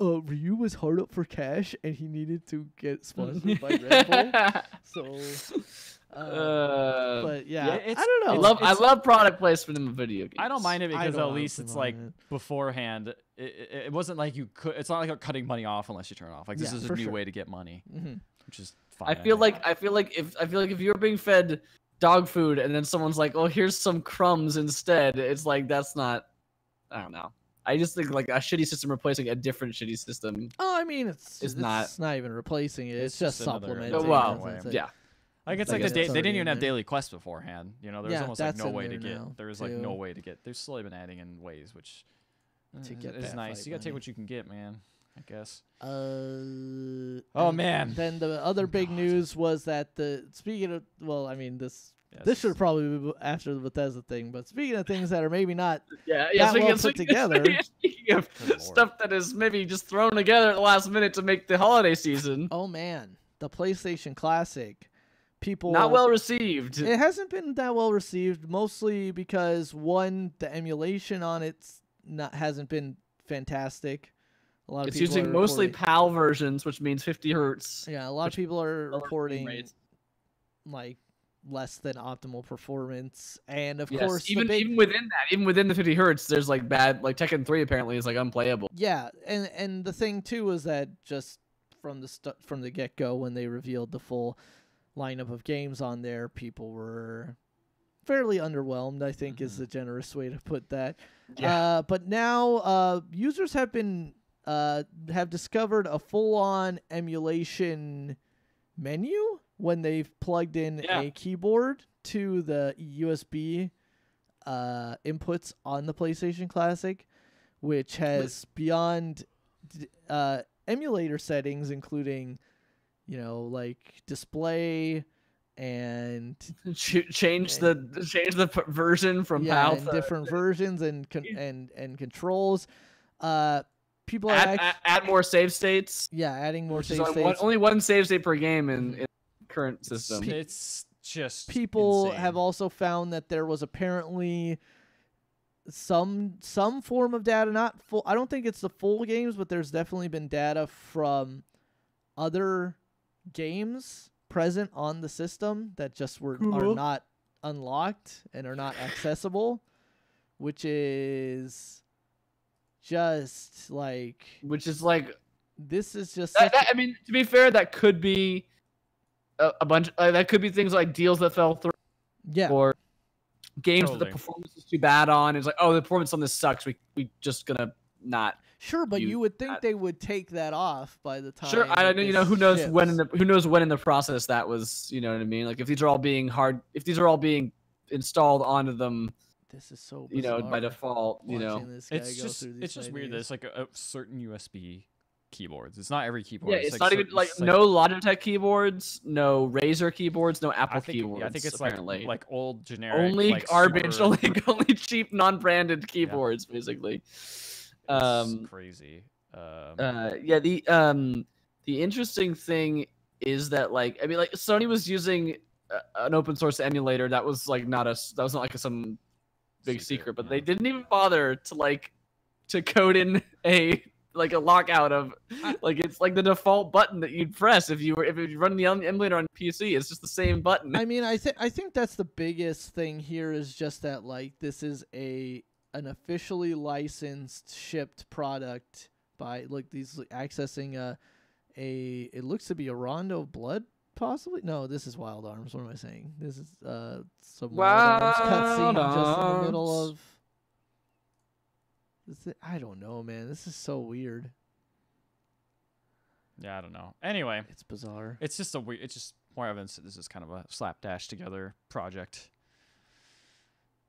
Ryu was hard up for cash and he needed to get sponsored by Red Bull. So but yeah, I don't know. I love product placement in the video games. I don't mind it because at least it's like beforehand. It wasn't like you could. It's not like you're cutting money off unless you turn it off. Like this is a new way to get money, which is fine. I feel like if you're being fed dog food and then someone's like, "Oh, here's some crumbs instead," it's like that's not. I don't know. I just think like a shitty system replacing a different shitty system. Oh, I mean, it's not even replacing it. It's just supplementing. Yeah. Like it's like they didn't even have daily quests beforehand. There was almost like no way to get. now, There was like no way to get. They've slowly been adding in ways, which is nice. You gotta take what you can get, man. I guess. Oh man. Then the other big news was that speaking of, well, I mean this should probably be after the Bethesda thing, but speaking of things that are maybe not put together. Speaking of stuff that is maybe just thrown together at the last minute to make the holiday season. Oh man, the PlayStation Classic people not well received. It hasn't been that well received, mostly because one, the emulation on hasn't been fantastic. A lot of It's people using are mostly reporting- PAL versions, which means 50 hertz. Yeah, a lot of people are lower frame reporting rates. like less than optimal performance, and of Yes, course, even the big, even within that, even within the 50 hertz, there's like bad. Like Tekken 3 apparently is like unplayable. yeah, and the thing too is that just from the get go when they revealed the full lineup of games on there, people were fairly underwhelmed, I think is the generous way to put that. Yeah. But now users have discovered a full-on emulation menu when they've plugged in a keyboard to the USB inputs on the PlayStation Classic, which has beyond emulator settings, including like display and change the version from PAL and to different versions and controls. People are add more save states. Yeah, adding more Which is save states. only one save state per game in the current system. It's just people insane. have also found that there was apparently some form of data, not full. I don't think it's the full games, but there's definitely been data from other games present on the system that just are not unlocked and are not accessible, which is just like this is just I mean, to be fair, that could be a bunch. That could be things like deals that fell through. Yeah. Or games that the Totally. performance is too bad on. It's like, oh, the performance on this sucks. We just gonna not. Sure, but use you would think that. they would take that off by the time. Sure, I that don't. this Who knows ships. when in the process that was. You know what I mean? Like if these are all being installed onto them. This is so by bizarre default. watching this guy It's go just through these it's just weird that menus. it's like a certain USB keyboards. It's not every keyboard. Yeah, it's like not even certain- like it's no Logitech keyboards, no Razer keyboards, no Apple I think, keyboards. yeah, I think it's apparently. like old generic. only like, garbage, super- only cheap non-branded keyboards, basically. It's crazy. Yeah, the interesting thing is that like Sony was using an open source emulator that was like not some big secret, but they didn't even bother to code in a lockout of it's like the default button that you'd press if you run the emulator on PC. It's just the same button. I mean, I think that's the biggest thing here is just that like this is an officially licensed shipped product by these accessing it looks to be a Rondo of Blood possibly. No, this is Wild Arms. What am I saying? This is some Wild Arms cutscene just in the middle of. I don't know, man. This is so weird. Yeah, I don't know. Anyway, it's bizarre. It's just it's just more evidence that this is kind of a slapdash together project.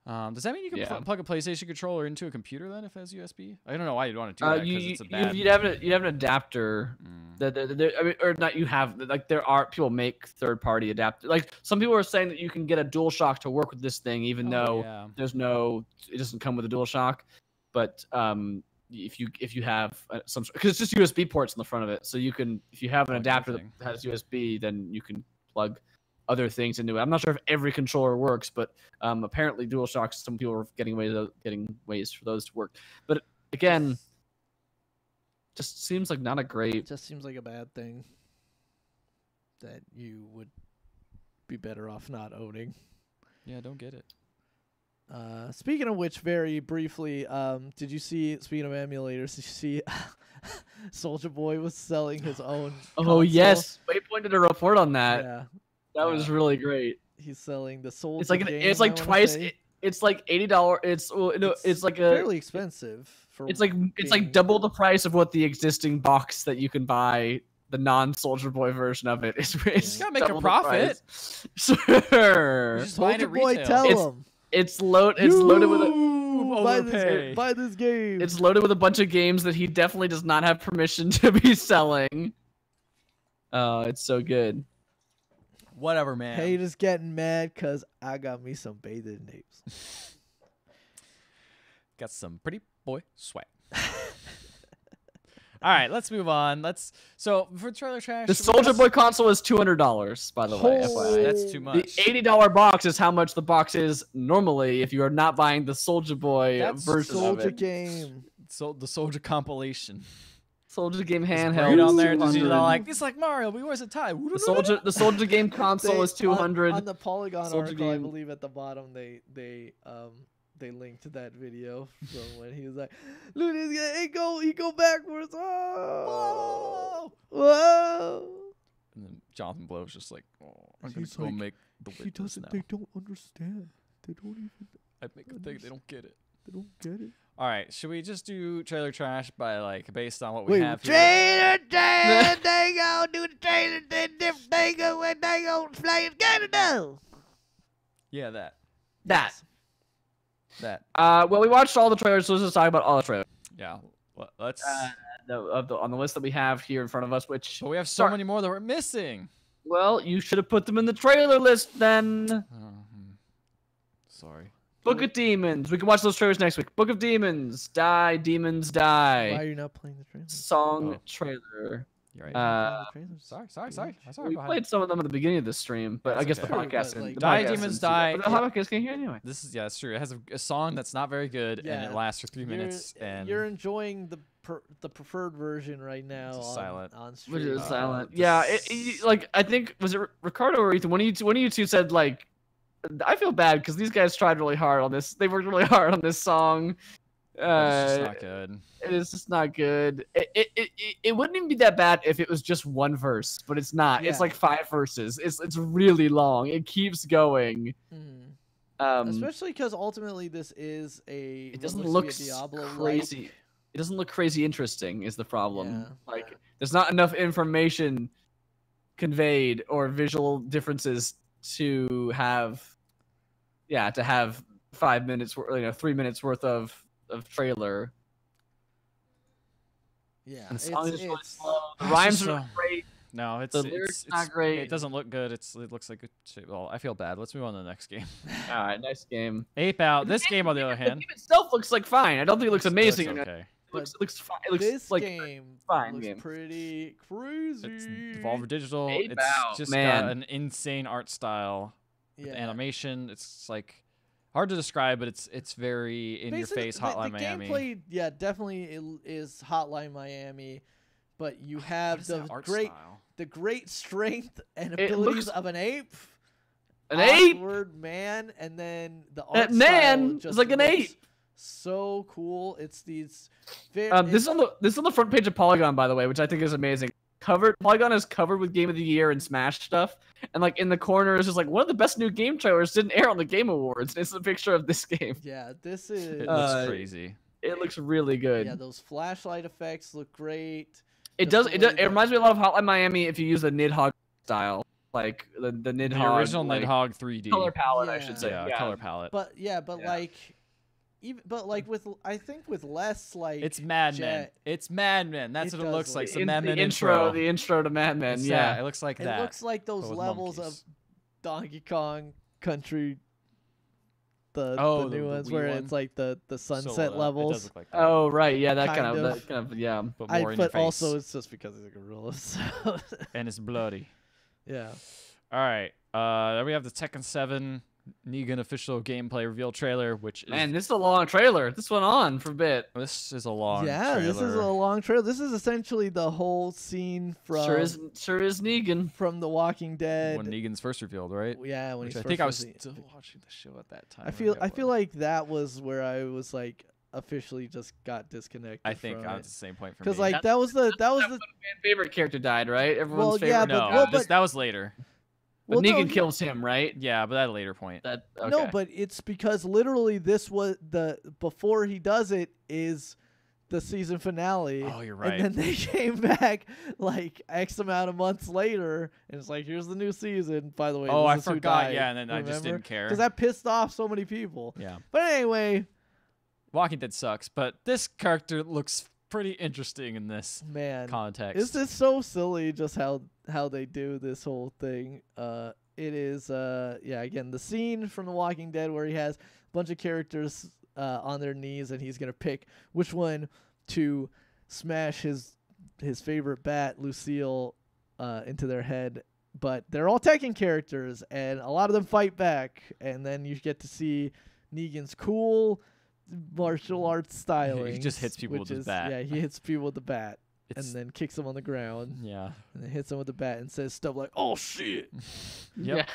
Does that mean you can plug a PlayStation controller into a computer then if it has USB? I don't know why you'd want to do that because it's a bad. You'd have an adapter. There are people make third-party adapters. Like some people are saying that you can get a DualShock to work with this thing, even though it doesn't come with a DualShock. But if you have some, because it's just USB ports in the front of it, so you can, if you have an adapter that has USB, then you can plug other things into it. I'm not sure if every controller works, but apparently DualShocks, some people are getting ways for those to work. But again, just seems like not a great. It just seems like a bad thing that you would be better off not owning. Yeah, I don't get it. Speaking of which, very briefly, did you see? Speaking of emulators, did you see? Soulja Boy was selling his own. Oh console. yes, Waypoint did a report on that. Yeah, that was really great. He's selling the Soulja. It's like game, it's like I wanna twice. say. It's like $80. It's like fairly expensive for. It's like double the price of what the existing box that you can buy. The non-Soulja Boy version of it is. It's gotta make a double the profit. price. Sure. Just buy it at Soulja Boy, retail. tell him. It's loaded with a buy this game. It's loaded with a bunch of games that he definitely does not have permission to be selling. It's so good. Whatever, man. Haters getting mad because I got me some bathing apes. Got some pretty boy swag. right, let's move on. So for trailer trash, The Soldier Boy console is $200, by the way. FYI. That's too much. The $80 box is how much the box is normally if you are not buying the Soldier Boy That's version of Soldier it. game. So the Soldier compilation. Soldier game Right handheld. on there, just 200. like it's like Mario, but he wears a tie. The Soldier game console is 200. On the Polygon Soldier article, I game. believe at the bottom they linked to that video from when he was like, "Look, this guy, he go backwards. Oh, whoa!" And then Jonathan Blow's just like, oh, I'm gonna He's go like, make the he witness doesn't. now. They don't understand. They don't even. I make a thing, they don't get it. They don't get it. All right, should we just do trailer trash by like based on what we Wait, have here? trailer, they gonna do the trailer, then different they gonna play it Canada. Yeah, that. Well, we watched all the trailers, so let's just talk about all the trailers. Yeah. Let's. On the list that we have here in front of us, which. But we have so many more that we're missing. Well, you should have put them in the trailer list then. Sorry. Book of Demons. We can watch those trailers next week. Book of Demons. Die, Demons, Die. Why are you not playing the trailer? Song trailer. You're right. Sorry. We played some of them at the beginning of the stream, but I guess the podcast. Like, the Die, podcast Demons, isn't- Die. But the podcast can hear anyway. That's true. It has a song that's not very good, and Yeah. it lasts for 3 minutes. And You're enjoying the preferred version right now. It's silent. On stream. Which is silent. Yeah, like I think was it Ricardo or Ethan? One of you two said like, I feel bad because these guys tried really hard on this. They worked really hard on this song. it's just not good. It is just not good. It wouldn't even be that bad if it was just one verse, but it's not. It's Yeah. like 5 verses. It's really long. It keeps going. Especially because ultimately this is It doesn't look Diablo crazy. It doesn't look crazy interesting. Is the problem? Like there's not enough information conveyed or visual differences to have 5 minutes, 3 minutes worth of trailer. Yeah, And the song is really it's slow. The rhymes are great. No, The lyrics not great. It doesn't look good. It looks like well, I feel bad. Let's move on to the next game. All right, nice game. Ape Out. This game, on the other The hand, game itself looks like fine. I don't think it looks amazing. looks okay. It looks fine. It looks this like game fine looks game. pretty crazy. It's Devolver Digital. Ape It's Out, just man. got an insane art style. With Yeah. animation. It's like hard to describe, but it's very in your face. Hotline the Miami. gameplay, yeah, definitely is Hotline Miami, but you have the art great style? the great strength and It abilities looks- of an ape. An ape? Awkward man, and then the art That man style is just like an looks ape. So cool. It's these. Very, This is on the front page of Polygon, by the way, which I think is amazing. Polygon is covered with Game of the Year and Smash stuff, and like in the corner is just like one of the best new game trailers didn't air on the Game Awards. It's a picture of this game. Yeah, this is. It looks crazy. It looks really good. Yeah, those flashlight effects look great. It does. It reminds me a lot of Hotline Miami if you use the Nidhogg style, like the Nidhogg. The original like, Nidhogg 3D color palette, I Yeah. should say. Yeah, color palette. But like, with I think with less like. It's Mad Men. jet- It's Mad Men. That's It what it does looks like. look- It's the Mad Men The intro to Mad Men. It's Yeah, that. It looks like It that. looks like those but with levels monkeys. of Donkey Kong Country. The Oh, new the ones Wii where one? it's like the sunset Sort of. It levels. does look like that. Oh right, yeah, that kind Kind of yeah. But more in your But face. also it's just because he's a gorilla. So. And it's bloody. Yeah. All right. Then we have the Tekken 7 Negan official gameplay reveal trailer, which is Man, this is a long trailer. This went on for a bit. this is a long Yeah, trailer. this is a long trailer. This is essentially the whole scene from Sure is Negan from The Walking Dead. when Negan's first revealed, right? Yeah, when Which he's I think first I was revealed. still watching the show at that time. I feel like that was where I was like officially just got disconnected. I think from I'm it. at the same point for me. Because like that was the fan favorite character died, right? Everyone's Well, favorite. yeah, no, well, this- but- that was later. But Well, no, Negan kills him, right? Yeah, but at a later point. That okay. No, but it's because literally this was before he does it is the season finale. Oh, you're right. And then they came back like X amount of months later, and it's like, here's the new season. By the way, Oh, this I is who forgot, died, yeah, and then I just remember? didn't care. because that pissed off so many people. Yeah. But anyway, Walking Dead sucks, but this character looks pretty interesting in this man, context. It's just so silly just how they do this whole thing. It is again the scene from The Walking Dead where he has a bunch of characters on their knees and he's gonna pick which one to smash his his favorite bat, Lucille, into their head. But they're all Tekken characters, and a lot of them fight back. And then you get to see Negan's cool martial arts styling. He just hits people with his bat. Yeah, he hits people with the bat. And then kicks them on the ground. Yeah. And then hits them with the bat and says stuff like, "Oh shit." Yep. Yeah.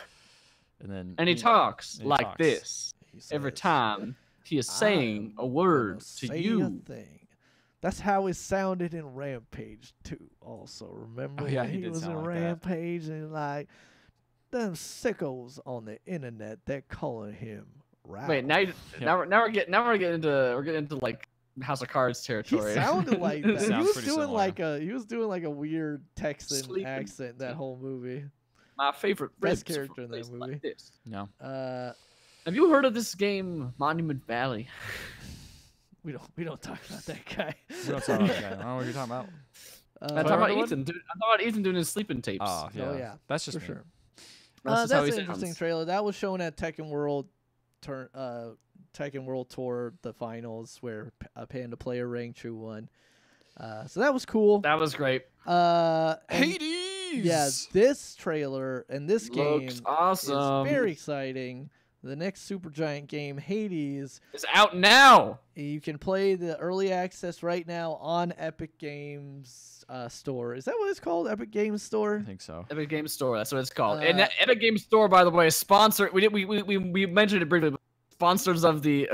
And he talks and he like talks. this every time he is saying a word to Say you. a thing. That's how it sounded in Rampage too. Also, remember yeah, when he he did was in sound like that. Rampage and like them sickos on the internet, they're calling him Ralph. Wait, now we're getting into like House of Cards He territory. sounded like that. He Sounds was pretty doing similar. he was doing like a weird Texan Sleeping. accent that whole movie. My favorite Best ribs character in from that places movie. Like this. No. Have you heard of this game, Monument Valley? We don't talk about that guy. We don't talk about that guy. I don't know what you're talking about. I'm talking about Ethan. I'm talking about Ethan doing his sleeping tapes. Oh, yeah. Oh yeah, That's just for me. sure. That's That's just how an he interesting sounds. trailer. That was shown at Tekken World Tekken World Tour, the finals, where Panda Player Ring True won. So that was cool. That was great. Hades! Yeah, this trailer and this game Looks awesome. is very exciting. The next Supergiant game, Hades, It's out now. you can play the early access right now on Epic Games Store. Is that what it's called? Epic Games Store? I think so. Epic Games Store. That's what it's called. And that Epic Games Store, by the way, is sponsored. We mentioned it briefly. But sponsors of the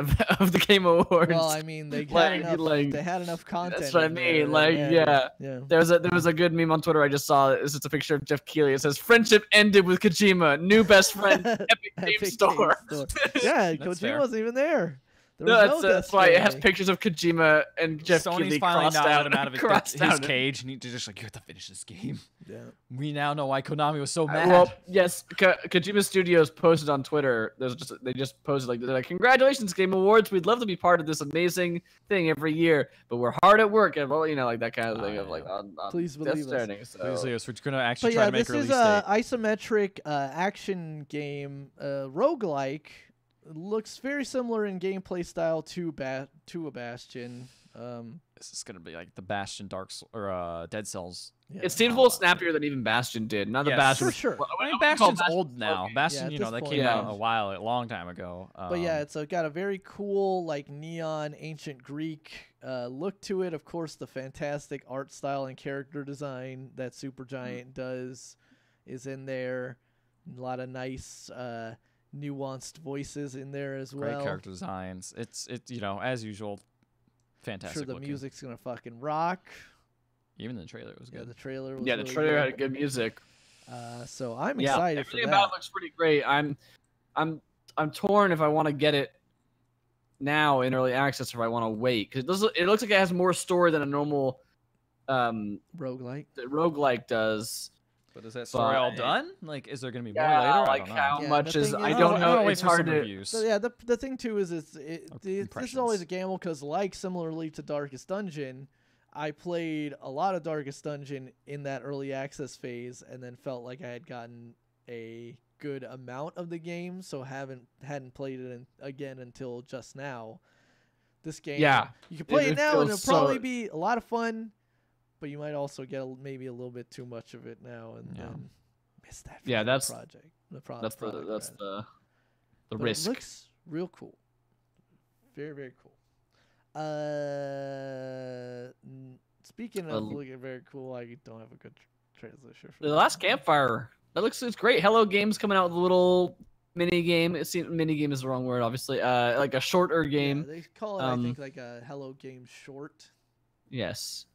Game Awards. Well, I mean, they Like- had enough. like- They had enough content. That's what I in there, mean. Like, yeah. There was a good meme on Twitter I just saw. It's just a picture of Jeff Keighley. It says, "Friendship ended with Kojima. New best friend. Epic Epic Games Store." Games Store. Yeah, That's Kojima fair. wasn't even there. There No, was that's, no that's Death why it has Stranding. pictures of Kojima and Jeff Sony's Keighley finally crossed now let him out out of his, crossed his out. cage, and he's just like, you have to finish this game. Yeah. We now know why Konami was so mad. Well, yes, Kojima Studios posted on Twitter. They just posted they're like, "Congratulations, Game Awards. We'd love to be part of this amazing thing every year, but we're hard at work." And well, like that kind of thing of like on Please Death believe us. Stranding. So. Please, Leos, we're gonna actually But try yeah, to make this a release is date. isometric action game, roguelike. Looks very similar in gameplay style to a Bastion. This is gonna be like the Bastion Dead Cells. Yeah. It seems a little snappier than even Bastion did. Not the Yes, Bastion. for sure. I mean, wouldn't call Bastion's Bastion old now. okay. Bastion, Yeah, at that this came point, out a long time ago. But yeah, it's got a very cool, like neon ancient Greek look to it. Of course, the fantastic art style and character design that Supergiant does is in there. A lot of nice, nuanced voices in there as great well. character designs. It's as usual, fantastic. Sure, the looking. music's gonna fucking rock. Even the trailer was Yeah, good. the trailer was Yeah, the really trailer good. had good music. So I'm Yeah, excited for everything that. about it looks pretty great. I'm torn if I want to get it now in early access or if I want to wait because it looks like it has more story than a normal roguelike But does. is that story all But- done? Like, is there gonna be more Yeah, later? like I don't know. how Yeah, much the is thing I is- don't know. I'll wait It's for hard some to. reviews. So yeah, the thing too is this is impressions. always a gamble because like similarly to Darkest Dungeon, I played a lot of Darkest Dungeon in that early access phase and then felt like I had gotten a good amount of the game, so hadn't played it again until just now. This game, Yeah, you can play it now and feels it'll probably so- be a lot of fun, but you might also get maybe a little bit too much of it now and Yeah. then miss that. Yeah, fucking that's project. that's product, the rather. But risk. It looks real cool. Very, very cool. Speaking of looking very cool, I don't have a good transition for The that. Last Campfire. It's great. Hello Games coming out with a little mini game. Mini game is the wrong word, obviously. Like a shorter game. Yeah, they call it, I think, like a Hello Game short. Yes.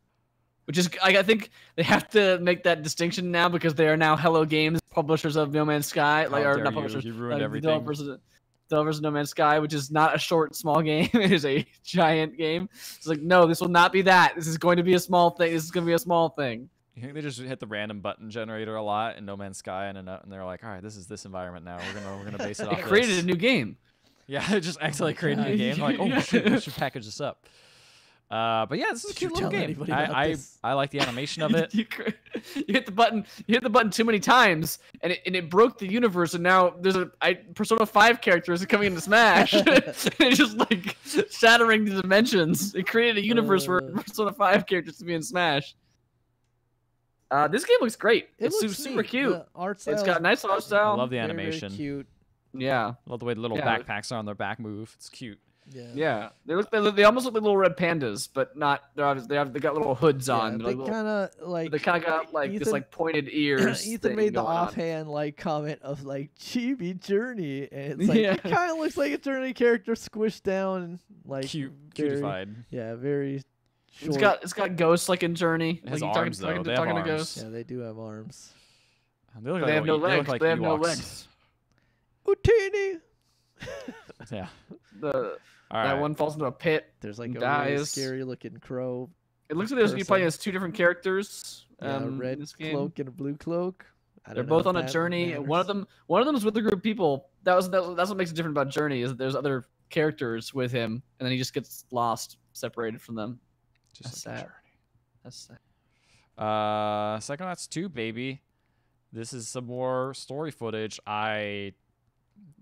Which is, I think they have to make that distinction now because they are now Hello Games, publishers of No Man's Sky. How Like, or dare not you. publishers. You ruined like, everything. Developers of No Man's Sky, which is not a short, small game. It is a giant game. It's like, no, this will not be that. This is going to be a small thing. This is going to be a small thing. You think they just hit the random button generator a lot in No Man's Sky, and they're like, all right, this is this environment now. We're gonna base it off. It created a new game. Yeah, it just accidentally created a new game. Like, oh shit, we should package this up. But yeah, this is a cute little game. I like the animation of it. you hit the button. You hit the button too many times, and it broke the universe. And now there's Persona 5 characters coming into Smash. And it's just like shattering the dimensions. It created a universe where Persona 5 characters to be in Smash. This game looks great. It It's looks super neat. cute. The art It's style got is nice art style. I love the very, very animation. cute. Yeah. I love the way the little Yeah. backpacks are on their back move. It's cute. Yeah. They almost look like little red pandas, but not. They got little hoods on. They kind of like. They kind of got like this like pointed ears. Ethan thing made the going on. offhand like comment of like chibi Journey, and it's like Yeah. it kind of looks like a Journey character squished down, like Cute, very, cutified. Yeah, very. It's Short. got ghosts like in Journey. It has like arms, though. They have talking to arms. ghosts. Yeah, they do have arms. They look But like they have no they look legs. like They have no Ewoks. legs. Utini. Yeah. That right. one falls into a pit. There's like and a really dies. scary looking crow. It looks like you're playing person. as two different characters. Yeah, a in red this game. cloak and a blue cloak. I They're don't know both if on a that journey. And one of matters. them is with a group of people. That's what makes it different about Journey is that there's other characters with him, and then he just gets lost, separated from them. Just That's like a sad. journey. That's sad. Psychonauts 2, baby. This is some more story footage. I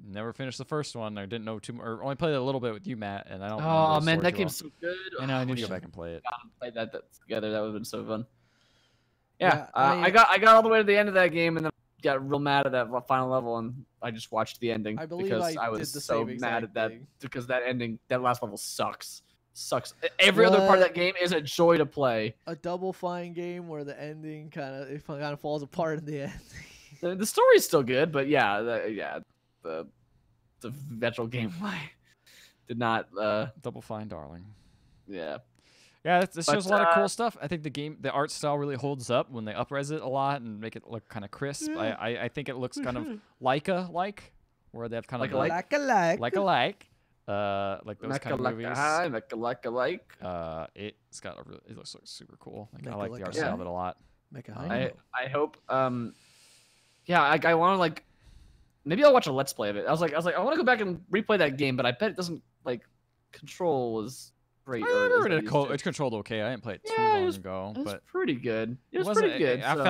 never finished the first one. I didn't know or only played it a little bit with you, Matt, and I don't. remember Oh the man, story that too game's well. so good. I know. I need to wish go back and play it. Play that together. That would have been so fun. Yeah, Yeah, I got all the way to the end of that game, and then got real mad at that final level, and I just watched the ending I believe because I I was did the so same mad exact at that thing. because that ending, that last level sucks. Every other part of that game is a joy to play. A double fine game where the ending kind of falls apart in the end. The story's still good, but yeah, the eventual gameplay did not. Double Fine, darling. Yeah. Yeah, this shows a lot of But, cool stuff. I think the art style really holds up when they up-res it a lot and make it look kind of crisp. Yeah. I think it looks kind of Leica-like, where they have kind of Like like those kind of movies. It's got it looks like super cool. Like, I like the art style of it a lot. I hope. Yeah, I want to like. Maybe I'll watch a Let's Play of it. I was like, I want to go back and replay that game, but I bet it doesn't like. Control was great. I remember it's controlled okay. I didn't play it too long ago, It was but pretty good. It was wasn't- pretty good. I so-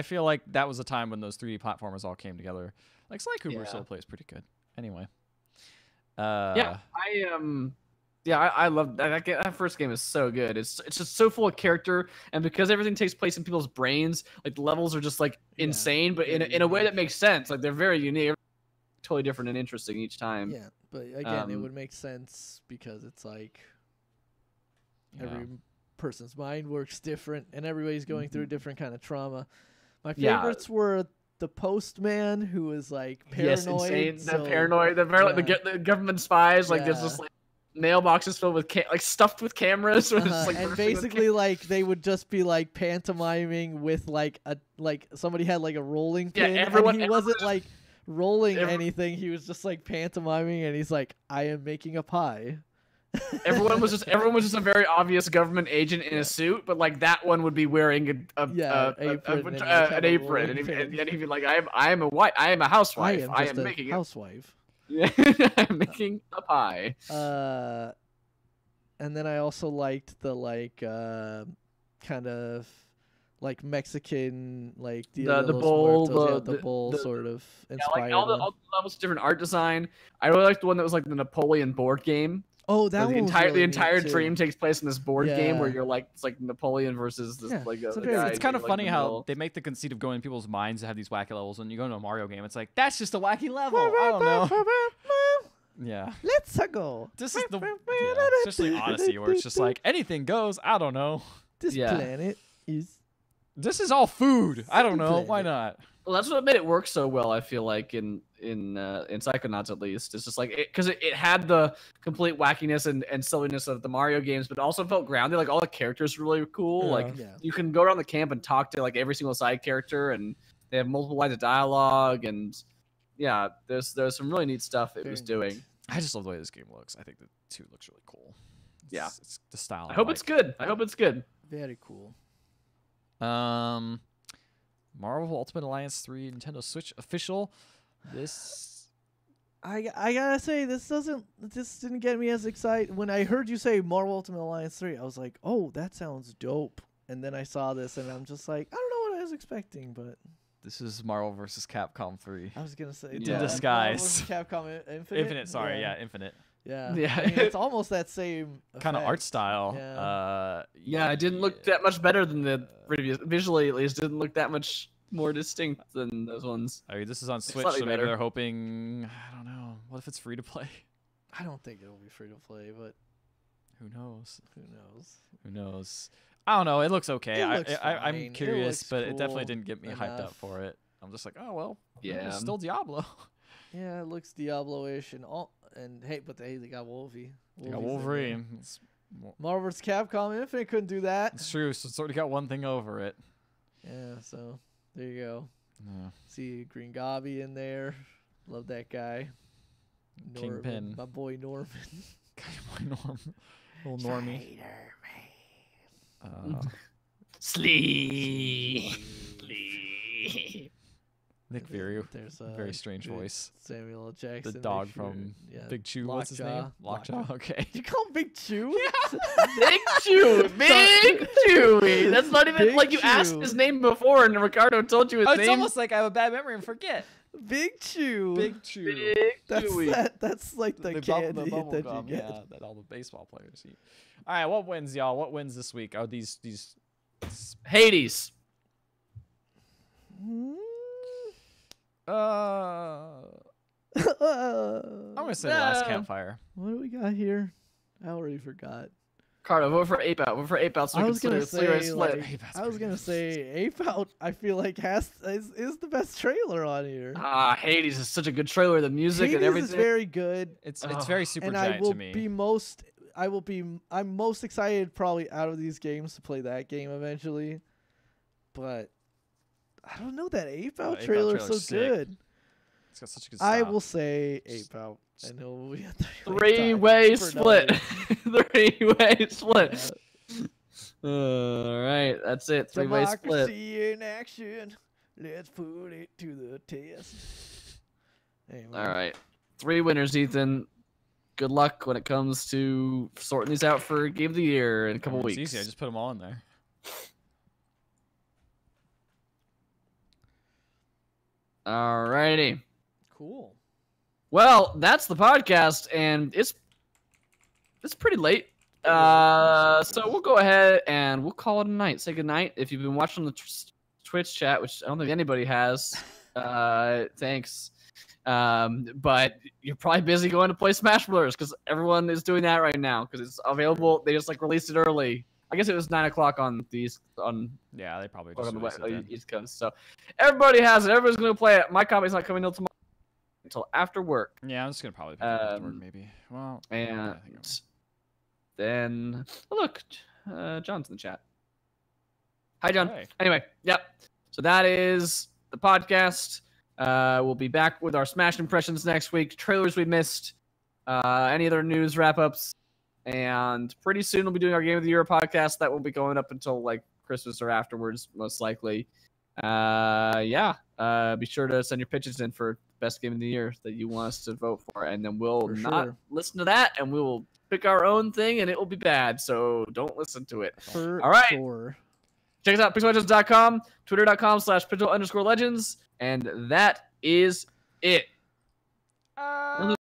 feel like that was a time when those 3D platformers all came together. Like Sly Cooper Yeah. still plays pretty good. Anyway. Yeah, I love that. That first game is so good. It's just so full of character, and because everything takes place in people's brains, like the levels are just like insane, but in a way that makes sense. Like they're very unique, totally different and interesting each time. Yeah, but again, it would make sense because it's like every person's mind works different, and everybody's going through a different kind of trauma. My Yeah. favorites were the postman, who was like paranoid. Yes, insane. so- The paranoid. The government spies. Like there's just like mailboxes filled with like stuffed with cameras. Where it's just, like, and bursting with basically like they would just be like pantomiming with like somebody had like a rolling Yeah, pin, and he wasn't like rolling anything. He was just like pantomiming, and he's like, "I am making a pie." everyone was just a very obvious government agent in a suit, but like that one would be wearing an apron, and he'd be like, I am a housewife. I am just a making housewife. Yeah, I'm making a pie. And then I also liked the like kind of like Mexican like The bowl, the bowl sort of inspired. like all the levels of different art design. I really liked the one that was like the Napoleon board game. Oh, that where one was really the entire neat, dream too. takes place in this board game where Yeah. you're like it's like Napoleon versus this like a guy. It's kind of like, funny in the how middle. they make the conceit of going in people's minds to have these wacky levels. When you go into a Mario game, it's like that's just a wacky level. I don't know. Yeah. Let's go. This is the especially Odyssey, where it's just like anything goes. I don't know. This planet is. This is all food. I don't know. planet. Why not? Well, that's what made it work so well. I feel like in Psychonauts at least, it's just like because it had the complete wackiness and silliness of the Mario games, but also felt grounded. Like all the characters were really cool. Yeah. Like Yeah. you can go around the camp and talk to like every single side character, and they have multiple lines of dialogue. And yeah, there's some really neat stuff it was doing. I just love the way this game looks. I think the 2 looks really cool. Yeah, it's the style. I hope it's good. I hope it's good. Very cool. Marvel Ultimate Alliance 3 Nintendo Switch official. This I gotta say this didn't get me as excited when I heard you say Marvel Ultimate Alliance 3. I was like, oh, that sounds dope. And then I saw this and I'm just like, I don't know what I was expecting, but this is Marvel vs. Capcom 3. I was gonna say in Marvel disguise. vs. Capcom Infinite. Infinite, sorry, yeah, Infinite. Yeah. Yeah. I mean, it's almost that same kind of art effect. style. Yeah. Yeah, it didn't look that much better than the previous. Visually, at least, didn't look that much more distinct than those ones. I mean, this is on Switch, slightly so maybe better. they're hoping. I don't know. What if it's free to play? I don't think it'll be free to play, but Who knows? who knows? Who knows? I don't know. It looks okay. It looks I'm fine. It curious, looks but it definitely cool didn't get me hyped up enough. for it. I'm just like, oh well. Yeah. It's still Diablo. Yeah, it looks Diablo-ish and all. And hey, but they got Wolvie. They got Wolvie's in there. Wolverine. It's, Marvel vs. Capcom Infinite couldn't do that. it's true. So it's already got one thing over it. Yeah, so there you go. Yeah. See Green Goblin in there. Love that guy. Norman, Kingpin. my boy Norman. Norm. Little Normie. Sleep. Nick Fury. There's Very strange good voice. Samuel L. Jackson. The dog Nick Fury. from Yeah, Big Chew. What's his name? Lockjaw. Lockjaw. Okay. You call him Big Chew? Big Chew. Big Chewy. That's not even Big like you asked Chew. his name before, and Ricardo told you his It's name. almost like I have a bad memory and forget. Big Chew. Big Chew. Big Chewy. That's like the The candy bubble that gum, you get. yeah, that all the baseball players eat. All right, what wins, y'all? What wins this week? Are these Hades. I'm gonna say the last campfire. What do we got here? I already forgot. Ricardo, vote for Ape Out. Vote for Ape Out so I we was can gonna clear a say, split. like, I was gonna say, Ape Out. I feel like is the best trailer on here. Hades is such a good trailer. The music Hades and everything. is very good. It's very super and giant I will to me. I'm most excited probably out of these games to play that game eventually. But I don't know, that Ape Out trailer is so trailer's sick. good. It's got such a good I style. will say Ape Out, and it will be a Three-way for split. another- Three-way split. All right, that's it. Three-way split. Democracy in action. Let's put it to the test. Anyway. All right, 3 winners, Ethan. Good luck when it comes to sorting these out for Game of the Year in a couple It's weeks. easy. I just put them all in there. All righty. Cool. Well, that's the podcast, and it's pretty late. So we'll go ahead and we'll call it a night. Say goodnight. If you've been watching the Twitch chat, which I don't think anybody has, thanks. But you're probably busy going to play Smash Brothers because everyone is doing that right now because it's available. They just like released it early. I guess it was 9 o'clock on these Yeah, they probably on just the released it then. East Coast. So everybody has it. Everybody's gonna play it. My copy's not coming until after work. Yeah, I'm just gonna probably pick it up after work, maybe. Well, and then look, John's in the chat. Hi, John. Hey. Anyway, yep. So that is the podcast. We'll be back with our Smash impressions next week. Trailers we missed. Any other news wrap-ups. And pretty soon we'll be doing our Game of the Year podcast. That will be going up until like Christmas or afterwards, most likely. Yeah. Be sure to send your pitches in for best game of the year that you want us to vote for. And then we'll not listen to that and we will pick our own thing and it will be bad. So don't listen to it. All right. Sure. Check us out, pixellegends.com, twitter.com/pixel_legends. And that is it.